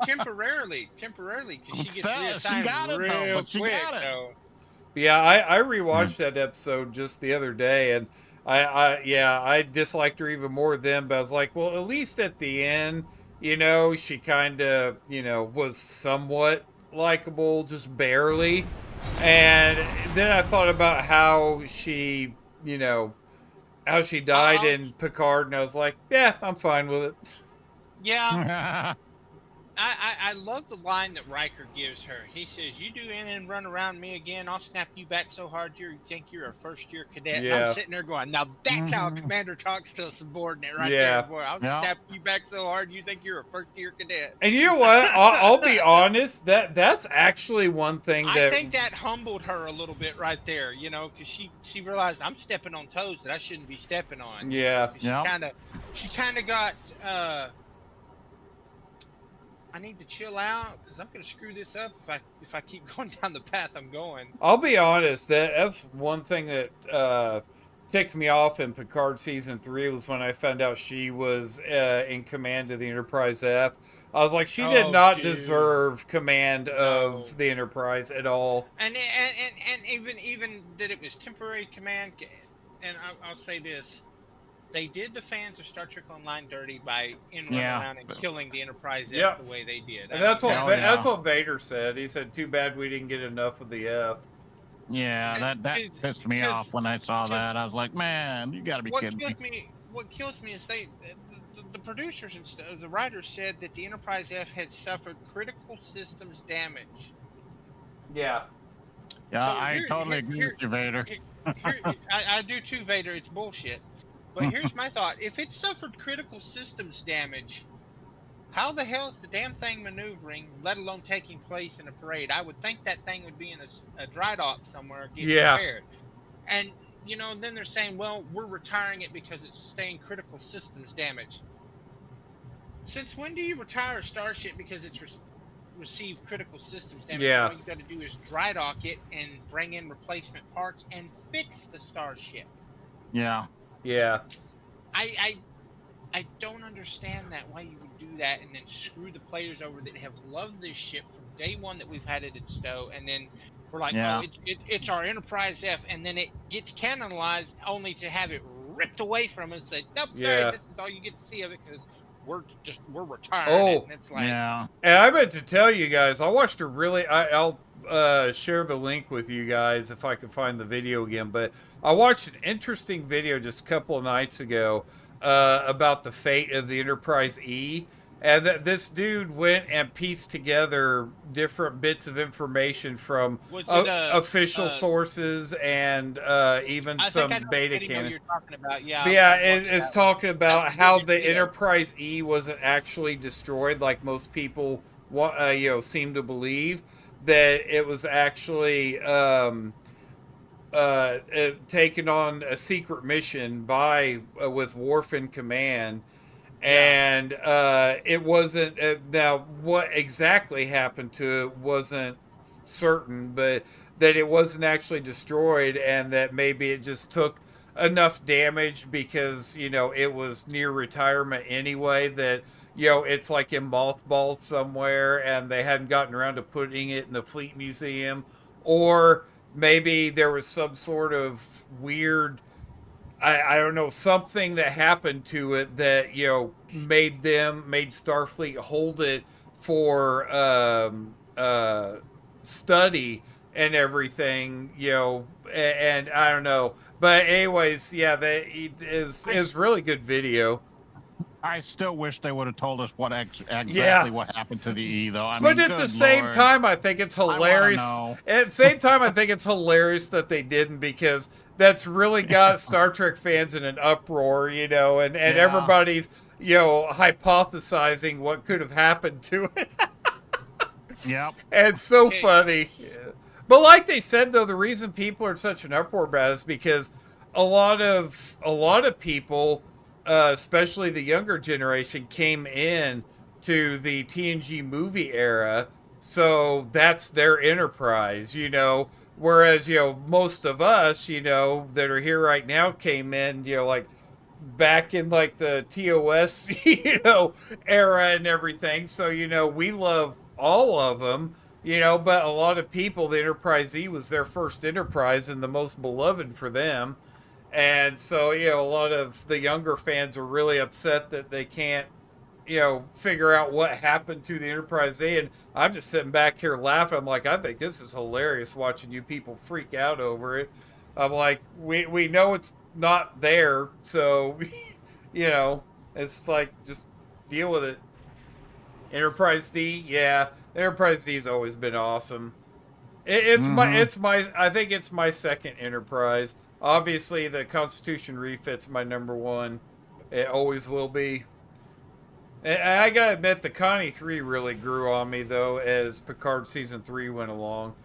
temporarily, because she gets Still, she reassigned got it, though, real but she quick, got it. though. Yeah, I rewatched that episode just the other day, and I disliked her even more then, but I was like, well, at least at the end, you know, she kind of, you know, was somewhat likable, just barely. And then I thought about how she, you know, how she died in Picard, and I was like, yeah, I'm fine with it. Yeah, I love the line that Riker gives her. He says, you do in and run around me again, I'll snap you back so hard you think you're a first-year cadet. And Yeah. I'm sitting there going, now that's how a commander talks to a subordinate right Yeah. there. Boy, I'll Yeah. snap you back so hard you think you're a first-year cadet. And you know what? I'll be honest. That's actually one thing I that think that humbled her a little bit right there, you know, because she realized I'm stepping on toes that I shouldn't be stepping on. yeah, She kind of got. I need to chill out because I'm gonna screw this up if I keep going down the path I'm going. I'll be honest. That's one thing that ticked me off in Picard season 3 was when I found out she was in command of the Enterprise F. I was like, she did Oh, not dude. deserve command No. of the Enterprise at all. And even that it was temporary command. And I'll say this. They did the fans of Star Trek Online dirty by running around and killing the Enterprise F Yep. the way they did. And that's what Hell yeah. that's what Vader said. He said, "Too bad we didn't get enough of the F." yeah, that pissed me off when I saw that. I was like, man, you gotta be kidding me. What kills me is the producers and the writers said that the Enterprise F had suffered critical systems damage. Yeah. Yeah, So I totally agree here- with you, Vader. I do too, Vader. It's bullshit. But here's my thought: if it suffered critical systems damage, how the hell is the damn thing maneuvering, let alone taking place in a parade? I would think that thing would be in a dry dock somewhere getting repaired. And you know, then they're saying, well, we're retiring it because it's sustained critical systems damage. Since when do you retire a starship because it's received critical systems damage? Yeah. All you got to do is dry dock it and bring in replacement parts and fix the starship. Yeah. Yeah. I don't understand that, why you would do that and then screw the players over that have loved this ship from day one that we've had it in stow, and then we're like, Yeah. oh, it's our Enterprise F, and then it gets canonized only to have it ripped away from us. Say, nope, Yeah. sorry, this is all you get to see of it because we're retiring Oh. it. And it's like, Yeah. And I meant to tell you guys, I watched a really. I'll share the link with you guys if I can find the video again. But I watched an interesting video just a couple of nights ago about the fate of the Enterprise E, and that this dude went and pieced together different bits of information from was it, official sources and even I some think I know beta the video canon. you're talking about. Yeah, But yeah, I watched it's that. talking about That was a how good the video. Enterprise E wasn't actually destroyed, like most people, seem to believe. That it was actually taken on a secret mission by with Worf in command, Yeah. and it wasn't now what exactly happened to it wasn't certain, but that it wasn't actually destroyed, and that maybe it just took enough damage because it was near retirement anyway, that it's like in mothballs somewhere and they hadn't gotten around to putting it in the fleet museum, or maybe there was some sort of weird, I don't know, something that happened to it that made Starfleet hold it for study and everything, and I don't know, but anyways, yeah, that is really good video. I still wish they would have told us exactly Yeah. what happened to the E, though. I But mean, at the good same Lord. time, I think it's I want to hilarious. know. At the same time, I think it's hilarious that they didn't, because that's really got Star Trek fans in an uproar, and Yeah. everybody's, hypothesizing what could have happened to it. Yep. And it's so Okay. funny. But like they said, though, the reason people are in such an uproar about it is because a lot of people, especially the younger generation, came in to the TNG movie era, so that's their enterprise, Whereas most of us, that are here right now, came in, like back in like the TOS, era and everything. So, we love all of them, but a lot of people, the Enterprise E was their first Enterprise and the most beloved for them. And so, a lot of the younger fans are really upset that they can't, figure out what happened to the Enterprise A. And I'm just sitting back here laughing. I'm like, I think this is hilarious watching you people freak out over it. I'm like, we know it's not there, so it's like, just deal with it. Enterprise D, yeah, Enterprise D's always been awesome. I think it's my second Enterprise. Obviously, the Constitution refit's my number one. It always will be. And I gotta admit, the Connie 3 really grew on me, though, as Picard Season 3 went along.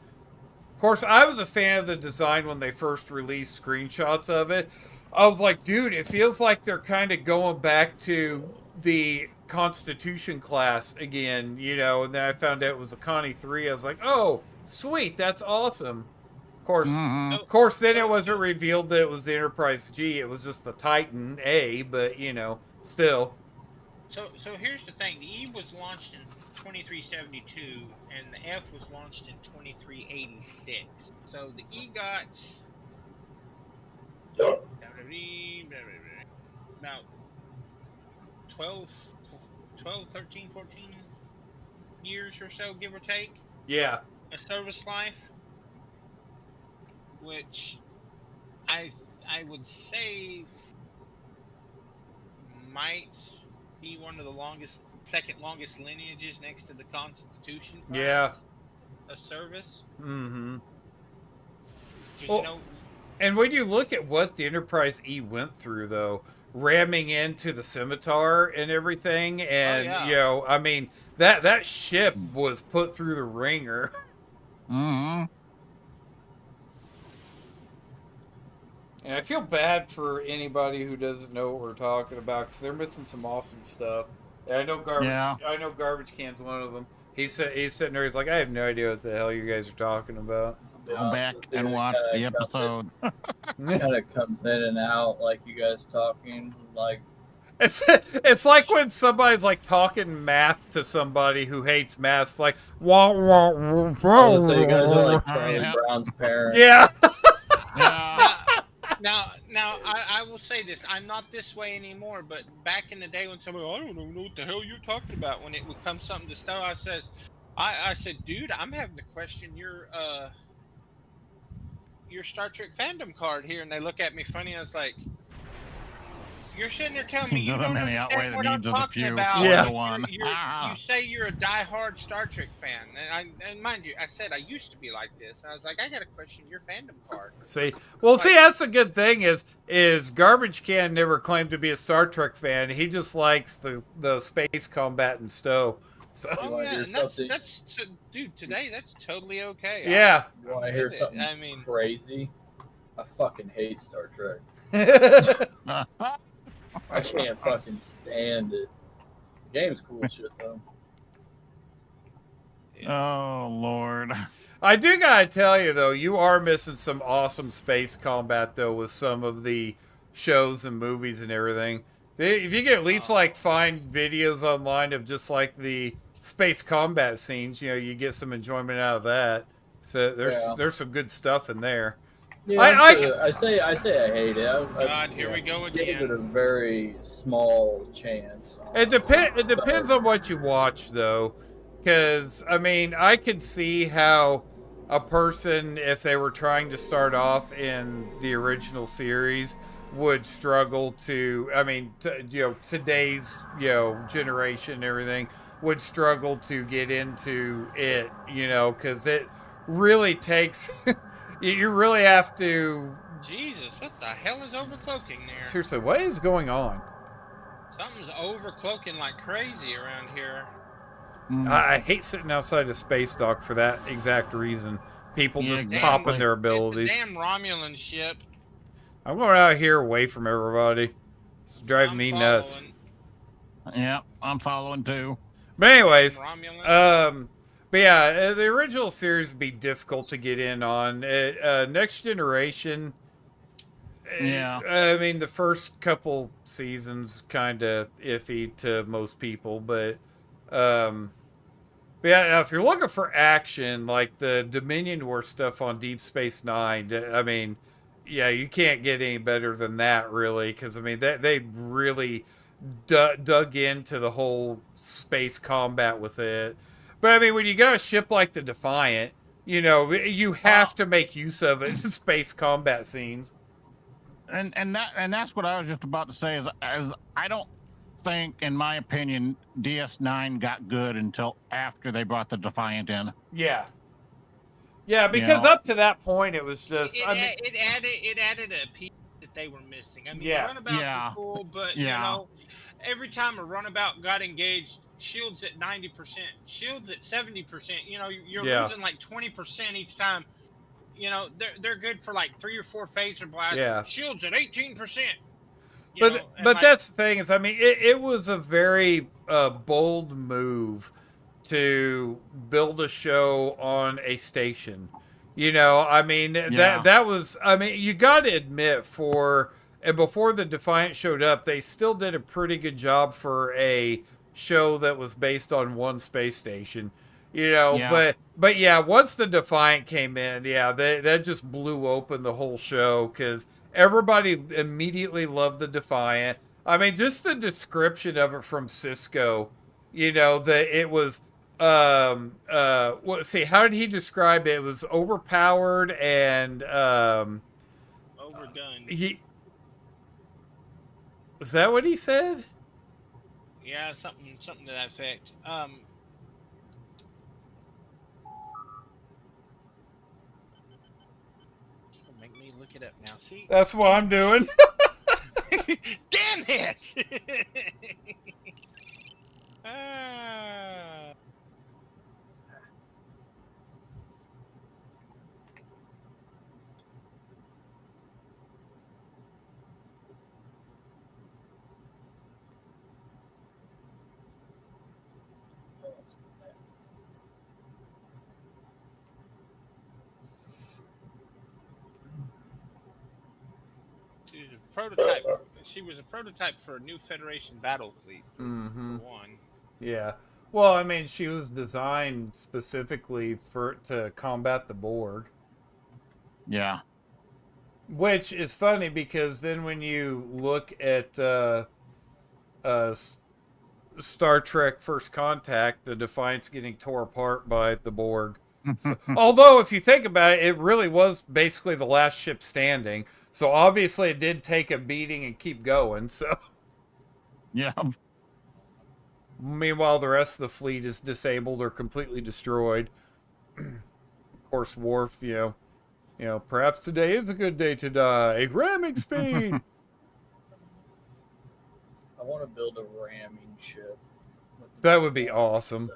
Of course, I was a fan of the design when they first released screenshots of it. I was like, dude, it feels like they're kind of going back to the Constitution class again, and then I found out it was a Connie 3. I was like, oh, sweet, that's awesome. Mhm. Of course, then it wasn't revealed that it was the Enterprise G. It was just the Titan A, but, still. So here's the thing: the E was launched in 2372, and the F was launched in 2386. So the E got about 12, 13, 14 years or so, give or take, Yeah. a service life, which I would say might be one of the second longest lineages next to the Constitution class. Yeah. A service. Mm-hmm. Well, and when you look at what the Enterprise E went through, though, ramming into the Scimitar and everything, and I mean, that ship was put through the ringer. Mhm. And I feel bad for anybody who doesn't know what we're talking about, because they're missing some awesome stuff. And I know Garbage Can's one of them. He's sitting there. He's like, I have no idea what the hell you guys are talking about. Go back and watch the episode. Kind of comes in and out, like you guys talking, like It's like when somebody's like talking math to somebody who hates math. It's like, wah, wah, wah, so you guys are like Oh, Charlie yeah. Brown's parents. yeah. Yeah. now, I will say this: I'm not this way anymore. But back in the day, when somebody, I don't even know what the hell you're talking about, when it would come something to stuff, I said, dude, I'm having to question your Star Trek fandom card here, and they look at me funny. I was like, you're sitting there telling me you Go don't to many outweigh understand the what I'm needs of the talking few. about. Yeah. One. You say you're a diehard Star Trek fan, and mind you, I said I used to be like this. And I was like, I gotta question your fandom card. See, that's a good thing. Is Garbage Can never claimed to be a Star Trek fan. He just likes the space combat and stow. So Oh yeah, and that's dude. Today, that's totally okay. yeah. You want to hear get it. something I mean- crazy? I fucking hate Star Trek. I can't fucking stand it. The game's cool shit though. Oh Lord. I do gotta tell you though, you are missing some awesome space combat though with some of the shows and movies and everything. If you could at least like find videos online of just like the space combat scenes, you know, you get some enjoyment out of that. So there's some good stuff in there. Yeah, I say I hate it. God, here we go Gave it again. a very small chance. It depends on what you watch though, because I mean I could see how a person, if they were trying to start off in the original series, would struggle to. I mean, you know, today's generation and everything would struggle to get into it. You know, because it really takes. You really have to. Jesus, what the hell is overcloaking there? Seriously, what is going on? Something's overcloaking like crazy around here. I hate sitting outside a space dock for that exact reason. People Yeah, just exactly. popping their abilities. It's a damn Romulan ship. I'm going out here away from everybody. It's driving me nuts. Following. Yeah, I'm following too. But anyways, Romulan. but yeah, the original series would be difficult to get in on. Next Generation. Yeah. I mean, the first couple seasons kind of iffy to most people, but yeah, now if you're looking for action, like the Dominion War stuff on Deep Space Nine, I mean, yeah, you can't get any better than that, really, because I mean, they really dug into the whole space combat with it. But I mean, when you got a ship like the Defiant, you know, you have to make use of it in space combat scenes. And that's what I was just about to say is I don't think, in my opinion, DS9 got good until after they brought the Defiant in. Yeah. Yeah, because You know? up to that point, it was just. It added a piece that they were missing. I mean, Yeah. runabouts Yeah. were cool, but Yeah. you know, every time a runabout got engaged, shields at 90%, shields at 70%. You know, you're Yeah. losing like 20% each time. You know, they're good for like 3 or 4 phaser blasts. Yeah. Shields at 18%. But that's the thing is, I mean, it was a very bold move to build a show on a station. You know, I mean, Yeah. that was, I mean, you got to admit and before the Defiant showed up, they still did a pretty good job for a show that was based on one space station. You know, Yeah. but yeah, once the Defiant came in, yeah, that just blew open the whole show because everybody immediately loved the Defiant. I mean, just the description of it from Cisco, you know, that it was see, how did he describe it? It was overpowered and overdone. Was that what he said? Yeah, something to that effect. Make me look it up now. See? That's what I'm doing. Damn it! Ah. She was a prototype for a new Federation battle fleet. For one. Yeah. Well, I mean, she was designed specifically to combat the Borg. Yeah. Which is funny because then when you look at Star Trek First Contact, the Defiant's getting tore apart by the Borg. So, although, if you think about it, it really was basically the last ship standing. So obviously it did take a beating and keep going. So Yeah. meanwhile, the rest of the fleet is disabled or completely destroyed. Of course, Worf, you know, perhaps today is a good day to die. Ramming speed. I want to build a ramming ship. That would be awesome.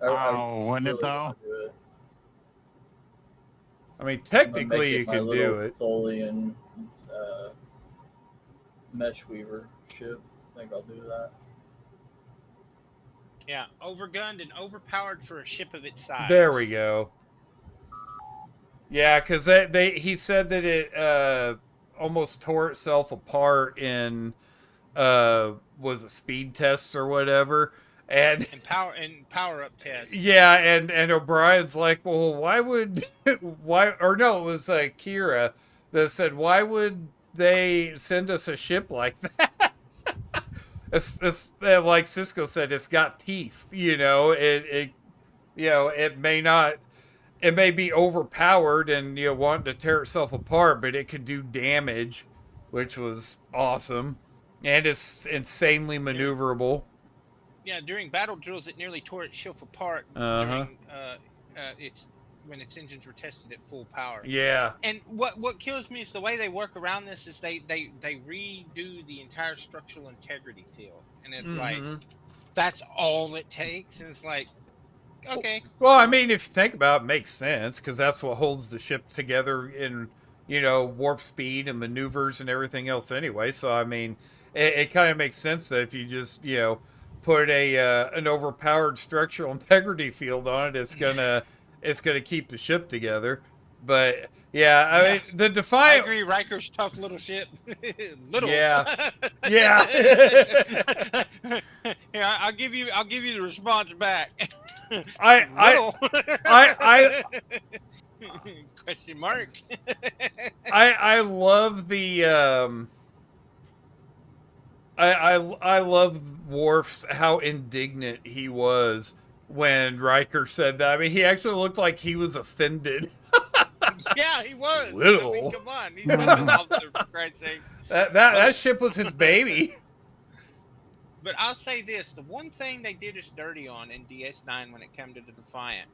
Oh, wouldn't it though? wanna do it. I mean, I'm gonna technically make you it my can do little it. Tholian mesh weaver ship. I think I'll do that. Yeah, overgunned and overpowered for a ship of its size. There we go. Yeah, because he said that it almost tore itself apart in was it speed tests or whatever, and And power up test. yeah, and O'Brien's like, well, why would why or no, it was Kira that said, why would they send us a ship like that? It's like Cisco said, it's got teeth. It may not. It may be overpowered and wanting to tear itself apart, but it could do damage, which was awesome, and it's insanely maneuverable. Yeah, during battle drills, it nearly tore its ship apart during when its engines were tested at full power. Yeah. And what kills me is the way they work around this is they redo the entire structural integrity field, and it's like that's all it takes, and it's like, okay. Well, I mean, if you think about it, makes sense because that's what holds the ship together in warp speed and maneuvers and everything else anyway. So I mean, it kind of makes sense that if you just put an overpowered structural integrity field on it, it's gonna keep the ship together. But yeah, I mean, the Defiant. I agree. Riker's tough little ship. Little. Yeah. Yeah. Yeah. I'll give you the response back. I question mark. I love the I love Worf's how indignant he was when Riker said that. I mean, he actually looked like he was offended. Yeah, he was. Little. I mean, come on, he's an officer, for Christ's sake. That ship was his baby. But I'll say this: the one thing they did us dirty on in DS9 when it came to the Defiant,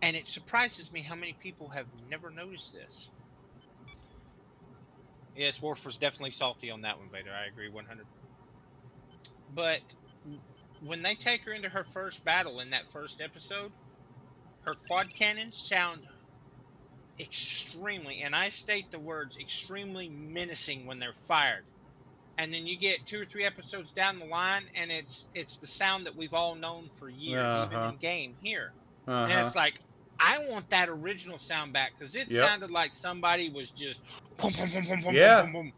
and it surprises me how many people have never noticed this. Yes, Worf was definitely salty on that one, Vader. I agree 100. But when they take her into her first battle in that first episode, her quad cannons sound extremely, and I state the words, extremely menacing when they're fired. And then you get 2 or 3 episodes down the line, and it's the sound that we've all known for years, even in game here. And it's like, I want that original sound back because it sounded like somebody was just boom, boom, boom, boom, boom, boom, boom, boom,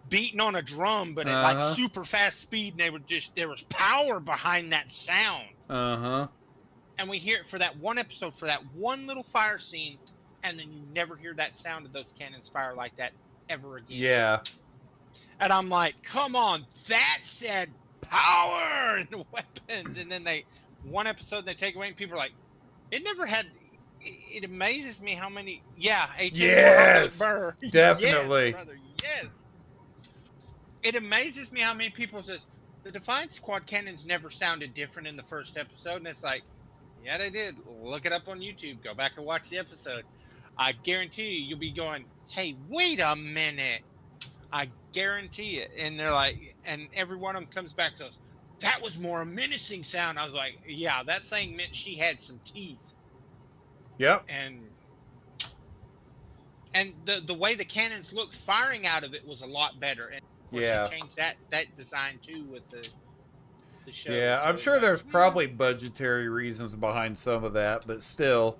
beating on a drum, but at like super fast speed, and there was power behind that sound. And we hear it for that one episode, for that one little fire scene, and then you never hear that sound of those cannons fire like that ever again. Yeah. And I'm like, come on, that said power in the weapons. And then one episode they take away, and people are like, it never had. It amazes me how many. Yeah, yes, Burr. definitely. Yes, brother, yes. It amazes me how many people says the Defiant Squad cannons never sounded different in the first episode, and it's like, yeah, they did. Look it up on YouTube. Go back and watch the episode. I guarantee you'll be going, hey, wait a minute. I guarantee it. And they're like, and every one of them comes back to us. That was more a menacing sound. I was like, yeah, that thing meant she had some teeth. Yep. And the way the cannons looked firing out of it was a lot better. And of course they changed that design too with the show. Yeah, so I'm sure there's probably budgetary reasons behind some of that, but still,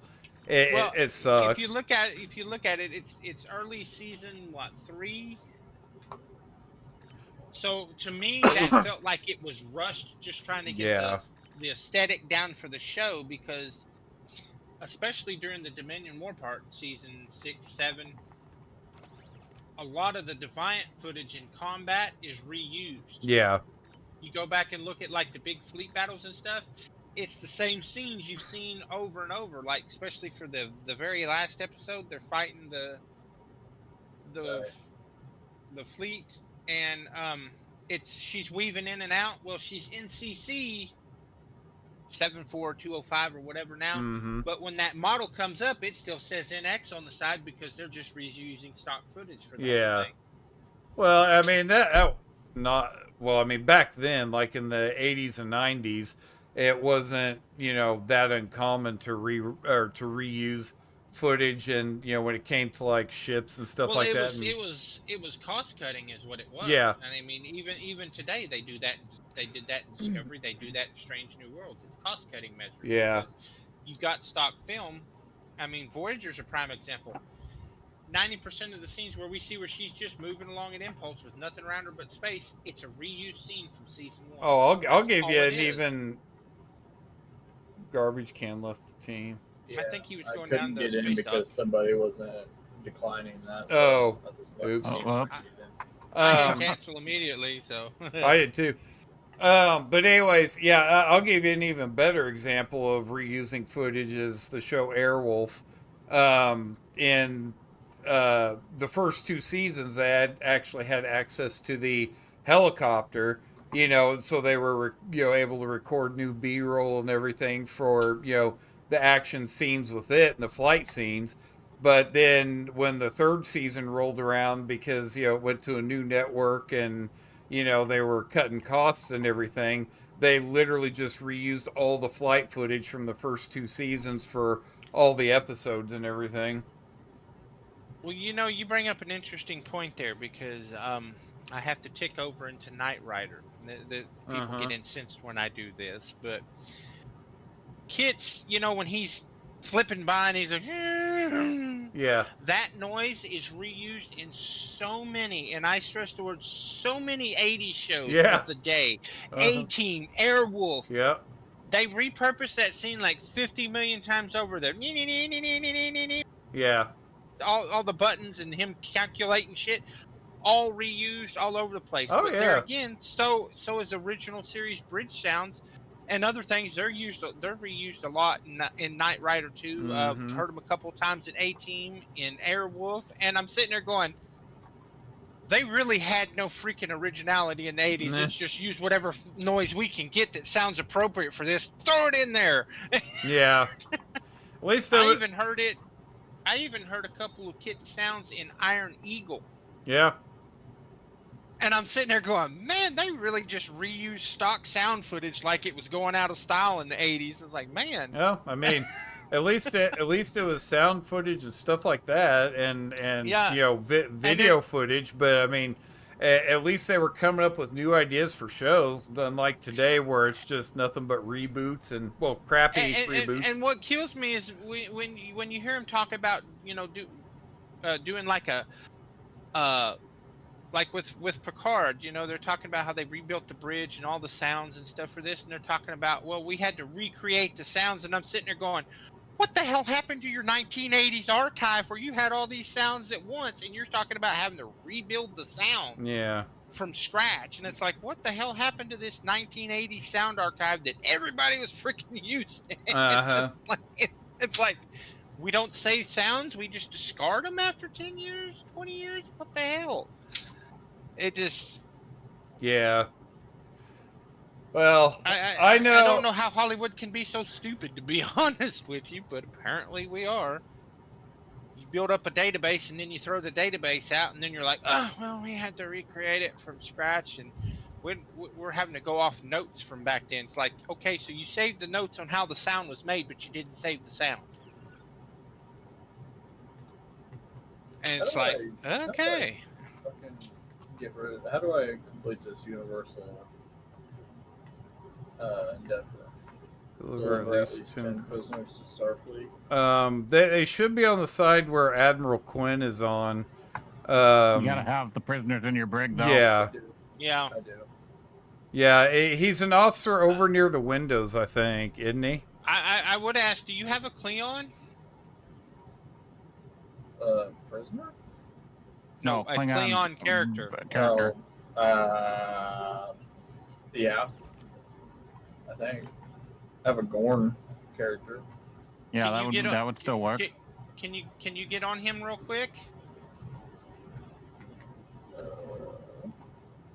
it sucks. If you look at it, it's early season 3. So to me, that felt like it was rushed, just trying to get the aesthetic down for the show, because especially during the Dominion War part, season 6, 7, a lot of the Defiant footage in combat is reused. Yeah. You go back and look at like the big fleet battles and stuff, it's the same scenes you've seen over and over. Like especially for the very last episode, they're fighting the fleet, and she's weaving in and out. Well, she's in CC 74205 or whatever now. But when that model comes up, it still says NX on the side because they're just reusing stock footage for that. Yeah. Well, I mean that not. Well, I mean back then, like in the 80s and 90s, it wasn't, you know, that uncommon to reuse footage, and you know, when it came to like ships and stuff Well, like it that. was And it was it was cost cutting is what it yeah, was. And I mean, even today they do that. They did that in Discovery. They do that in Strange New Worlds. It's cost cutting measures yeah, because you've got stock film. I mean, Voyager's a prime example. 90% of the scenes where we see where she's just moving along at impulse with nothing around her but space, it's a reused scene from season 1. oh, I'll That's give you all it an is. even garbage can left the team. Yeah, I think he was I going couldn't down the get in space because dock. somebody wasn't declining that. So Oh, I just let oops. Oh, them well. get in. I hit Um, cancel immediately, so I did too. But anyways, yeah, I'll give you an even better example of reusing footage is the show Airwolf. In the first two seasons, they had actually had access to the helicopter, you know, so they were, you know, able to record new B-roll and everything for, you know, the action scenes with it and the flight scenes. But then when the third season rolled around, because, you know, it went to a new network and, you know, they were cutting costs and everything, they literally just reused all the flight footage from the first two seasons for all the episodes and everything. well, you know, you bring up an interesting point there because I have to tick over into Knight Rider. The people Uh-huh. get incensed when I do this, but Kit's, you know, when he's flipping by and he's like, Yeah. that noise is reused in so many, and I stress the word so many 80s shows Yeah. of the day. Uh-huh. A-Team, Airwolf, Yeah. they repurposed that scene like 50 million times over there. Yeah. All the buttons and him calculating shit, all reused all over the place. Oh But there yeah. again, so is original series bridge sounds and other things. They're reused a lot in Knight Rider 2. Mm-hmm. Heard them a couple of times in A Team, in Airwolf, and I'm sitting there going, they really had no freaking originality in the 80s. Nah. Let's just use whatever noise we can get that sounds appropriate for this. Throw it in there. Yeah. At least I it. even heard it. I even heard a couple of Kit sounds in Iron Eagle. Yeah. And I'm sitting there going, man, they really just reused stock sound footage like it was going out of style in the 80s. It's like, man. Yeah. I mean, at least it was sound footage and stuff like that, and Yeah. you know, video footage. But I mean, at least they were coming up with new ideas for shows, unlike today where it's just nothing but reboots and, well, crappy reboots. And what kills me is when you hear him talk about, you know, doing like a like with Picard, you know, they're talking about how they rebuilt the bridge and all the sounds and stuff for this, and they're talking about, well, we had to recreate the sounds, and I'm sitting there going, what the hell happened to your 1980s archive where you had all these sounds at once, and you're talking about having to rebuild the sound Yeah. from scratch? And it's like, what the hell happened to this 1980s sound archive that everybody was freaking using? Uh-huh. It's like we don't save sounds, we just discard them after 10 years, 20 years. What the hell? It just, Yeah. Well, I know. I don't know how Hollywood can be so stupid, to be honest with you, but apparently we are. You build up a database and then you throw the database out, and then you're like, oh, well, we had to recreate it from scratch, and we're having to go off notes from back then. It's like, okay, so you saved the notes on how the sound was made, but you didn't save the sound. And it's like, okay. Fucking get rid of. How do I complete this universal endeavor? Deliver at least 10 prisoners to Starfleet. They should be on the side where Admiral Quinn is on. You gotta have the prisoners in your brig, though. Yeah. Yeah. I do. Yeah, he's an officer over near the windows, I think, isn't he? I would ask, do you have a Cleon? Prisoner? No, a Klingon character. Character. Yeah. I think. I have a Gorn character. Yeah, Can you that would still work. Can you get on him real quick?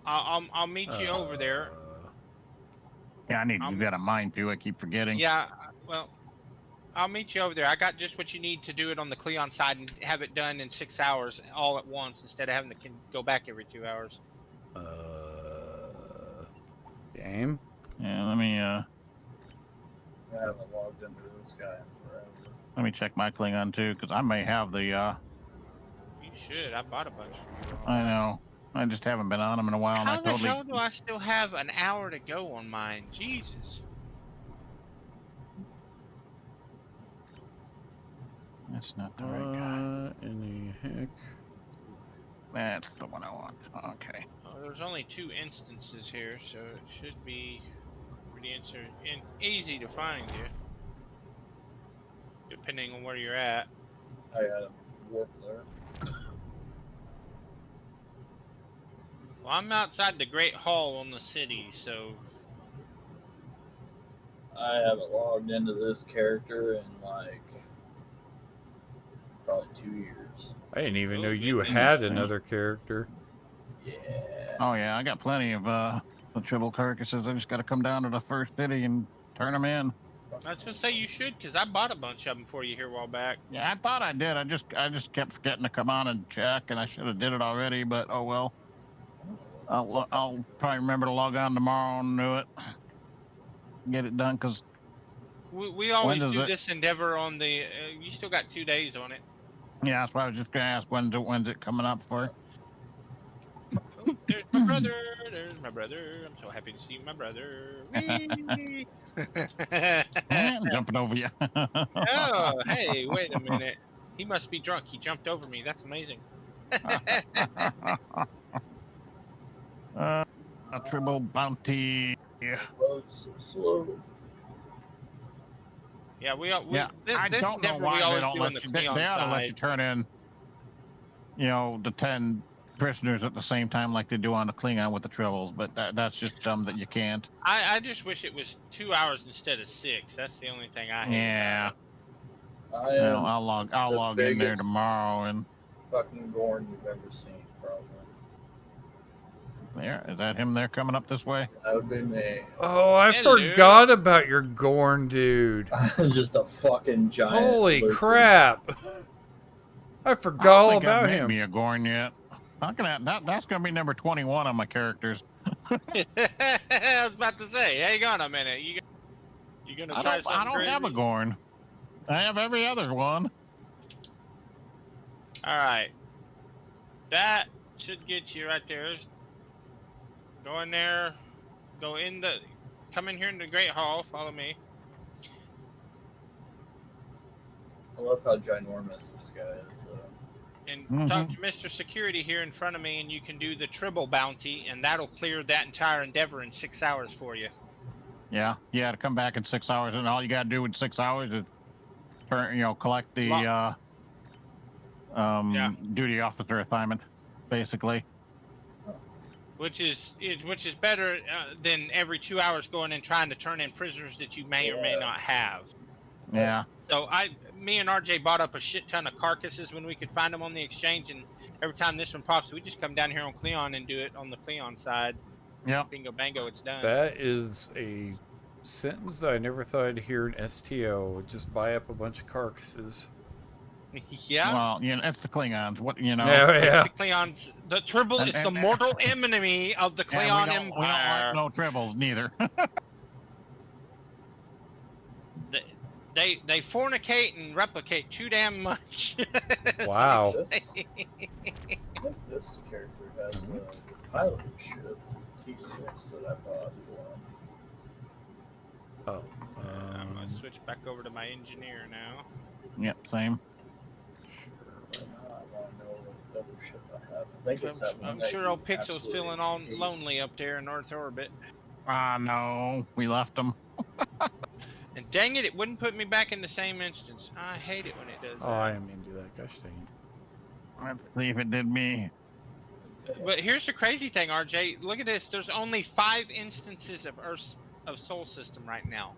I'll meet you over there. Yeah, you got a mind too. I keep forgetting. Yeah, well, I'll meet you over there. I got just what you need to do it on the Cleon side and have it done in 6 hours all at once instead of having to go back every 2 hours. Game? Yeah, let me I haven't logged into this guy in forever. Let me check my Klingon too, because I may have the. You should. I bought a bunch for you. I know. I just haven't been on them in a while, and I How the totally. hell do I still have an hour to go on mine? Jesus. That's not the right guy. In the heck? That's the one I want. Okay. Oh, there's only 2 instances here, so it should be pretty easy to find you. Depending on where you're at. I got a warp there. Well, I'm outside the Great Hall on the city, so I haven't logged into this character in like probably 2 years. I didn't even Oh, know you goodness. had another character. Yeah. Oh yeah, I got plenty of the tribal carcasses. I just got to come down to the first city and turn them in. I was gonna say you should, because I bought a bunch of them for you here a while back. Yeah, I thought I did. I just kept forgetting to come on and check, and I should have did it already. But oh well. I'll probably remember to log on tomorrow and do it. Get it done, because We always does do it- this endeavor on the. You still got 2 days on it. yeah, that's why I was just gonna ask when's it coming up for. Oh, there's my brother. There's my brother. I'm so happy to see my brother. Whee! I'm jumping over you. Oh, hey, wait a minute. He must be drunk. He jumped over me. That's amazing. A tribal bounty. Yeah. Road's so slow. Yeah, Yeah, I this don't know endeavor why we they always don't do on let the you. They Cleon ought to let you side. turn in, the 10 prisoners at the same time like they do on the Klingon with the tribbles, but that's just dumb that you can't. I just wish it was 2 hours instead of 6. That's the only thing I hate. Yeah. I am Well, I'll the log in there biggest- tomorrow, and fucking Gorn you've ever seen, probably. there is that him there coming up this way. That would be me. Oh, I Hello. forgot about your Gorn, dude. Just a fucking giant. Holy lizard. crap. I I forgot don't all think I've about made him. me a Gorn yet. How can that's gonna be number 21 on my characters. I was about to say, hang on a minute. You gonna I try don't, something I don't crazy? have a Gorn. I have every other one. All right, that should get you right there. Go in there. Come in here in the Great Hall. Follow me. I love how ginormous this guy is. And talk to Mr. Security here in front of me, and you can do the tribble bounty, and that'll clear that entire endeavor in 6 hours for you. Yeah, to come back in 6 hours, and all you gotta do in 6 hours is collect the duty officer assignment, basically. Which is better than every 2 hours going and trying to turn in prisoners that you may or may Yeah. not have. Yeah. So me and RJ bought up a shit ton of carcasses when we could find them on the exchange, and every time this one pops, we just come down here on Cleon and do it on the Cleon side. Yep. Bingo bango, it's done. That is a sentence that I never thought I'd hear in STO. Just buy up a bunch of carcasses. Yeah. Well, it's the Klingons. What Yeah. The Cleon's the tribble is the mortal enemy of the Cleon we don't Empire. like no tribbles neither. They fornicate and replicate too damn much. Wow. This, I think this character has a pilot ship, T6, that I bought for him. Oh. I'm gonna switch back over to my engineer now. Yep, same. Sure. I want to know what other ship I have. I think it's that one I'm that sure you old Pixel's absolutely feeling all hate. lonely up there in Earth orbit. No, we left them. And dang it, it wouldn't put me back in the same instance. I hate it when it does Oh, that. I didn't mean to do that. Gosh dang it. Let's see if it did me. But here's the crazy thing, RJ. Look at this. There's only 5 instances of Earth's Soul System right now.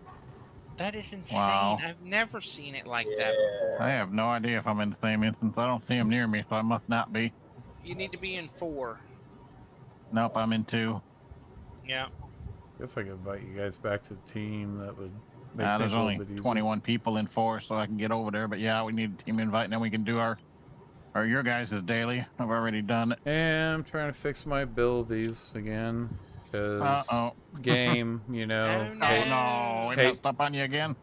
That is insane. Wow. I've never seen it like that Yeah. before. I have no idea if I'm in the same instance. I don't see them near me, so I must not be. You need to be in 4. Nope, I'm in 2. Yeah. Guess I could invite you guys back to the team. That would make There's things a only little bit easier. 21 people in 4, so I can get over there. But yeah, we need a team invite, and then we can do your guys' daily. I've already done it. And I'm trying to fix my abilities again. Because Uh-oh. game, you know. Oh, no. hey- Oh no, we Hey. messed up on you again.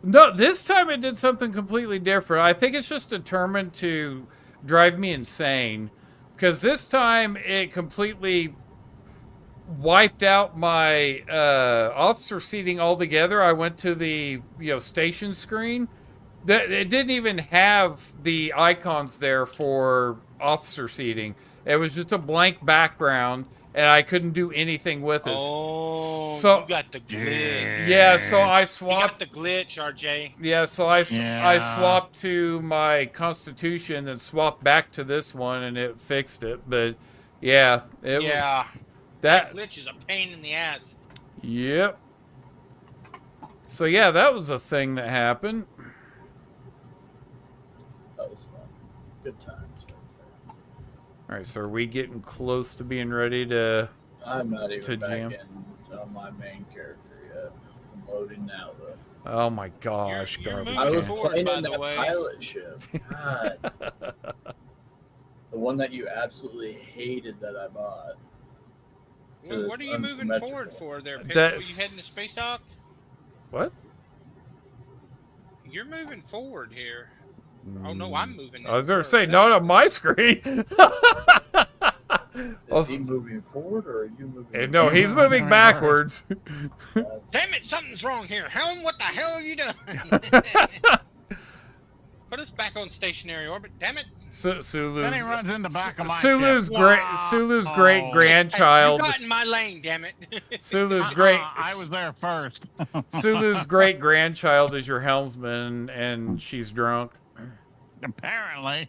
No, this time it did something completely different. I think it's just determined to drive me insane. Because this time it completely wiped out my officer seating altogether. I went to the station screen. It didn't even have the icons there for officer seating. It was just a blank background, and I couldn't do anything with it. Oh, So- you got the glitch. Yeah, so I You swapped. got the glitch, RJ. Yeah, so I Yeah. swapped to my Constitution, then swapped back to this one, and it fixed it. But yeah, it was Yeah, that. glitch is a pain in the ass. Yep. So yeah, that was a thing that happened. That was fun. Good times right there. All right, so are we getting close to being ready to? I'm not even To back jam. in on my main character yet. I'm loading now though. Oh my gosh, You're garbage. moving I was can. forward, playing by in the that way. pilot ship. God. The one that you absolutely hated that I bought. What are you moving unsymmetrical. forward for there, Pixel? That's- You heading to space dock? What? You're moving forward here. Oh no, I'm moving. I was going to forward. say not on my screen. Is he moving forward or are you moving? No, he's moving backwards. That's- Damn it, something's wrong here. Helm, what the hell are you doing? Put us back on stationary orbit. Damn it. Sulu's. Then he runs in the back of my Sulu's ship. great. Wow. Sulu's great Oh. grandchild. You got in my lane, damn it. Sulu's great. I was there first. Sulu's great grandchild is your helmsman, and she's drunk. Apparently.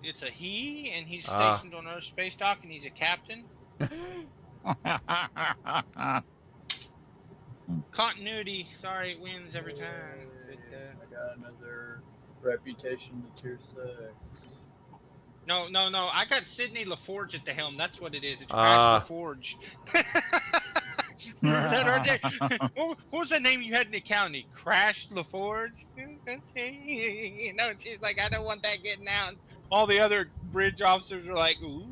It's a he, and he's Ah. stationed on our space dock, and he's a captain. Continuity. Sorry, it wins every time. But, I got another reputation to tier 6. no. I got Sidney LaForge at the helm. That's what it is. It's Ah. Crash LaForge. Remember that, RJ? What was the name you had in the county? Crash LaForge? You know, she's like, I don't want that getting out. All the other bridge officers are like, ooh.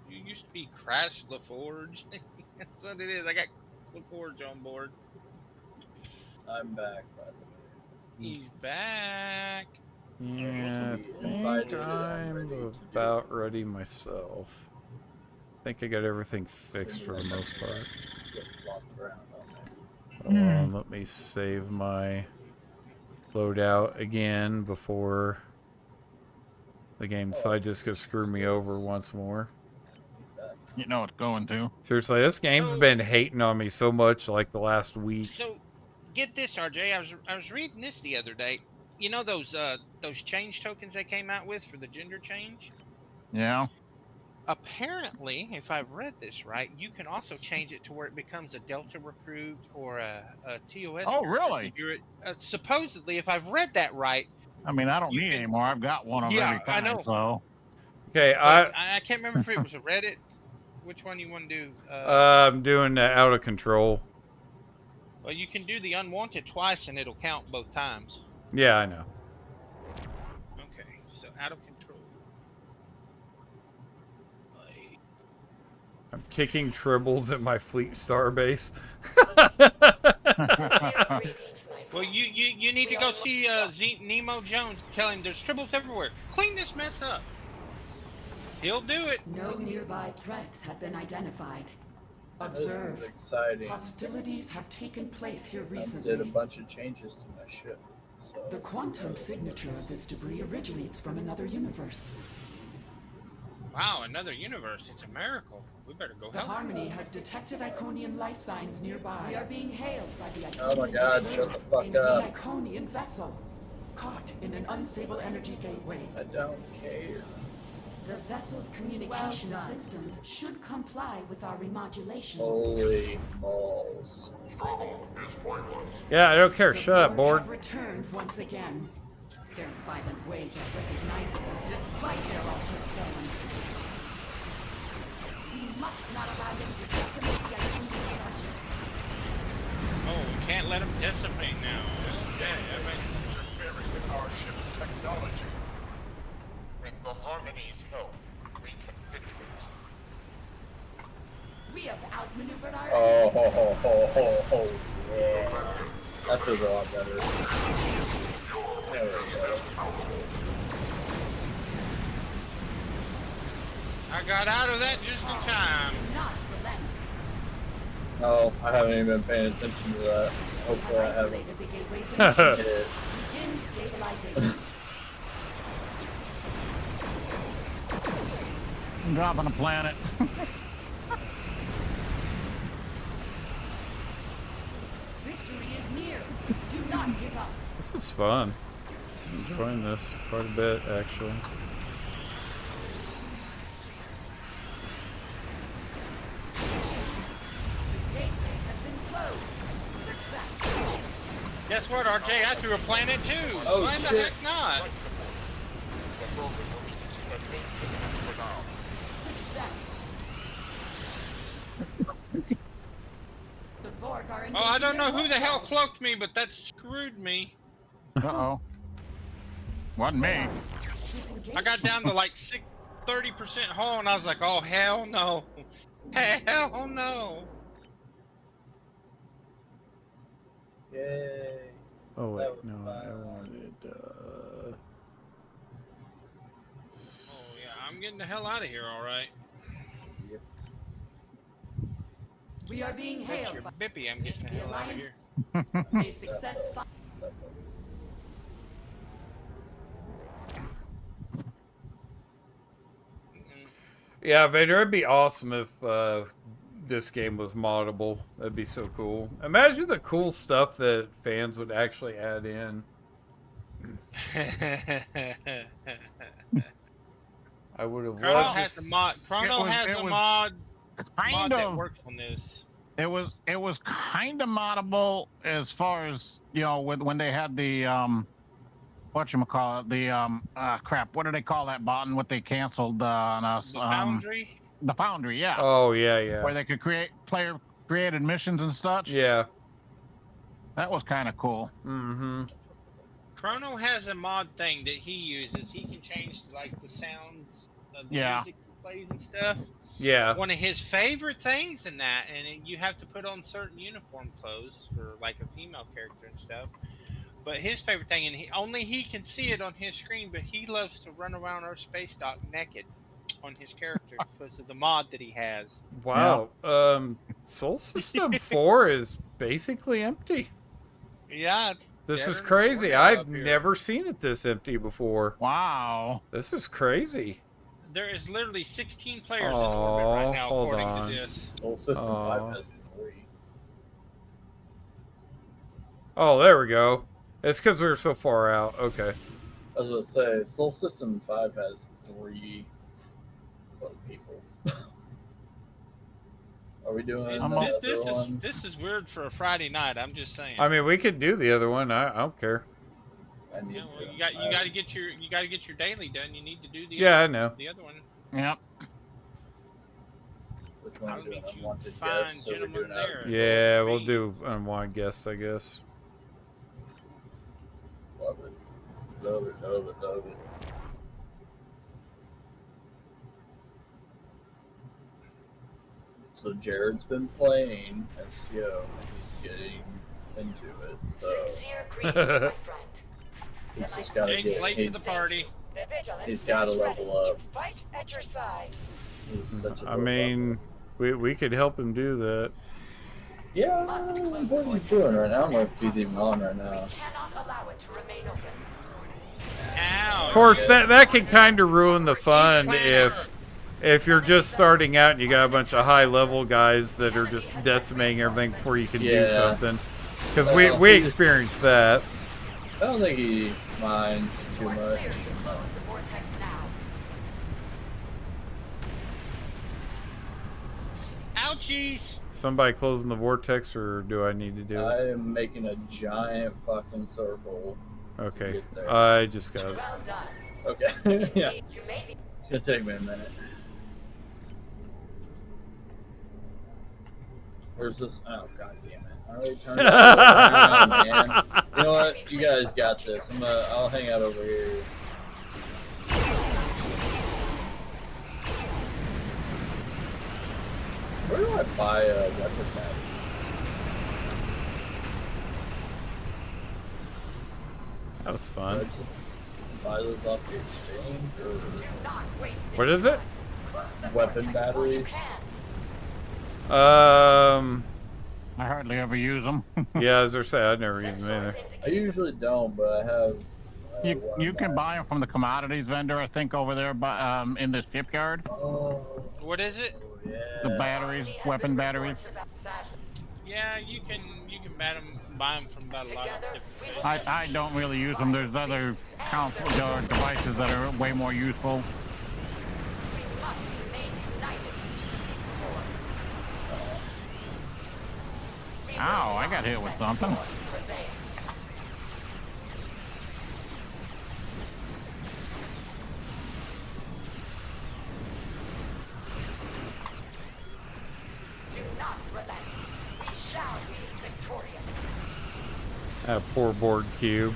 You used to be Crash LaForge. That's what it is. I got LaForge on board. I'm back, by the way. He's back. Yeah, I be think invited, I'm I'm ready to do about ready myself. I think I got everything fixed for the most part. Get flopped around on there. Hold on, let me save my loadout again before the game decides just to screw me over once more. You know it's going to. Seriously, this game's So- been hating on me so much like the last week. So, get this, RJ. I was reading this the other day. You know those change tokens they came out with for the gender change? Yeah. Apparently, if I've read this right, you can also change it to where it becomes a Delta recruit or a TOS. Oh, recruit. really? You're, supposedly, if I've read that right, I mean, I don't You need can- any more. I've got one of Yeah, every I kind, know. so. Okay, but I can't remember if it was a Reddit. Which one you want to do? I'm doing out of control. Well, you can do the unwanted twice, and it'll count both times. Yeah, I know. Okay, so out of control. Like, I'm kicking tribbles at my fleet star base. well, you need to go see Nemo Jones. Tell him there's tribbles everywhere. Clean this mess up. He'll do it. No nearby threats have been identified. This is Observe. exciting. Hostilities have taken place here I did a recently. bunch of changes to my ship. So The quantum signature of this debris originates from another universe. Wow, another universe. It's a miracle. We better go The help. Harmony has detected Iconian life signs nearby. We are being hailed by the Iconian Oh my God, Observer shut the fuck in the up. Iconian vessel, caught in an unstable energy gateway. I don't care. The vessel's communication systems should comply with our remodulation. Holy balls. Yeah, I don't care. The Shut up, board. have returned once again. Their violent ways are recognizable despite their altered form. We must not allow them to decimate the identity structure. Oh, we can't let them dissipate now. Okay, that makes Interfering with our ship's technology. We have outmaneuvered our Oh, yeah. That feels a lot better. There we go. I got out of that just in time. not relent. Oh, I haven't even been paying attention to that. Hopefully I haven't. Isolated the gateways hit and it. begin stabilization. I'm dropping a planet. Victory is near. Do not give up. This is fun. I'm enjoying this quite a bit, actually. Gateway has been closed. Success. Guess what, RJ? I threw a planet too. Oh, Why the shit. heck not? Success. The Borg are Oh, I don't engaging know their who the hell hostiles. cloaked me, but that screwed me. Uh-oh. Wasn't me. Disengage. I got down to like 30% hull, and I was like, oh, hell no. Hell no. Yay. Oh wait, That was no, I fun. wanted. Oh, yeah, I'm getting the hell out of here, alright. We are being That's hailed your by bippy, I'm getting the hell out of here. a success. Mm-mm. Yeah, Vader, it'd be awesome if this game was moddable. That'd be so cool. Imagine the cool stuff that fans would actually add in. I would have Chrono loved has to a mod. Chrono has it a was mod Kind that of. works on this. It was kind of moddable as far as, you know, when they had the whatchamacallit, the crap, what do they call that button? What they canceled on us? The Foundry. The Foundry, yeah. Oh yeah, yeah, Where they could create player created missions and such. yeah. That was kind of cool. Mm-hmm. Chrono has a mod thing that he uses. He can change like the sounds of the Yeah. music he plays and stuff. Yeah. One of his favorite things in that, and you have to put on certain uniform clothes for like a female character and stuff. But his favorite thing, and only he can see it on his screen, but he loves to run around our space dock naked on his character because of the mod that he has. Wow. Soul System 4 is basically empty. Yeah, it's This deader is than a crazy. doornail I've up here. never seen it this empty before. Wow. This is crazy. There is literally 16 players in Oh, orbit right now, hold according on. to this. Soul System Oh. 5 has 3. Oh, there we go. It's because we were so far out. Okay. I was gonna say, Soul System 5 has 3 people. Are we doing I'm the up. other one? This is weird for a Friday night. I'm just saying. I mean, we could do the other one. I don't care. I need Yeah, well, to. you got to get your daily done. You need to do the Yeah, I know. the other one. Yep. Which one How are we doing? did you Unwanted find guests, or we're gentlemen doing there? out- Yeah, we'll Speed. do unwanted guests, I guess. Love it. Love it, love it, love it. So Jared's been playing STO, and he's getting into it, so he's just gotta Jake's get, late to the party. he's gotta level up. He's such a I low mean, we could help him do that. yeah, what he's doing right now, I don't know if he's even on right now. Ow. Of course, Yeah. that can kind of ruin the fun if you're just starting out and you got a bunch of high level guys that are just decimating everything before you can do Yeah. something. Because Well, we he- experienced that. I don't think he minds too much. Ouchies. Somebody closing the vortex, or do I need to do it? I am making a giant fucking circle. Okay, get there. I just got it. Okay, yeah. It's gonna take me a minute. Where's this? Oh, god damn it. I already turned it around, man. You know what? You guys got this. I'll hang out over here. Where do I buy weapon batteries? That was Do I fun. just buy those off the exchange What is it? or weapon batteries? I hardly ever use them. Yeah, as I say, I never use them either. I usually don't, but I have. You can buy them from the commodities vendor, I think, over there by, in the shipyard. Oh, What is it? yeah. The batteries, weapon batteries. Yeah, you can buy them from about a lot of different places. I don't really use them. There's other console or devices that are way more useful. Ow, I got hit with something. That poor board cube.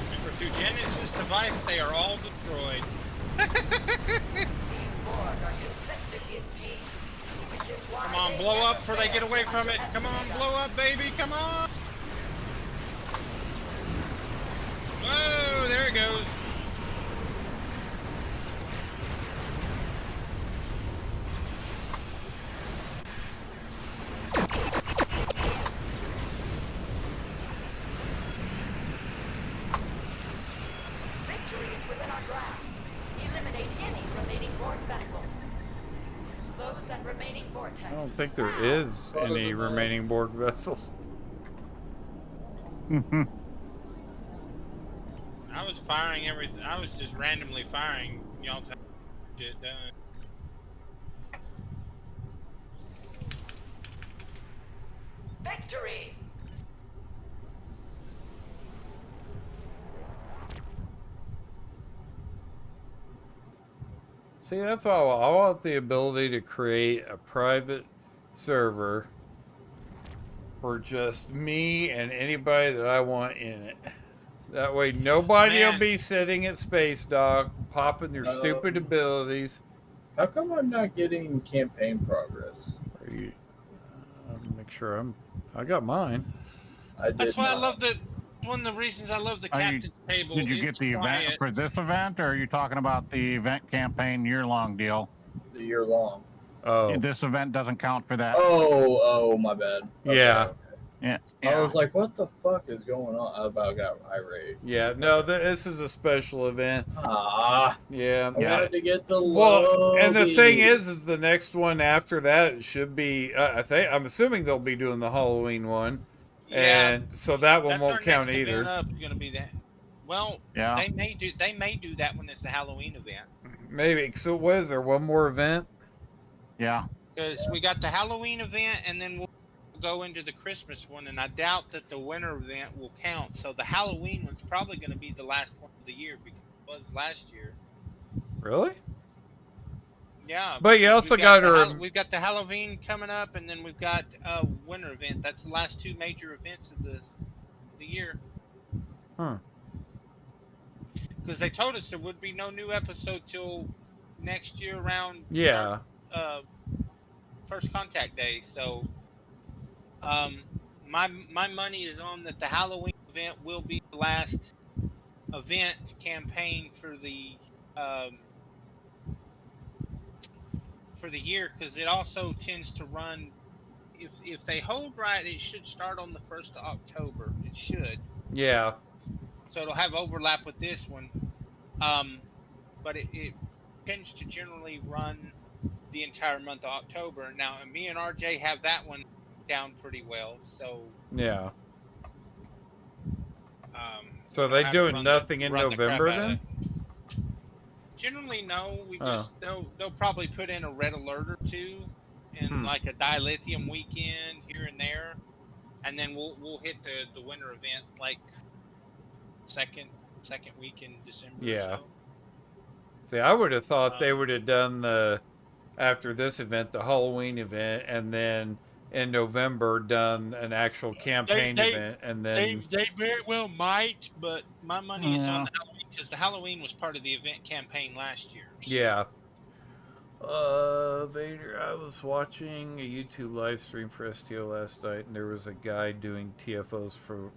Remember, through Genesis device, they are all destroyed. Come on, blow up before they get away from it. Come on, blow up, baby. Come on. Whoa, there it goes. I don't think there is any remaining board vessels. I was firing everything. I was just randomly firing y'all type shit done. Victory! See, that's all I want, the ability to create a private server for just me and anybody that I want in it. That way nobody will Man. be sitting at Space Dock popping their stupid abilities. How come I'm not getting campaign progress? Are you, make sure I got mine. I did That's why not. I love the. One of the reasons I love the captain's table. Did you get It's the event quiet. for this event, or are you talking about the event campaign year-long deal? The year long. Oh, This event doesn't count for that. Oh, my bad. Okay, yeah. okay. Yeah. I was like, what the fuck is going on? I about got irate. Yeah, no, this is a special event. Ah, Yeah. I wanted to get the Well, and the thing lobby. is the next one after that should be. I'm assuming they'll be doing the Halloween one, Yeah. and so that one That's our won't count next either. event up is gonna be that. Well, Yeah. they may do that one as the Halloween event Maybe. So, what is there? One more event? Yeah. because we got the Halloween event and then we'll go into the Christmas one, and I doubt that the winter event will count. So the Halloween one's probably going to be the last one of the year because it was last year. Really? Yeah. But you also got to. We've got the Halloween coming up, and then we've got winter event. That's the last two major events of the year. Huh. Because they told us there would be no new episode till next year around Yeah. First Contact Day. So my money is on that the Halloween event will be the last event campaign for the year, because it also tends to run, if they hold right, it should start on the 1st of October. It should. Yeah. So it'll have overlap with this one. But it tends to generally run the entire month of October. Now, me and RJ have that one down pretty well. So Yeah. So are we don't they have to doing run nothing in run the crap November out of then? it. Generally, no. We Oh. just they'll probably put in a red alert or two, and like a dilithium weekend here and there, and then we'll hit the winter event like second week in December. Yeah. Or so. See, I would have thought they would have done after this event, the Halloween event, and then in November done an actual campaign event, and then They very well might, but my money is on Yeah. the Halloween because the Halloween was part of the event campaign last year. So. yeah. Vader, I was watching a YouTube live stream for STO last night, and there was a guy doing TFOs for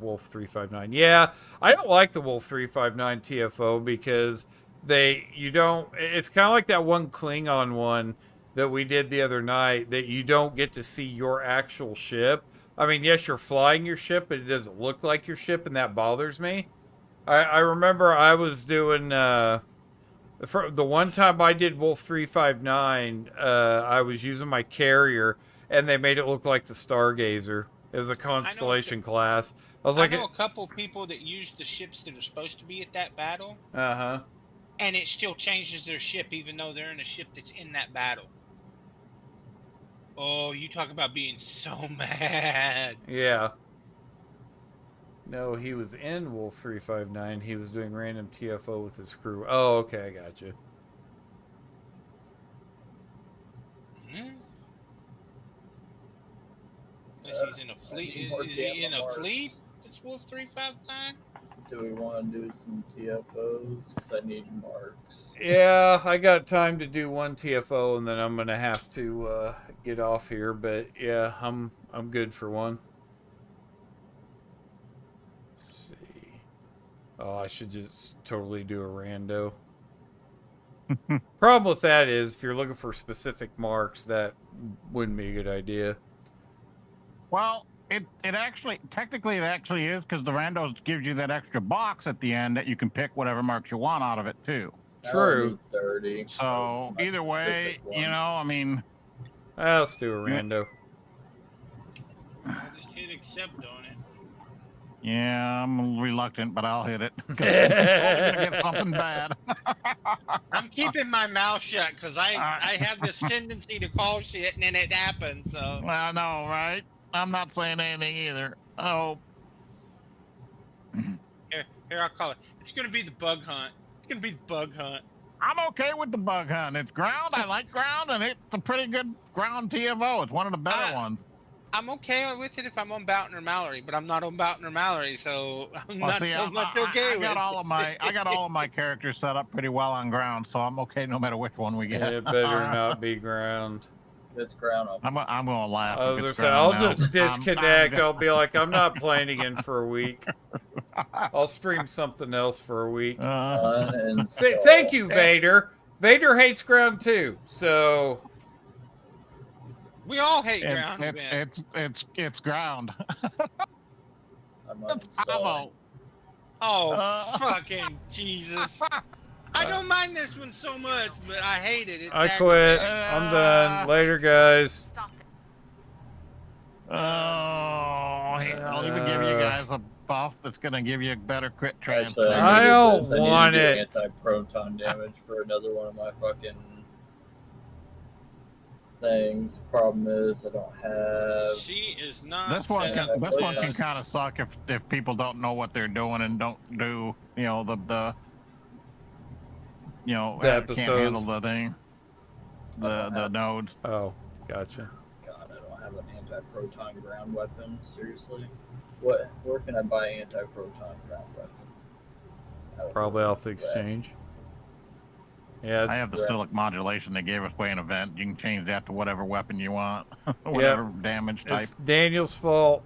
Wolf 359. Yeah, I don't like the Wolf 359 TFO because it's kind of like that one Klingon one that we did the other night that you don't get to see your actual ship. I mean, yes, you're flying your ship, but it doesn't look like your ship, and that bothers me. I remember I was doing for the one time I did Wolf 359, I was using my carrier, and they made it look like the Stargazer. It was a Constellation class. I know a couple people that use the ships that are supposed to be at that battle, uh-huh. and it still changes their ship even though they're in a ship that's in that battle. Oh, you talk about being so mad. Yeah. No, he was in Wolf 359. He was doing random TFO with his crew. Oh, okay, I got you. Unless he's in a fleet. Is he in a fleet? It's Wolf 359? Do we want to do some TFOs? Because I need marks. Yeah, I got time to do one TFO, and then I'm gonna have to get off here. But yeah, I'm good for one. Let's see. Oh, I should just totally do a rando. Problem with that is, if you're looking for specific marks, that wouldn't be a good idea. Well, it actually, technically it actually is, because the randos gives you that extra box at the end that you can pick whatever marks you want out of it too. True. 30. So either way, you know, I mean, Let's do a rando. I just hit accept on it. yeah, I'm reluctant, but I'll hit it. 'Cause I'm probably gonna get something bad. I'm keeping my mouth shut because I have this tendency to call shit and then it happens. So I know, right? I'm not saying anything either. Oh. here I'll call it. It's gonna be the bug hunt. It's gonna be the bug hunt. I'm okay with the bug hunt. It's ground. I like ground, and it's a pretty good ground TFO. It's one of the better ones. I'm okay with it if I'm on Boughton or Mallory, but I'm not on Boughton or Mallory, so I'm not so much okay with it. I got all of my characters set up pretty well on ground, so I'm okay no matter which one we get. It better not be ground. It's ground. I'm gonna laugh. I was if gonna it's say, ground I'll now. just disconnect. I'm I'll be like, I'm not playing again for a week. I'll stream something else for a week. Say, thank you, Vader. Vader hates ground too, so We all hate ground. It's ground. I'm Bravo. Oh, fucking Jesus. I don't mind this one so much, but I hate it. It's I quit. I'm done. Later, guys. Oh, I'll even give you guys a buff that's gonna give you a better crit chance. Actually, I don't need want to do it. Anti-proton damage for another one of my fucking things. Problem is, I don't have. She is not. This one Yeah, can kind of suck if people don't know what they're doing and don't do the can't handle episodes. the thing, the nodes. Oh, gotcha. God, I don't have an anti-proton ground weapon. Seriously, where can I buy anti-proton ground weapon? Probably off the exchange. Yeah, I have the Stilic modulation they gave us way in event. You can change that to whatever weapon you want, whatever damage type. it's Daniel's fault.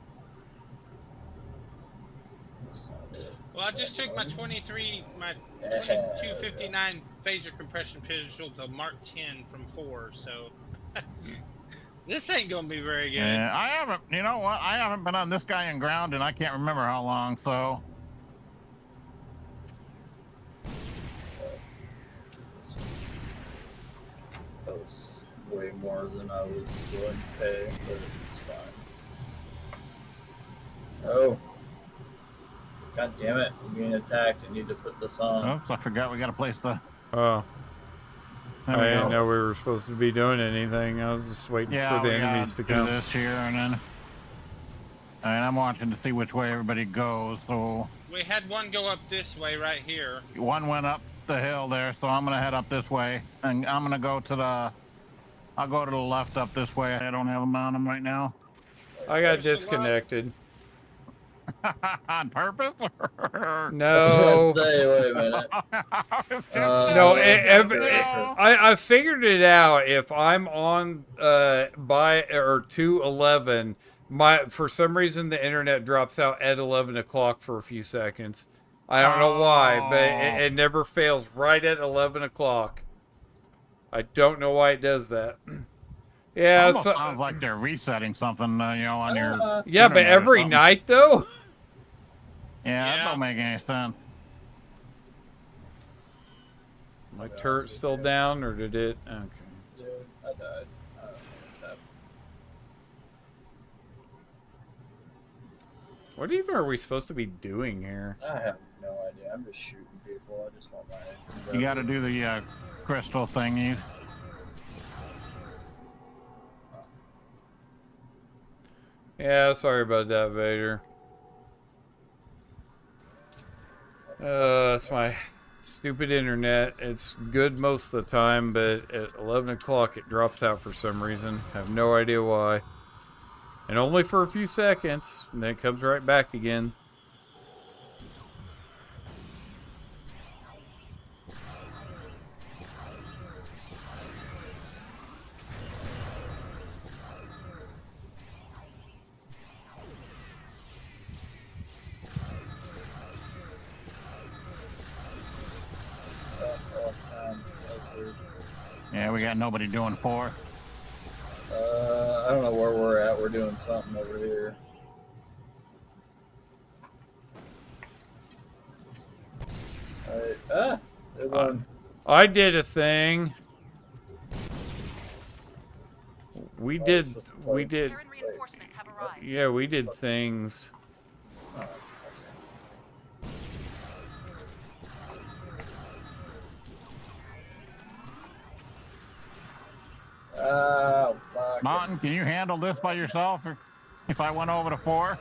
Well, I just took my 2259 phaser compression pistol to Mark 10 from 4, so this ain't gonna be very good. Yeah, I haven't. You know what? I haven't been on this guy in ground, and I can't remember how long. So. That was way more than I was willing to pay, but it's fine. Oh. God damn it, I'm being attacked. I need to put this on. Oops, I forgot we got to place the. Oh. There I we didn't go. know we were supposed to be doing anything. I was just waiting Yeah, for the we enemies to do come. this here, and I'm watching to see which way everybody goes. So We had one go up this way right here. one went up the hill there, so I'm gonna head up this way, and I'm gonna go to the. I'll go to the left up this way. I don't have them on them right now. I got There's the love. disconnected. On purpose? No. Say, wait a minute. No, Uh, I figured it out. If I'm on by or 2:11, for some reason the internet drops out at 11 o'clock for a few seconds. I don't know why, but it never fails right at 11 o'clock. I don't know why it does that. Yeah, Almost so, sounds like they're resetting something, you know, on your. yeah, but internet or every something. night though. Yeah, that don't make any sense. My turret's still down, or did it? Okay. Dude, I died. I don't know what's happening. What even are we supposed to be doing here? I have no idea. I'm just shooting people. I just want my. You got to do the crystal thingies. Yeah, sorry about that, Vader. It's my stupid internet. It's good most of the time, but at 11 o'clock it drops out for some reason. I have no idea why. And only for a few seconds, and then it comes right back again. Yeah, we got nobody doing 4. I don't know where we're at. We're doing something over here. Alright. There's one. I did a thing. We did. Terran reinforcements have arrived. Yeah, we did things. Oh, fuck. Martin, can you handle this by yourself if I went over to 4?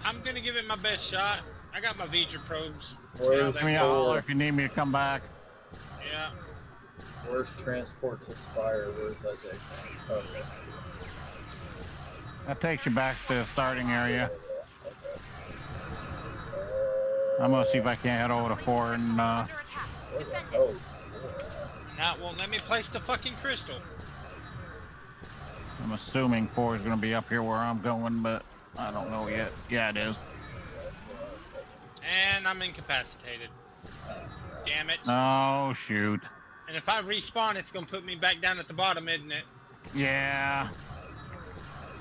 I'm gonna give it my best shot. I got my V'ger probes. Where's Give me a holler if you need me to come back. Yeah. Where's transport to Spire? Where's that thing? Okay. That takes you back to the starting area. Okay. I'm gonna see if I can't head over to 4 and Under attack. Where the Defend hell it. is Not won't let me place the fucking crystal. I'm assuming 4 is gonna be up here where I'm going, but I don't know yet. Yeah, it is. And I'm incapacitated. Damn it. Oh shoot. And if I respawn, it's gonna put me back down at the bottom, isn't it? Yeah.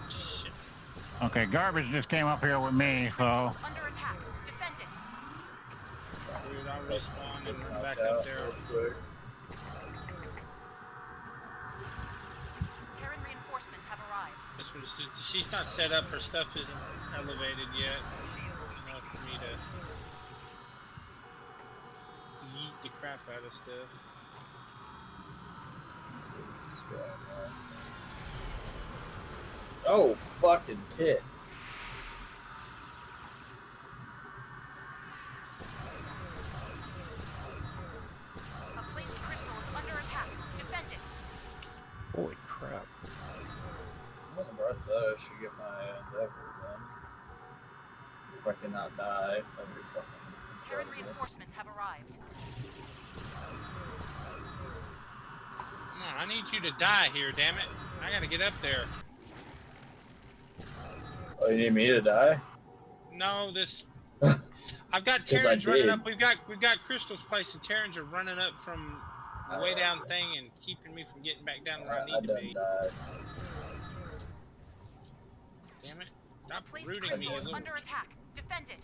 Shit. Okay, garbage just came up here with me, so Under attack. Defend it. Dude, I'll respawn and run knocked back out up there. real quick. Terran reinforcements have arrived. This one's just, she's not set up. Her stuff isn't elevated yet. Enough for me to yeet the crap out of stuff. This is going on. Oh, fucking tits. A placed crystal is under attack. Defend it. Holy crap. I thought I should get my endeavor done. If I cannot die, that'd be fucking Terran incredible. reinforcements have arrived. Come on, I need you to die here, damn it. I gotta get up there. Oh, you need me to die? No, this. I've got 'Cause I Terrans running did. up. We've got crystals placed, and Terrans are running up from the way down thing and keeping me from getting back down where I I need to done be. died. Damn it! Stop Placed rooting me, crystal you is little. under attack. Defend it.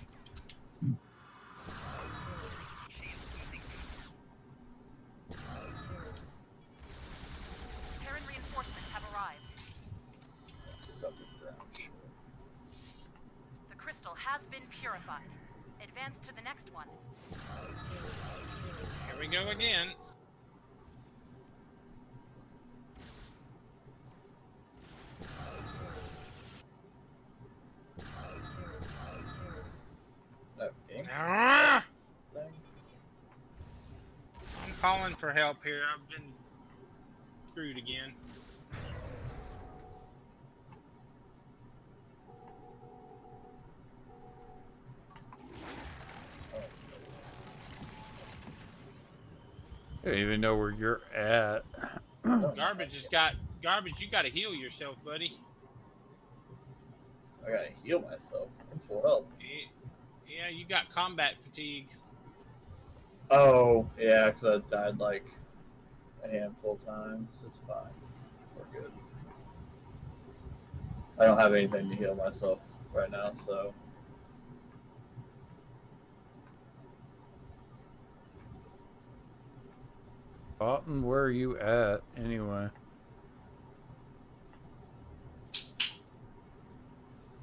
Terran reinforcements have arrived. Sucking brown shit. The crystal has been purified. Advance to the next one. Here we go again. calling for help here. I've been screwed again. I don't even know where you're at. Garbage has got garbage. You got to heal yourself, buddy. I gotta heal myself. I'm full health. Yeah, you got combat fatigue. Oh, yeah, because I died like a handful of times. It's fine. We're good. I don't have anything to heal myself right now, so. Cotton, where are you at anyway?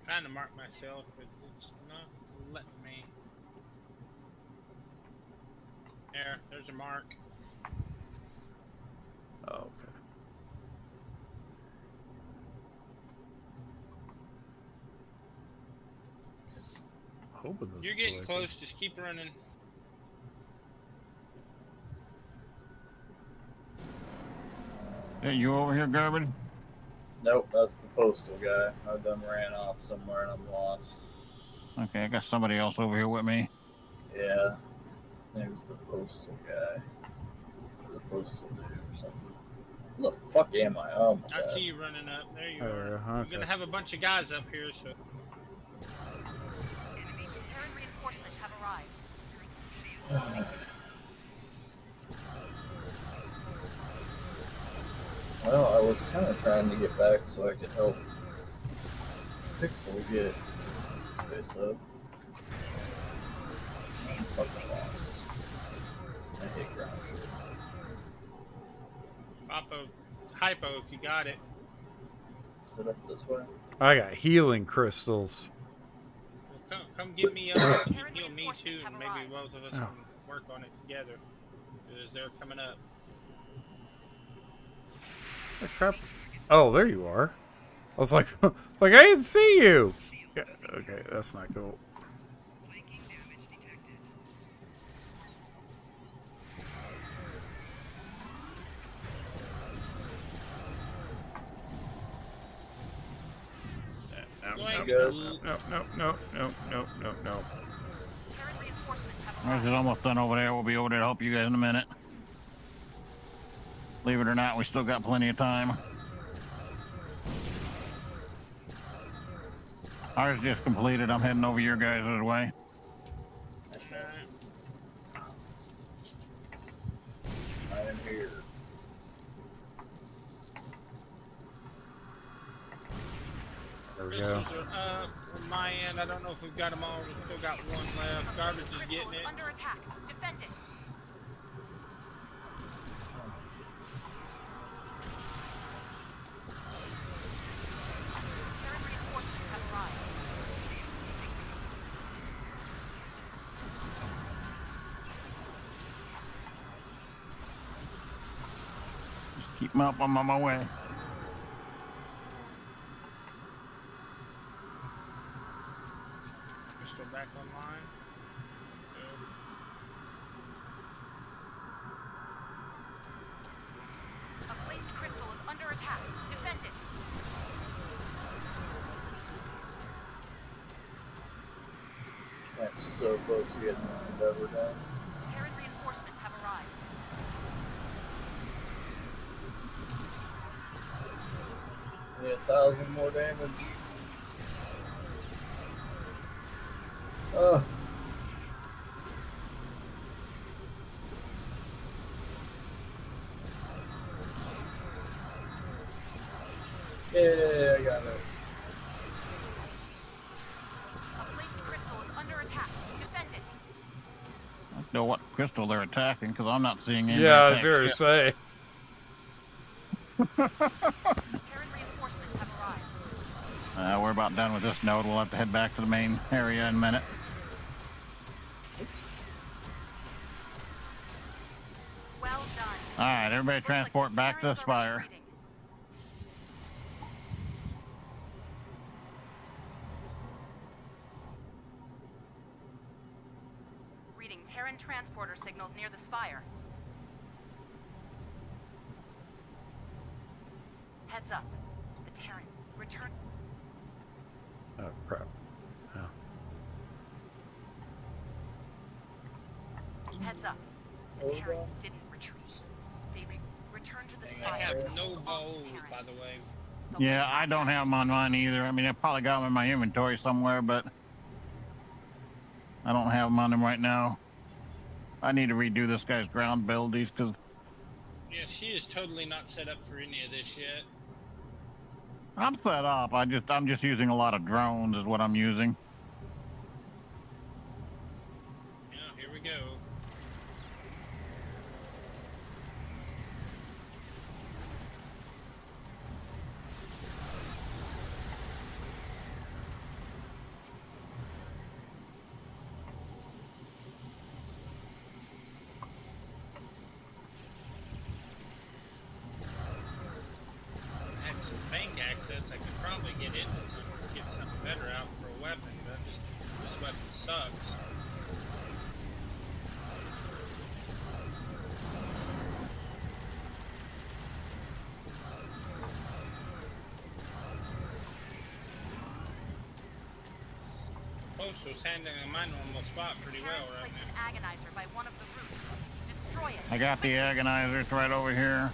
Trying to mark myself, but it's not letting me. There's a mark. Oh, okay. Hoping this You're is getting working. close. Just keep running. Hey, you over here, Garbage? Nope, that's the postal guy. I done ran off somewhere and I'm lost. Okay, I got somebody else over here with me. Yeah. His name's the postal guy. Or the postal dude or something. Where the fuck am I? Oh my I god. see you running up. There you There, are. okay. You're gonna have a bunch of guys up here, so. Terran reinforcements have arrived. Well, I was kind of trying to get back so I could help Pixel get his face up. I'm fucking lost. I hate ground shit. Popo, hypo if you got it. Is it up this way? I got healing crystals. Well, come get me up. You can heal me too, and maybe both of us can work on it together. Because they're coming up. Oh, crap. Oh, there you are. I was like, it's like I didn't see you. Yeah, okay, that's not cool. No. Terran reinforcements have Ours arrived. is almost done over there. We'll be over there to help you guys in a minute. Believe it or not, we still got plenty of time. Ours just completed. I'm heading over your guys' way. I am here. There we go. Crystals are up on my end. I don't know if we've got them all. We've still got one left. Garbage is Crystal getting is it. under attack. Defend it. Terran reinforcements have arrived. Keep them up. I'm on my way. Crystal back online. Good. A placed crystal is under attack. Defend it. I'm so close to getting this endeavor done. Terran reinforcements have arrived. Only 1,000 more damage. Oh. Yeah, I got it. A placed crystal is under attack. Defend it. I don't know what crystal they're attacking because I'm not seeing any. Yeah, I was going to say. Terran reinforcements have arrived. We're about done with this node. We'll have to head back to the main area in a minute. Well done. All right, everybody Looks like transport the back to the Terrans are spire. retreating. Reading Terran transporter signals near the spire. Heads up. The Terran. Return. Oh, crap. Oh. Heads up. The Terrans didn't retreat. They returned to the I spire. have no along bows, with by Terrans. the way. The Yeah, last I don't have them on mine either. I mean, I probably got them in my inventory somewhere, but I don't have them on them right now. I need to redo this guy's ground buildies because Yeah, she is totally not set up for any of this yet. I'm set up. I'm just using a lot of drones is what I'm using. Yeah, here we go. I have some bank access. I could probably get into something, get something better out for a weapon, but this weapon sucks. Post was handling my normal spot pretty well Terrans right placed now. an agonizer by one of the routes. Destroy it. I got the agonizers right over here.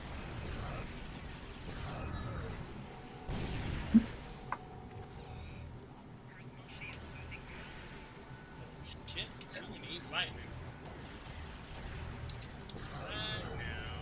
Shit, I'm gonna eat lightning. Right now.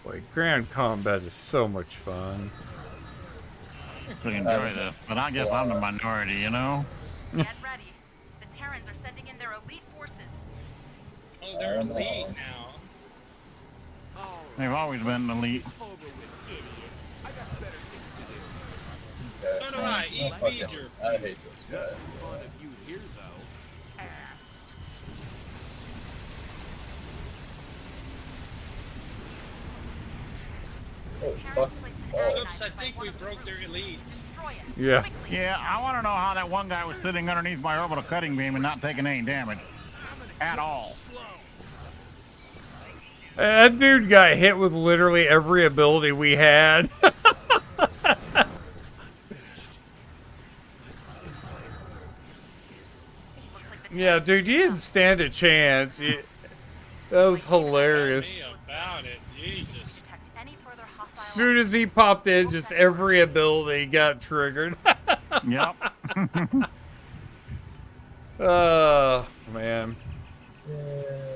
Boy, ground combat is so much fun. We enjoy this, but I guess I'm the minority, you know? Get ready. The Terrans are sending in their elite forces. Oh, they're elite now. They've always been elite. Okay. So do I. Eat Fuck it. Beeger. I hate this guy. Oh, fuck. Terrans placed an Oh. Oops, I agonizer by think one we of the broke their routes. elite. Destroy it. Yeah. Quickly. Yeah, I want to know how that one guy was sitting underneath my orbital cutting beam and not taking any damage. At all. That dude got hit with literally every ability we had. Looks like the Yeah, Terrans dude, you didn't stand a chance. That was hilarious. Tell me about it. Jesus. detect any further As hostile soon as he popped in, just every ability got triggered. Yep. Oh, man.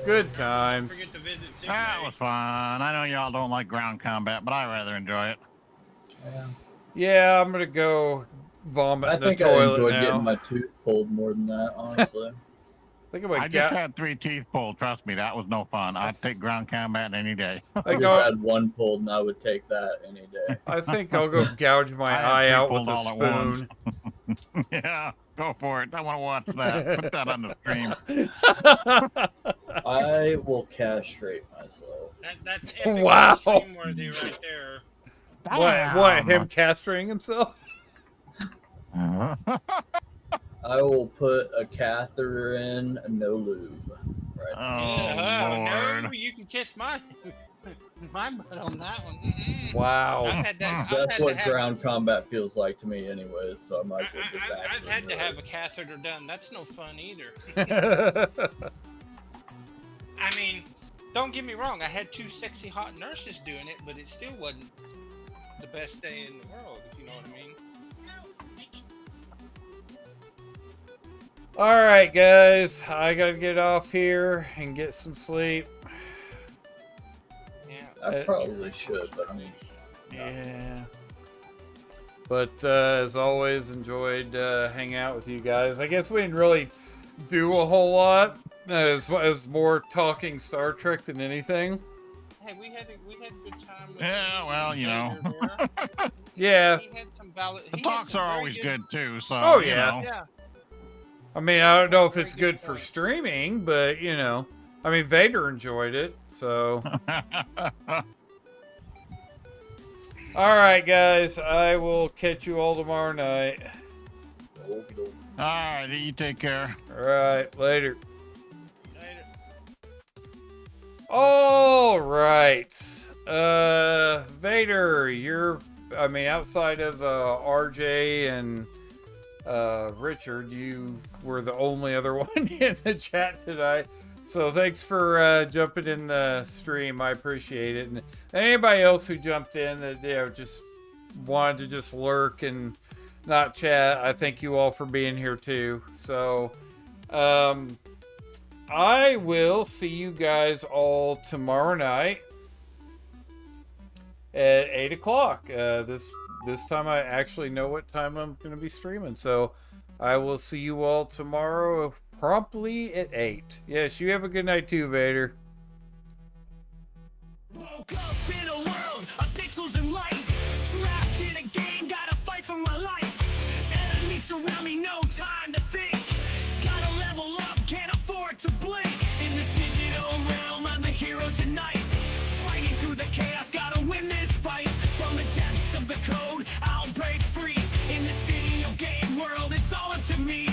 Good times. Forget to visit That was fun. I know y'all don't like ground combat, but I rather enjoy it. Yeah. Yeah, I'm gonna go vomit I in the think I toilet enjoyed now. getting my tooth pulled more than that, honestly. Think about I just had 3 teeth pulled. Trust me, that was no fun. I'd take ground combat any day. I just had one pulled, and I would take that any day. I think I'll go gouge my I had eye 3 out with pulled a all at once. spoon. Yeah, go for it. I want to watch that. Put that on the stream. I will castrate myself. That's epic. Wow. Stream worthy right there. What, him castrating himself? I will put a catheter in, no lube. Right. Oh, no, Lord. you can kiss my butt on that one. Mm-mm. Wow. I've had that. That's what ground combat feels like to me, anyways. So I might as well just I've actually. had to do have it. a catheter done. That's no fun either. Yeah, I mean, don't get me wrong. I had 2 sexy hot nurses doing it, but it still wasn't the best day in the world, if you know what I mean. Alright, guys. I gotta get off here and get some sleep. I probably should, but I mean, Yeah. But as always, enjoyed hanging out with you guys. I guess we didn't really do a whole lot. As more talking Star Trek than anything. Hey, we had a good time. With Yeah, well, you know. Yeah. He had some valid. The talks are always good too. So. Oh, you yeah. know. Yeah. I mean, I don't know if it's Very good good for points. streaming, but you know, I mean, Vader enjoyed it, so. All right, guys, I will catch you all tomorrow night. All right, you take care. All right, later. Later. All right, Vader, I mean, outside of RJ and Richard, you were the only other one in the chat tonight. So thanks for jumping in the stream. I appreciate it. And anybody else who jumped in that just wanted to just lurk and not chat, I thank you all for being here too. So I will see you guys all tomorrow night at 8 o'clock. This time I actually know what time I'm going to be streaming. So I will see you all tomorrow promptly at 8. Yes, you have a good night too, Vader. Woke up in a world of pixels and light. Trapped in a game, gotta fight for my life. Enemies surround me, no time to think. Gotta level up, can't afford to blink. In this digital realm, I'm the hero tonight. Fighting through the chaos, gotta win this fight. From the depths of the code, I'll break free. In this video game world, it's all up to me.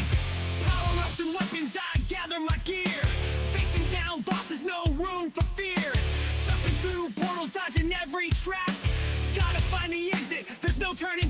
Power-ups and weapons, I gather my gear. Facing down bosses, no room for fear. Jumping through portals, dodging every trap. Gotta find the exit, there's no turning